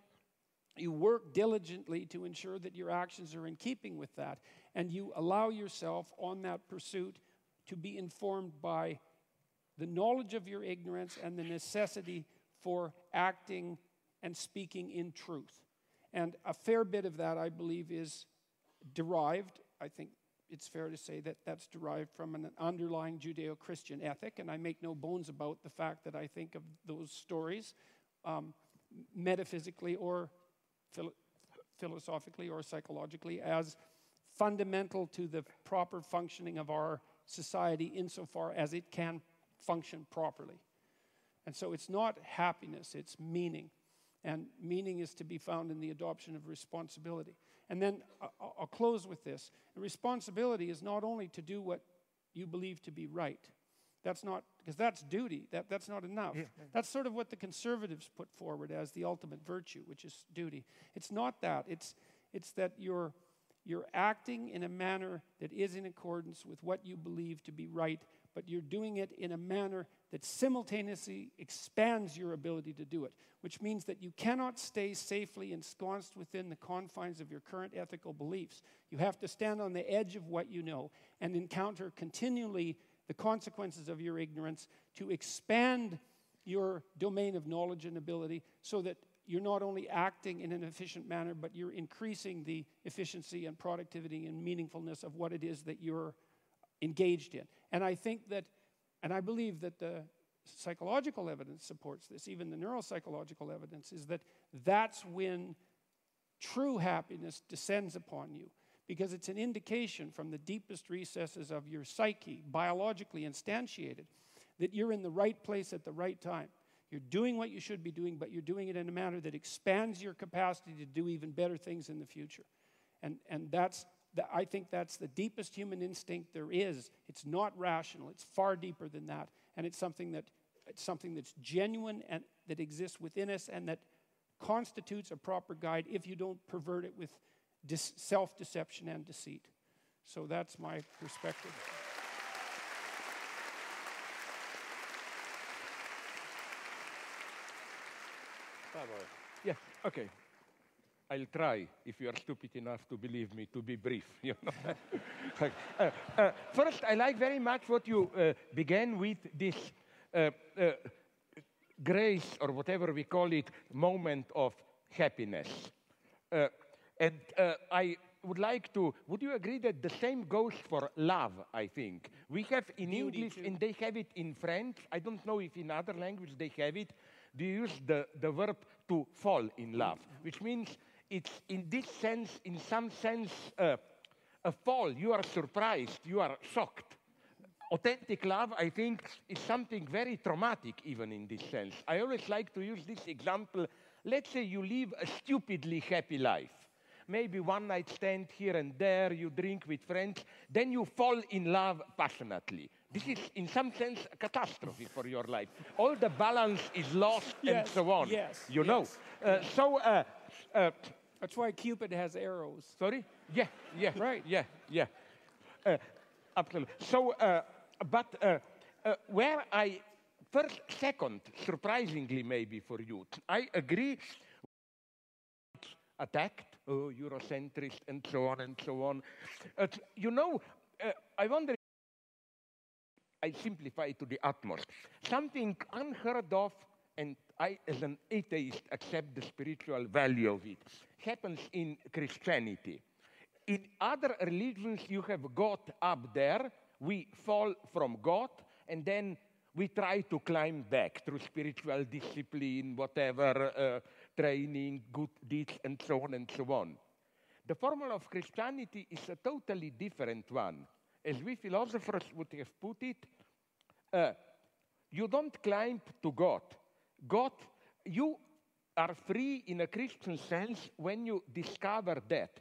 you work diligently to ensure that your actions are in keeping with that. And you allow yourself on that pursuit to be informed by the knowledge of your ignorance and the necessity for acting and speaking in truth. And a fair bit of that, I believe, is derived. I think it's fair to say that that's derived from an underlying Judeo-Christian ethic, and I make no bones about the fact that I think of those stories metaphysically or philosophically or psychologically as fundamental to the proper functioning of our society insofar as it can function properly. And so it's not happiness, it's meaning. And meaning is to be found in the adoption of responsibility. And then I'll close with this. Responsibility is not only to do what you believe to be right. That's not, because that's duty. That's not enough. Yeah. That's sort of what the conservatives put forward as the ultimate virtue, which is duty. It's not that. It's that you're acting in a manner that is in accordance with what you believe to be right, but you're doing it in a manner that simultaneously expands your ability to do it, which means that you cannot stay safely ensconced within the confines of your current ethical beliefs. You have to stand on the edge of what you know and encounter continually the consequences of your ignorance to expand your domain of knowledge and ability so that you're not only acting in an efficient manner, but you're increasing the efficiency and productivity and meaningfulness of what it is that you're engaged in. And I think that, and I believe that the psychological evidence supports this, even the neuropsychological evidence, is that that's when true happiness descends upon you, because it's an indication from the deepest recesses of your psyche, biologically instantiated, that you're in the right place at the right time. You're doing what you should be doing, but you're doing it in a manner that expands your capacity to do even better things in the future. And I think that's the deepest human instinct there is. It's not rational. It's far deeper than that. And it's something that's genuine and that exists within us and that constitutes a proper guide if you don't pervert it with self-deception and deceit. So that's my perspective. Yeah, okay. I'll try, if you are stupid enough to believe me, to be brief. You know? First, I like very much what you began with, this grace, or whatever we call it, moment of happiness. And I would like to, would you agree that the same goes for love, I think? We have in English, and they have it in French. I don't know if in other languages they have it. Do you use the verb to fall in love, which means it's in this sense, in some sense, a fall. You are surprised, you are shocked. Authentic love, I think, is something very traumatic even in this sense. I always like to use this example. Let's say you live a stupidly happy life. Maybe one night stand here and there, you drink with friends, then you fall in love passionately. This is, in some sense, a catastrophe for your life. All the balance is lost and so on. Yes, you know. That's why Cupid has arrows. Sorry? Yeah, right. Yeah. Absolutely. So, where I, second, surprisingly maybe for you, I agree, attacked, Eurocentrist, and so on and so on. You know, I wonder, I simplify to the utmost. Something unheard of, and I, as an atheist, accept the spiritual value of it, happens in Christianity. In other religions, you have God up there, we fall from God, and then we try to climb back through spiritual discipline, whatever, training, good deeds, and so on and so on. The formula of Christianity is a totally different one. As we philosophers would have put it, you don't climb to God. God, you are free in a Christian sense when you discover that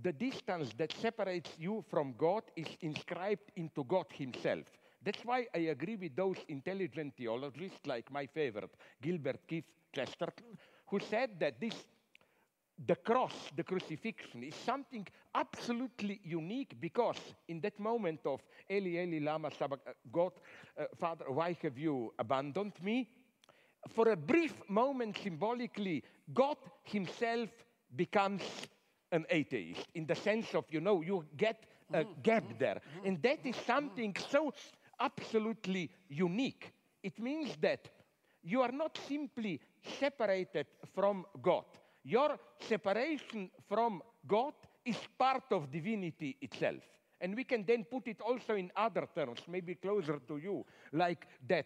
the distance that separates you from God is inscribed into God himself. That's why I agree with those intelligent theologists, like my favorite, Gilbert Keith Chesterton, who said that the cross, the crucifixion, is something absolutely unique because in that moment of Eli, Eli, lama sabachthani, Father, why have you abandoned me? For a brief moment, symbolically, God himself becomes an atheist in the sense of, you get a gap there. And that is something so absolutely unique. It means that you are not simply separated from God. Your separation from God is part of divinity itself. And we can then put it also in other terms, maybe closer to you, like that.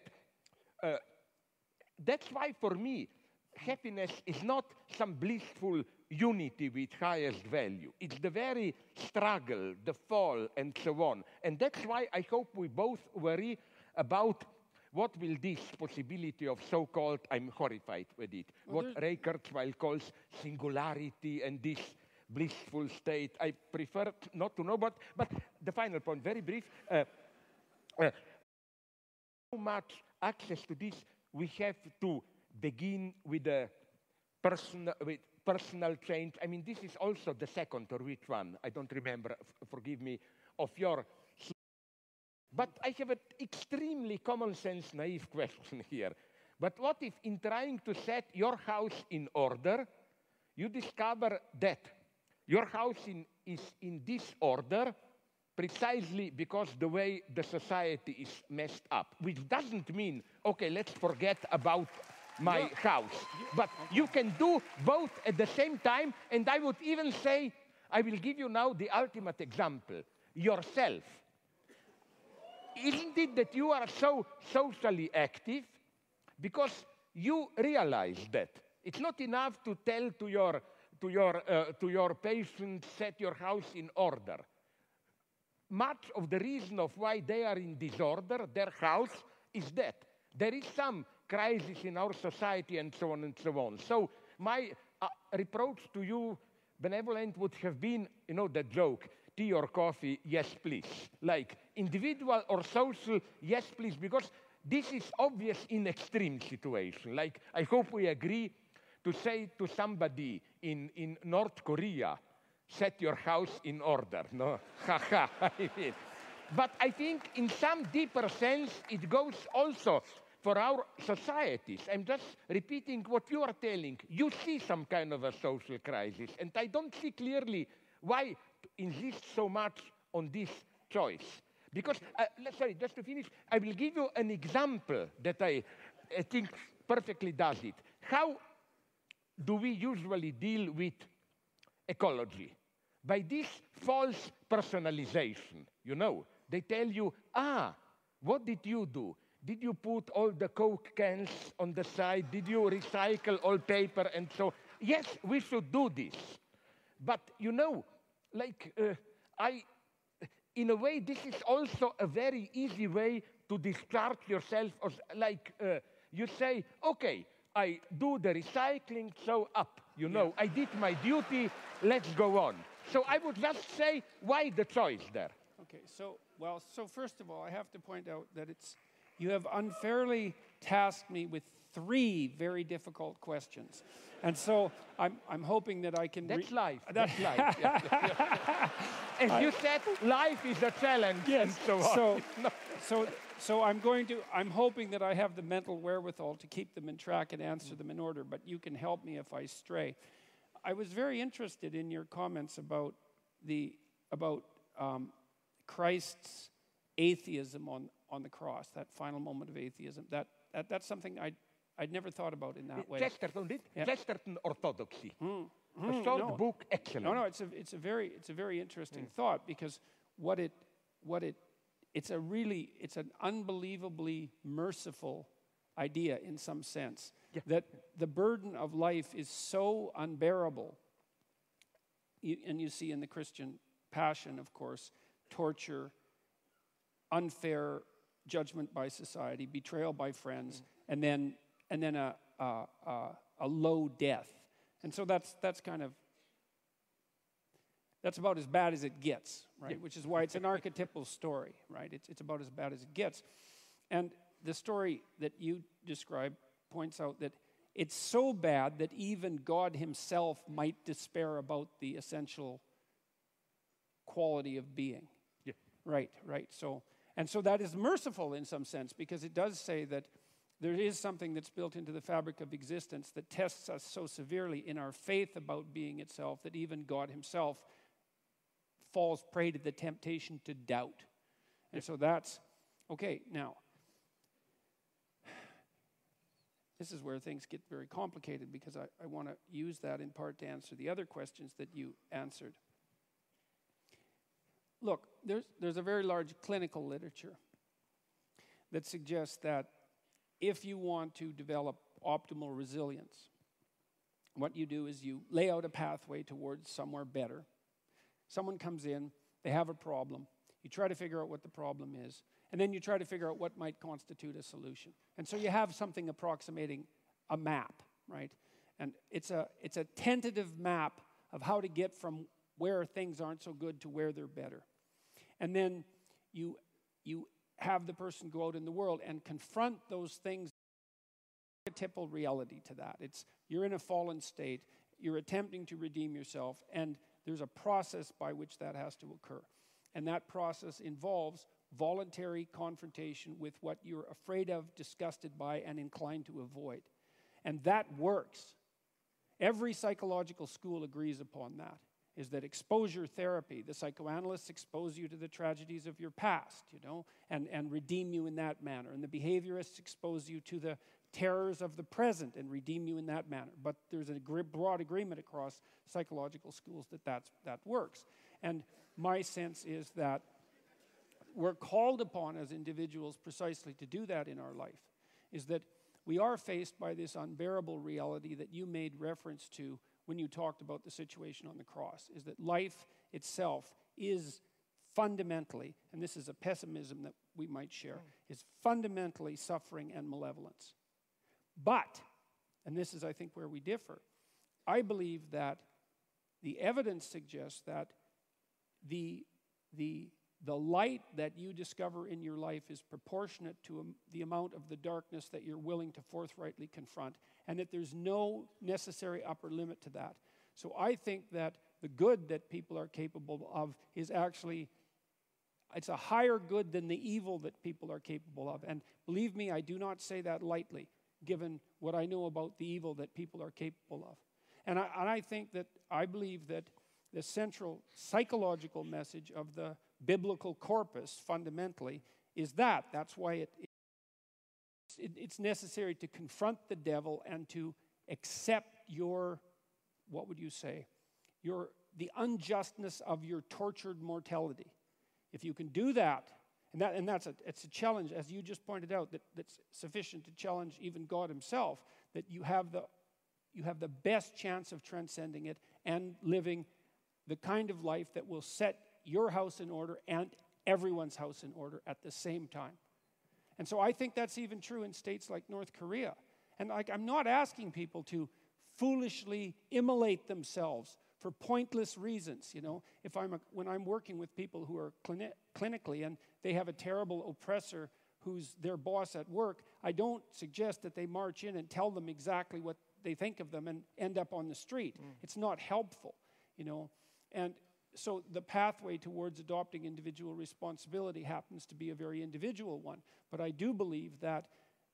That's why, for me, happiness is not some blissful unity with highest value. It's the very struggle, the fall, and so on. And that's why I hope we both worry about what will this possibility of so-called, I'm horrified with it, what Ray Kurzweil calls singularity and this blissful state. I prefer not to know, but the final point, very brief. So much access to this, we have to begin with personal change. I mean, this is also the second or which one, I don't remember, forgive me, of your. But I have an extremely common sense, naive question here. But what if in trying to set your house in order, you discover that your house is in disorder precisely because the way the society is messed up, which doesn't mean, okay, let's forget about my house. But you can do both at the same time, and I would even say, I will give you now the ultimate example, yourself. Isn't it that you are so socially active? Because you realize that it's not enough to tell to your patients, set your house in order. Much of the reason of why they are in disorder, their house, is that there is some crisis in our society and so on and so on. So my reproach to you, benevolent, would have been, the joke, tea or coffee, yes, please. Like individual or social, yes, please, because this is obvious in extreme situation. Like I hope we agree to say to somebody in North Korea, set your house in order, no? Haha, I mean. But I think in some deeper sense, it goes also for our societies. I'm just repeating what you are telling. You see some kind of a social crisis, and I don't see clearly why to insist so much on this choice. Because, sorry, just to finish, I will give you an example that I think perfectly does it. How do we usually deal with ecology? By this false personalization, They tell you, what did you do? Did you put all the Coke cans on the side? Did you recycle all paper and so? Yes, we should do this. But, in a way, this is also a very easy way to discharge yourself. You say, okay, I do the recycling, so up, I did my duty, let's go on. So I would just say, why the choice there? Okay, so first of all, I have to point out that you have unfairly tasked me with 3 very difficult questions. And so I'm hoping that I can... That's life, that's life. As you said, life is a challenge. Yes, and so on. So I'm hoping that I have the mental wherewithal to keep them in track and answer them in order, but you can help me if I stray. I was very interested in your comments about Christ's atheism on the cross, that final moment of atheism. That's something I'd never thought about in that way. Chesterton orthodoxy. A short book, excellent. No, it's a very interesting thought, because it's an unbelievably merciful idea in some sense, that the burden of life is so unbearable. And you see in the Christian passion, of course, torture, unfair judgment by society, betrayal by friends, and then a low death. And so that's kind of that's about as bad as it gets, right? Yeah. Which is why it's an archetypal story, right? It's about as bad as it gets. And the story that you describe points out that it's so bad that even God himself might despair about the essential quality of being. Yeah. Right. So that is merciful in some sense, because it does say that there is something that's built into the fabric of existence that tests us so severely in our faith about being itself that even God himself falls prey to the temptation to doubt. And so that's, okay, now, this is where things get very complicated, because I want to use that in part to answer the other questions that you answered. Look, there's a very large clinical literature that suggests that if you want to develop optimal resilience, what you do is you lay out a pathway towards somewhere better. Someone comes in, they have a problem, you try to figure out what the problem is, and then you try to figure out what might constitute a solution. And so you have something approximating a map, right? And it's a tentative map of how to get from where things aren't so good to where they're better. And then you have the person go out in the world and confront those things. Archetypal reality to that. It's you're in a fallen state, you're attempting to redeem yourself, and there's a process by which that has to occur. And that process involves voluntary confrontation with what you're afraid of, disgusted by, and inclined to avoid. And that works. Every psychological school agrees upon that, is that exposure therapy, the psychoanalysts expose you to the tragedies of your past, and redeem you in that manner. And the behaviorists expose you to the terrors of the present and redeem you in that manner. But there's a broad agreement across psychological schools that works. And my sense is that we're called upon as individuals precisely to do that in our life, is that we are faced by this unbearable reality that you made reference to when you talked about the situation on the cross, is that life itself is fundamentally, and this is a pessimism that we might share, is fundamentally suffering and malevolence. But, and this is I think where we differ, I believe that the evidence suggests that the light that you discover in your life is proportionate to the amount of the darkness that you're willing to forthrightly confront, and that there's no necessary upper limit to that. So I think that the good that people are capable of is actually, it's a higher good than the evil that people are capable of. And believe me, I do not say that lightly, given what I know about the evil that people are capable of. And I believe that the central psychological message of the biblical corpus, fundamentally, is that. That's why it's necessary to confront the devil and to accept your, what would you say, the unjustness of your tortured mortality. If you can do that, it's a challenge, as you just pointed out, that's sufficient to challenge even God himself, that you have the best chance of transcending it and living the kind of life that will set your house in order and everyone's house in order at the same time. And so I think that's even true in states like North Korea. And I'm not asking people to foolishly immolate themselves for pointless reasons. When I'm working with people who are clinically and they have a terrible oppressor who's their boss at work, I don't suggest that they march in and tell them exactly what they think of them and end up on the street. It's not helpful, And so the pathway towards adopting individual responsibility happens to be a very individual one. But I do believe that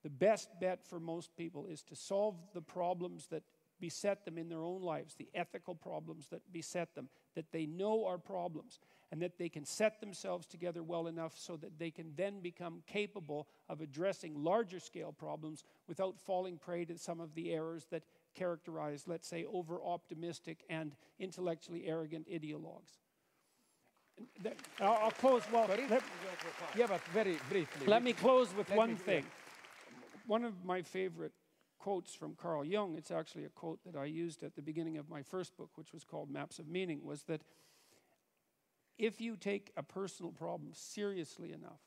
the best bet for most people is to solve the problems that beset them in their own lives, the ethical problems that beset them, that they know are problems, and that they can set themselves together well enough so that they can then become capable of addressing larger scale problems without falling prey to some of the errors that characterize, let's say, over-optimistic and intellectually arrogant ideologues. I'll close, but very briefly. Let me close with one thing. One of my favorite quotes from Carl Jung, it's actually a quote that I used at the beginning of my first book, which was called Maps of Meaning, was that if you take a personal problem seriously enough,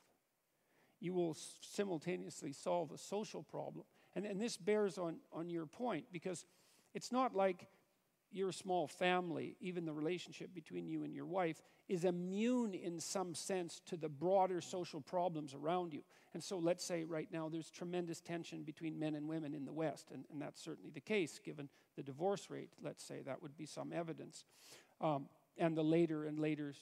you will simultaneously solve a social problem. And this bears on your point, because it's not like your small family, even the relationship between you and your wife, is immune in some sense to the broader social problems around you. And so let's say right now there's tremendous tension between men and women in the West, and that's certainly the case given the divorce rate. Let's say that would be some evidence. And the later and later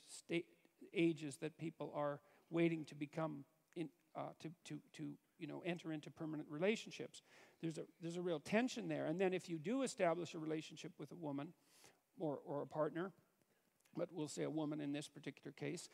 ages that people are waiting to become, enter into permanent relationships. There's a real tension there. And then if you do establish a relationship with a woman or a partner, but we'll say a woman in this particular case,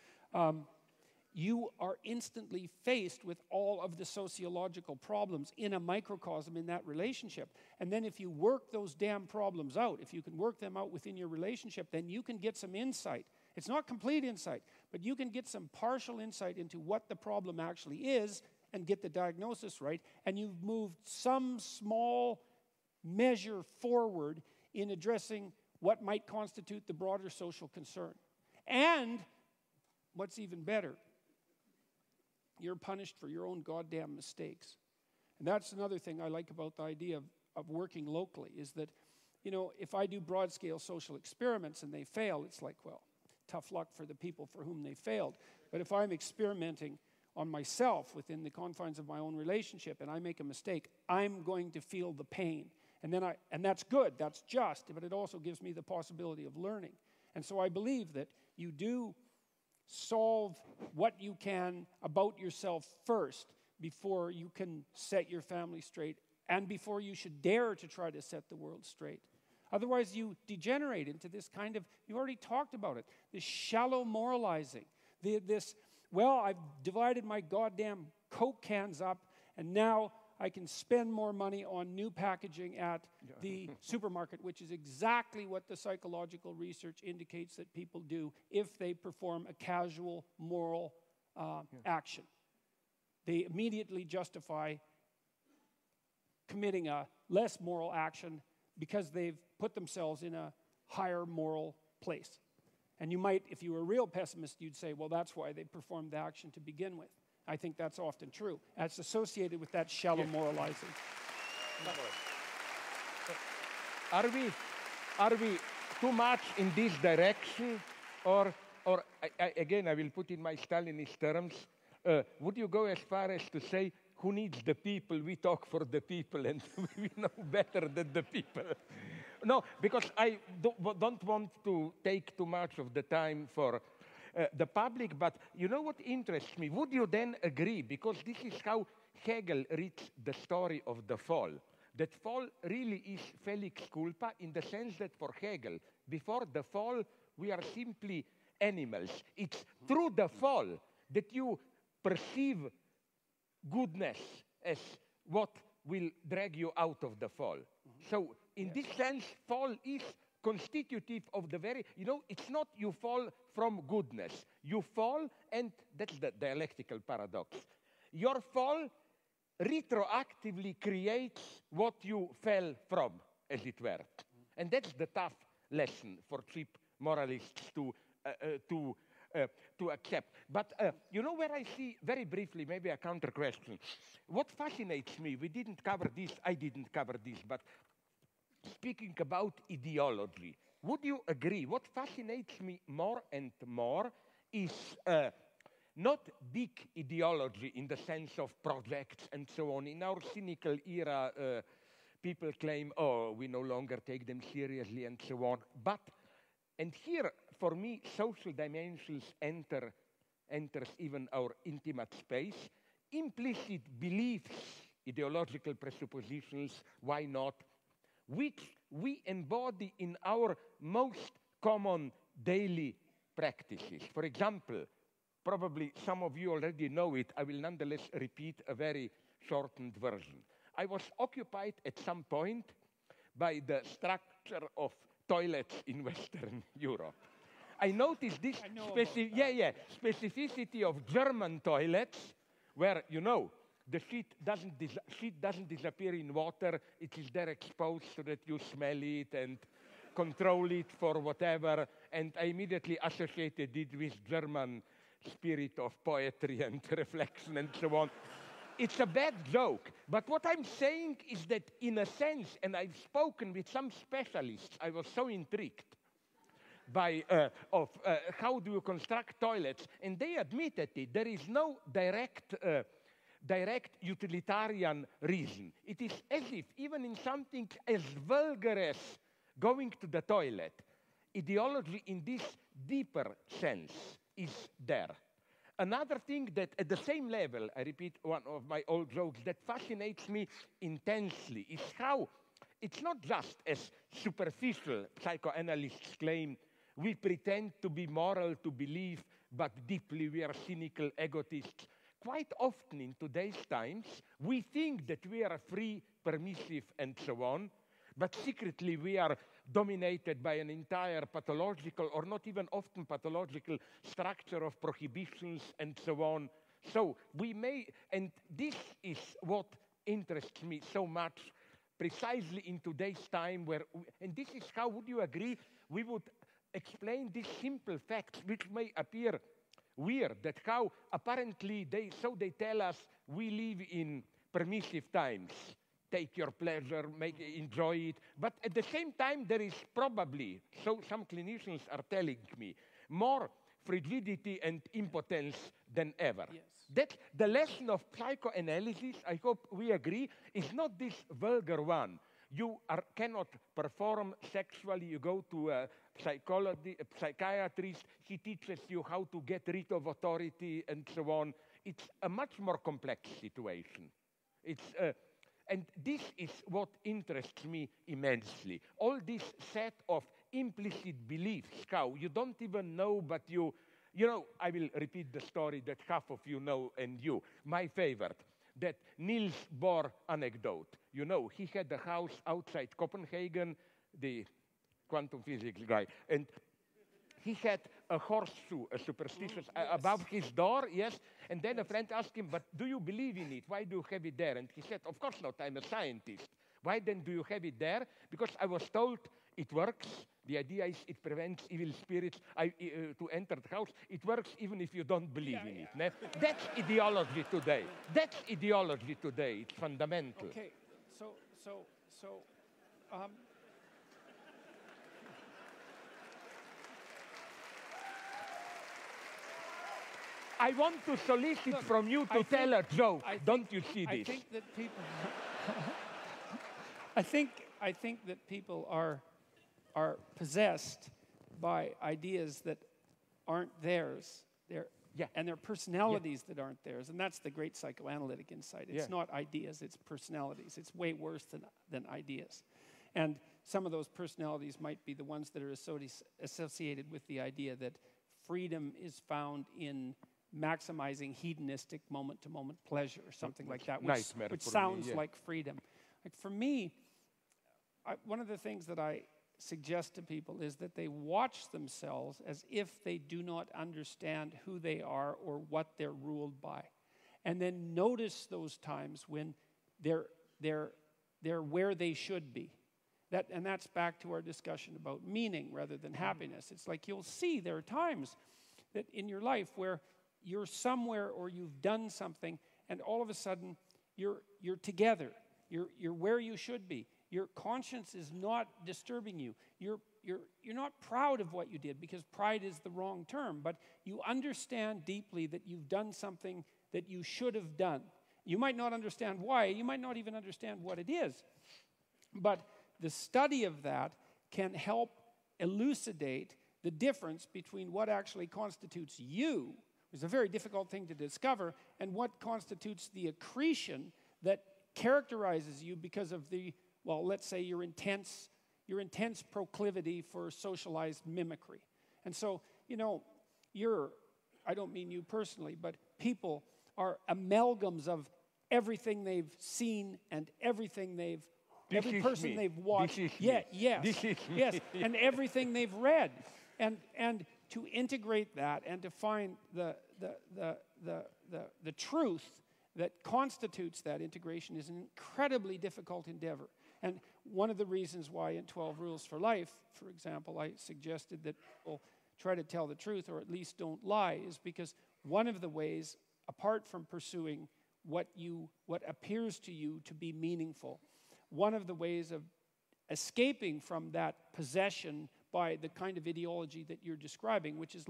you are instantly faced with all of the sociological problems in a microcosm in that relationship. And then if you work those damn problems out, if you can work them out within your relationship, then you can get some insight. It's not complete insight, but you can get some partial insight into what the problem actually is and get the diagnosis right, and you've moved some small measure forward in addressing what might constitute the broader social concern. And what's even better, you're punished for your own goddamn mistakes. And that's another thing I like about the idea of working locally, is that, if I do broad-scale social experiments and they fail, it's like, well, tough luck for the people for whom they failed. But if I'm experimenting on myself within the confines of my own relationship and I make a mistake, I'm going to feel the pain. And that's good, that's just, but it also gives me the possibility of learning. And so I believe that you do solve what you can about yourself first before you can set your family straight and before you should dare to try to set the world straight. Otherwise, you degenerate into this kind of, you already talked about it, this shallow moralizing, I've divided my goddamn Coke cans up, and now I can spend more money on new packaging at the supermarket, which is exactly what the psychological research indicates that people do if they perform a casual moral action. They immediately justify committing a less moral action because they've put themselves in a higher moral place. And you might, if you were a real pessimist, you'd say, well, that's why they performed the action to begin with. I think that's often true. That's associated with that shallow moralizing. Are we too much in this direction? Or again, I will put in my Stalinist terms, would you go as far as to say, who needs the people? We talk for the people and we know better than the people. No, because I don't want to take too much of the time for the public, but you know what interests me? Would you then agree, because this is how Hegel reads the story of the fall, that fall really is felix culpa in the sense that for Hegel, before the fall, we are simply animals. It's through the fall that you perceive goodness as what will drag you out of the fall. So in this sense, fall is constitutive of the very, it's not you fall from goodness. You fall, and that's the dialectical paradox. Your fall retroactively creates what you fell from, as it were. And that's the tough lesson for cheap moralists to accept. But where I see, very briefly, maybe a counter question. What fascinates me, I didn't cover this, but speaking about ideology, would you agree? What fascinates me more and more is not big ideology in the sense of projects and so on. In our cynical era, people claim, we no longer take them seriously and so on. But, and here, for me, social dimensions enters even our intimate space. Implicit beliefs, ideological presuppositions, why not, which we embody in our most common daily practices. For example, probably some of you already know it, I will nonetheless repeat a very shortened version. I was occupied at some point by the structure of toilets in Western Europe. I noticed this specificity of German toilets where, the sheet doesn't disappear in water. It is there exposed so that you smell it and control it for whatever. And I immediately associated it with German spirit of poetry and reflection and so on. it's a bad joke. But what I'm saying is that in a sense, and I've spoken with some specialists, I was so intrigued by how do you construct toilets, and they admitted it. There is no direct utilitarian reason. It is as if even in something as vulgar as going to the toilet, ideology in this deeper sense is there. Another thing that at the same level, I repeat one of my old jokes, that fascinates me intensely is how it's not just as superficial psychoanalysts claim, we pretend to be moral to believe, but deeply we are cynical egotists. Quite often in today's times, we think that we are free, permissive, and so on, but secretly we are dominated by an entire pathological, or not even often pathological, structure of prohibitions and so on. So we may, and this is what interests me so much, precisely in today's time where, and this is how, would you agree, we would explain these simple facts which may appear weird, that how apparently they tell us we live in permissive times. Take your pleasure, enjoy it. But at the same time, there is probably, so some clinicians are telling me, more frigidity and impotence than ever. Yes. That the lesson of psychoanalysis, I hope we agree, is not this vulgar one. You cannot perform sexually. You go to a psychiatrist. He teaches you how to get rid of authority and so on. It's a much more complex situation. And this is what interests me immensely. All this set of implicit beliefs, how you don't even know, but you know, I will repeat the story that half of you know and you. My favorite, that Niels Bohr anecdote. You know, he had a house outside Copenhagen, the quantum physics guy, and he had a horseshoe, a superstitious, above his door, yes. And then a friend asked him, but do you believe in it? Why do you have it there? And he said, of course not, I'm a scientist. Why then do you have it there? Because I was told it works. The idea is it prevents evil spirits to enter the house. It works even if you don't believe in it. Ne? That's ideology today. That's ideology today. It's fundamental. Okay, I want to solicit from you to tell a joke. Don't you see this? I think that people. I think that people are possessed by ideas that aren't theirs. And their personalities that aren't theirs. And that's the great psychoanalytic insight. It's not ideas, it's personalities. It's way worse than ideas. And some of those personalities might be the ones that are associated with the idea that freedom is found in maximizing hedonistic moment-to-moment pleasure or something like that, which sounds like freedom. Like for me, one of the things that I suggest to people is that they watch themselves as if they do not understand who they are or what they're ruled by. And then notice those times when they're where they should be. And that's back to our discussion about meaning rather than happiness. It's like you'll see there are times that in your life where you're somewhere or you've done something and all of a sudden you're together. You're where you should be. Your conscience is not disturbing you. You're not proud of what you did, because pride is the wrong term, but you understand deeply that you've done something that you should have done. You might not understand why. You might not even understand what it is. But the study of that can help elucidate the difference between what actually constitutes you, which is a very difficult thing to discover, and what constitutes the accretion that characterizes you because of the, well, let's say your intense proclivity for socialized mimicry. And so, you know, I don't mean you personally, but people are amalgams of everything they've seen and everything every person they've watched. Yes, and everything they've read. And to integrate that and to find the truth that constitutes that integration is an incredibly difficult endeavor. And one of the reasons why in 12 Rules for Life, for example, I suggested that people try to tell the truth or at least don't lie is because one of the ways, apart from pursuing what appears to you to be meaningful. One of the ways of escaping from that possession by the kind of ideology that you're describing, which is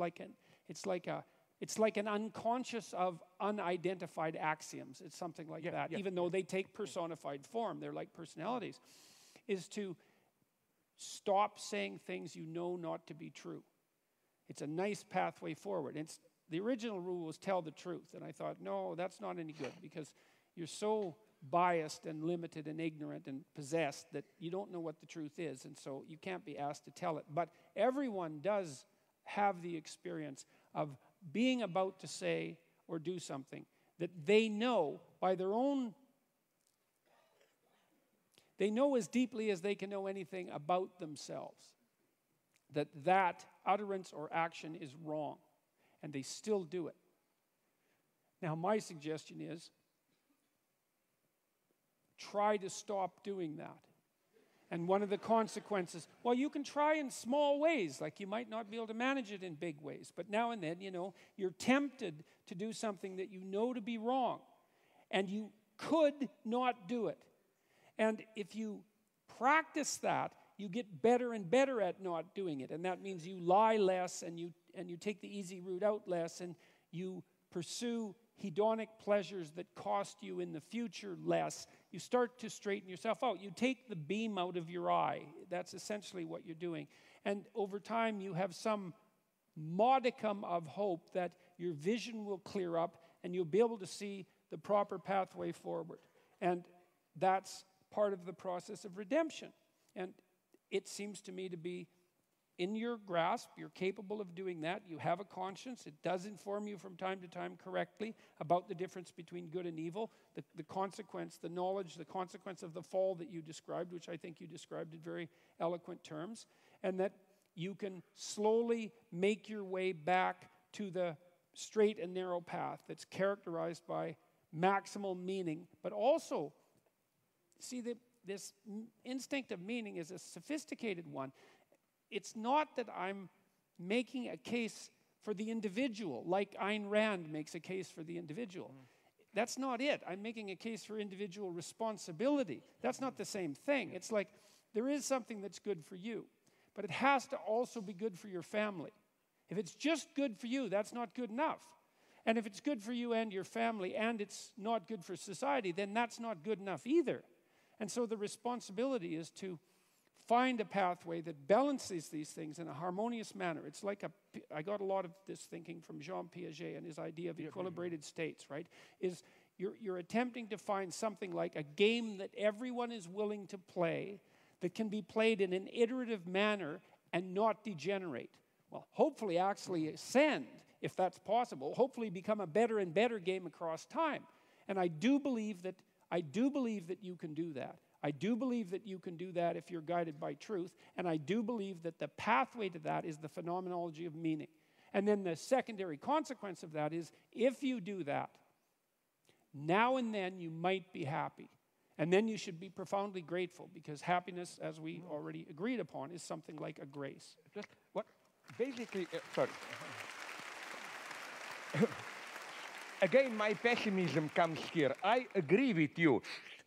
it's like an unconscious of unidentified axioms. It's something like that. Even though they take personified form, they're like personalities, is to stop saying things you know not to be true. It's a nice pathway forward. The original rule was tell the truth. And I thought, no, that's not any good, because you're so biased and limited and ignorant and possessed that you don't know what the truth is, and so you can't be asked to tell it. But everyone does have the experience of being about to say or do something that they know by their own, they know as deeply as they can know anything about themselves, that utterance or action is wrong, and they still do it. Now, my suggestion is, try to stop doing that. And one of the consequences, well, you can try in small ways, like you might not be able to manage it in big ways, but now and then, you're tempted to do something that you know to be wrong, and you could not do it. And if you practice that, you get better and better at not doing it, and that means you lie less, and you take the easy route out less, and you pursue hedonic pleasures that cost you in the future less. You start to straighten yourself out. You take the beam out of your eye. That's essentially what you're doing. And over time, you have some modicum of hope that your vision will clear up and you'll be able to see the proper pathway forward. And that's part of the process of redemption. And it seems to me to be in your grasp. You're capable of doing that. You have a conscience. It does inform you from time to time correctly about the difference between good and evil, the consequence, the knowledge, the consequence of the fall that you described, which I think you described in very eloquent terms, and that you can slowly make your way back to the straight and narrow path that's characterized by maximal meaning, but also, see, this instinct of meaning is a sophisticated one. It's not that I'm making a case for the individual, like Ayn Rand makes a case for the individual. That's not it. I'm making a case for individual responsibility. That's not the same thing. It's like there is something that's good for you, but it has to also be good for your family. If it's just good for you, that's not good enough. And if it's good for you and your family and it's not good for society, then that's not good enough either. And so the responsibility is to find a pathway that balances these things in a harmonious manner. It's like I got a lot of this thinking from Jean Piaget and his idea of equilibrated states, right? Is you're attempting to find something like a game that everyone is willing to play that can be played in an iterative manner and not degenerate. Well, hopefully actually ascend, if that's possible, hopefully become a better and better game across time. And I do believe that you can do that. I do believe that you can do that if you're guided by truth, and I do believe that the pathway to that is the phenomenology of meaning. And then the secondary consequence of that is, if you do that, now and then you might be happy. And then you should be profoundly grateful, because happiness, as we already agreed upon, is something like a grace. Just what? Basically, sorry. Again, my pessimism comes here. I agree with you,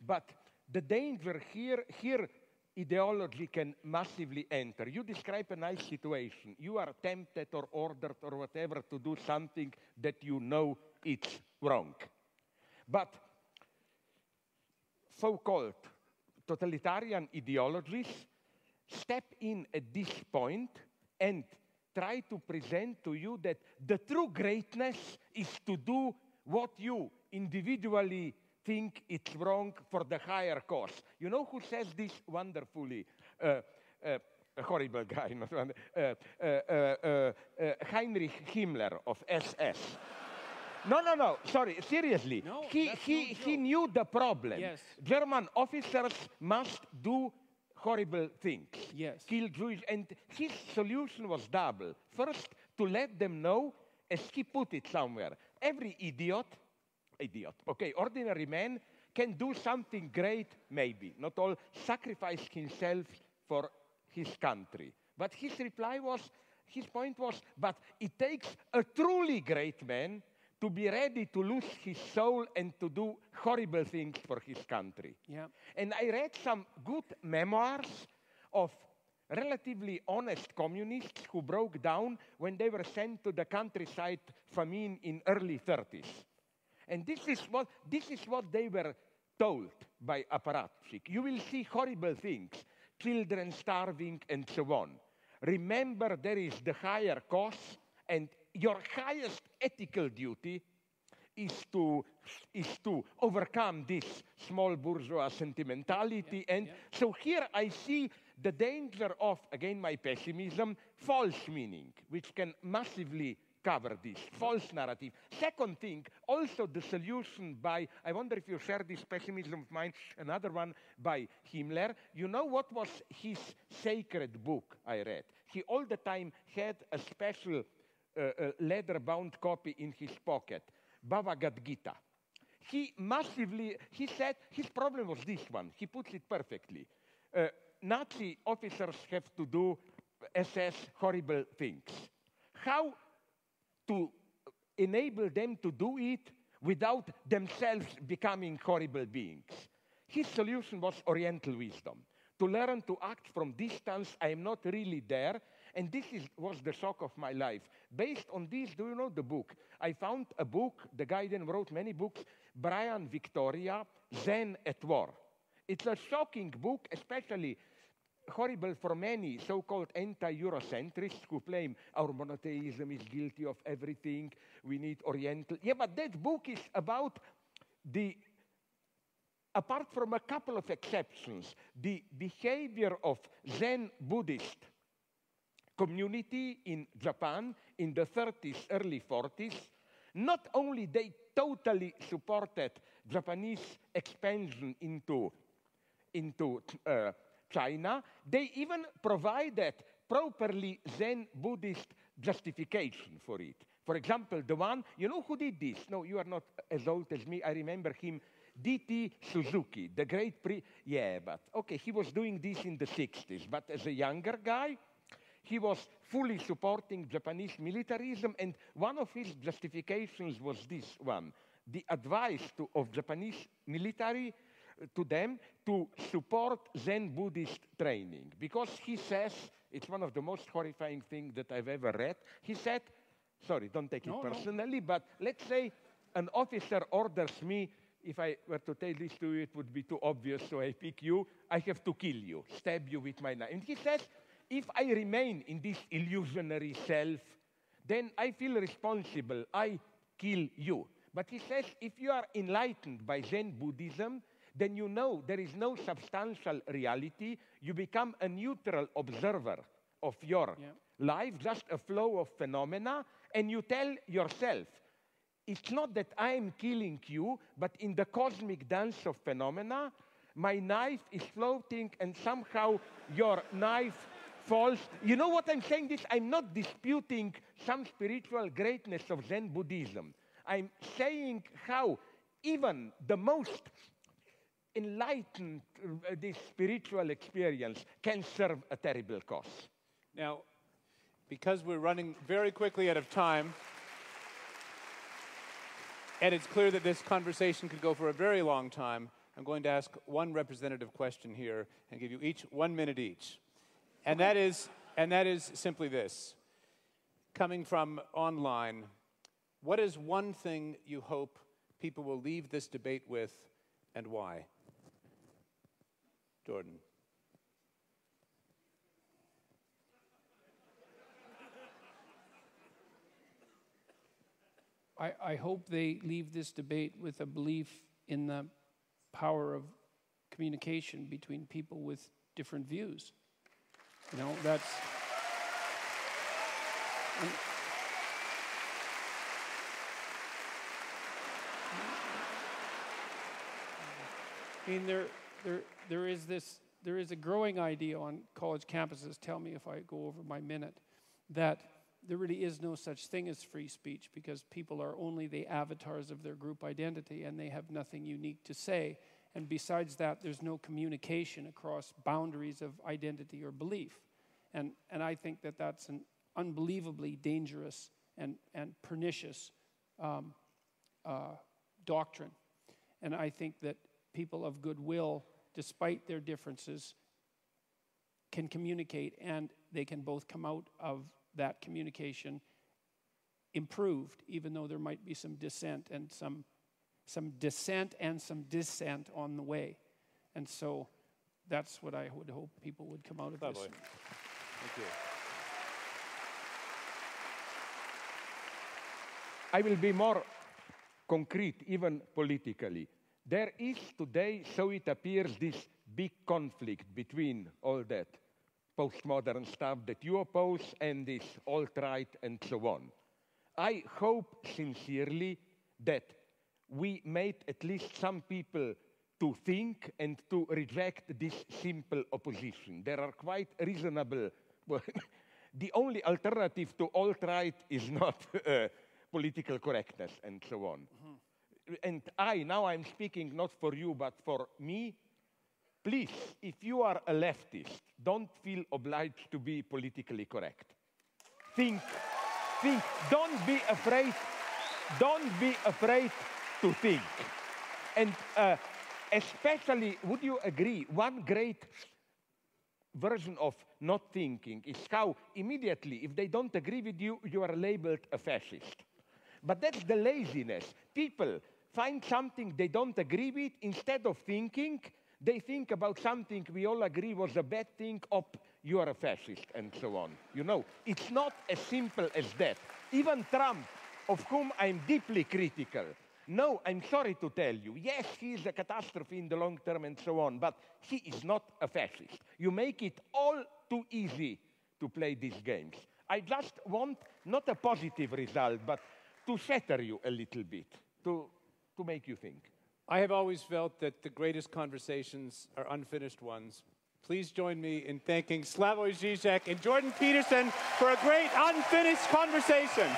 but the danger here ideology can massively enter. You describe a nice situation. You are tempted or ordered or whatever to do something that you know it's wrong. But so-called totalitarian ideologies step in at this point and try to present to you that the true greatness is to do what you individually think it's wrong for the higher cause. You know who says this wonderfully? A horrible guy, not one. Heinrich Himmler of SS. No, sorry, seriously. No, he knew the problem. Yes. German officers must do horrible things. Yes. Kill Jews, and his solution was double. First, to let them know, as he put it somewhere, every idiot, okay, ordinary man can do something great, maybe, not all, sacrifice himself for his country. But his point was, but it takes a truly great man to be ready to lose his soul and to do horrible things for his country. Yeah. And I read some good memoirs of relatively honest communists who broke down when they were sent to the countryside famine in early 30s. And this is what they were told by apparatchik. You will see horrible things, children starving and so on. Remember, there is the higher cause, and your highest ethical duty is to overcome this small bourgeois sentimentality. So here I see the danger of, again, my pessimism, false meaning, which can massively cover this, false narrative. Second thing, also the solution by, I wonder if you share this pessimism of mine, another one by Himmler. You know what was his sacred book I read? He all the time had a special leather-bound copy in his pocket, Bhagavad Gita. He said, his problem was this one. He puts it perfectly. Nazi officers have to do SS horrible things. How to enable them to do it without themselves becoming horrible beings? His solution was Oriental wisdom. To learn to act from distance, I am not really there, and this was the shock of my life. Based on this, do you know the book? I found a book, the guy then wrote many books, Brian Victoria, Zen at War. It's a shocking book, especially horrible for many so-called anti-Eurocentrists who claim our monotheism is guilty of everything, we need Oriental. Yeah, but that book is about apart from a couple of exceptions, the behavior of Zen Buddhist community in Japan in the 30s, early 40s. Not only they totally supported Japanese expansion into China, they even provided properly Zen Buddhist justification for it. For example, the one, you know who did this? No, you are not as old as me. I remember him, D.T. Suzuki, the great yeah, but okay, he was doing this in the 60s, but as a younger guy, he was fully supporting Japanese militarism, and one of his justifications was this one, the advice of Japanese military to them to support Zen Buddhist training. Because he says, it's one of the most horrifying things that I've ever read, he said, sorry, don't take it personally, but let's say an officer orders me, if I were to tell this to you, it would be too obvious, so I pick you, I have to kill you, stab you with my knife. And he says, if I remain in this illusionary self, then I feel responsible, I kill you. But he says, if you are enlightened by Zen Buddhism, then you know there is no substantial reality. You become a neutral observer of your life, just a flow of phenomena, and you tell yourself, it's not that I am killing you, but in the cosmic dance of phenomena, my knife is floating and somehow your knife false. You know what I'm saying? I'm not disputing some spiritual greatness of Zen Buddhism. I'm saying how even the most enlightened this spiritual experience can serve a terrible cause. Now, because we're running very quickly out of time, and it's clear that this conversation could go for a very long time, I'm going to ask one representative question here and give you each 1 minute each. And that is simply this. Coming from online, what is one thing you hope people will leave this debate with, and why? Jordan. I hope they leave this debate with a belief in the power of communication between people with different views. You know, that's... I mean, there is a growing idea on college campuses, tell me if I go over my minute, that there really is no such thing as free speech because people are only the avatars of their group identity and they have nothing unique to say. And besides that, there's no communication across boundaries of identity or belief. And I think that that's an unbelievably dangerous and pernicious doctrine. And I think that people of goodwill, despite their differences, can communicate, and they can both come out of that communication improved, even though there might be some dissent and some dissent and some dissent on the way. And so that's what I would hope people would come out of this. Thank you. I will be more concrete, even politically. There is today, so it appears, this big conflict between all that postmodern stuff that you oppose and this alt-right and so on. I hope sincerely that we made at least some people to think and to reject this simple opposition. There are quite reasonable... Well, the only alternative to alt-right is not political correctness and so on. And now I'm speaking not for you, but for me. Please, if you are a leftist, don't feel obliged to be politically correct. Think, don't be afraid to think. And especially, would you agree, one great version of not thinking is how immediately, if they don't agree with you, you are labeled a fascist. But that's the laziness. People find something they don't agree with, instead of thinking, they think about something we all agree was a bad thing, you are a fascist, and so on. You know, it's not as simple as that. Even Trump, of whom I'm deeply critical, no, I'm sorry to tell you, yes, he is a catastrophe in the long term and so on, but he is not a fascist. You make it all too easy to play these games. I just want not a positive result, but to shatter you a little bit, to make you think. I have always felt that the greatest conversations are unfinished ones. Please join me in thanking Slavoj Žižek and Jordan Peterson for a great unfinished conversation.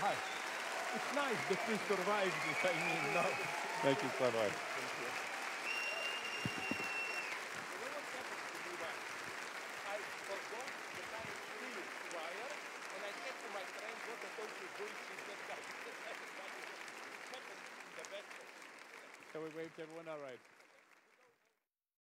Hi. It's nice that we survived this, now. Thank you, Slavoj. So we waved everyone all right.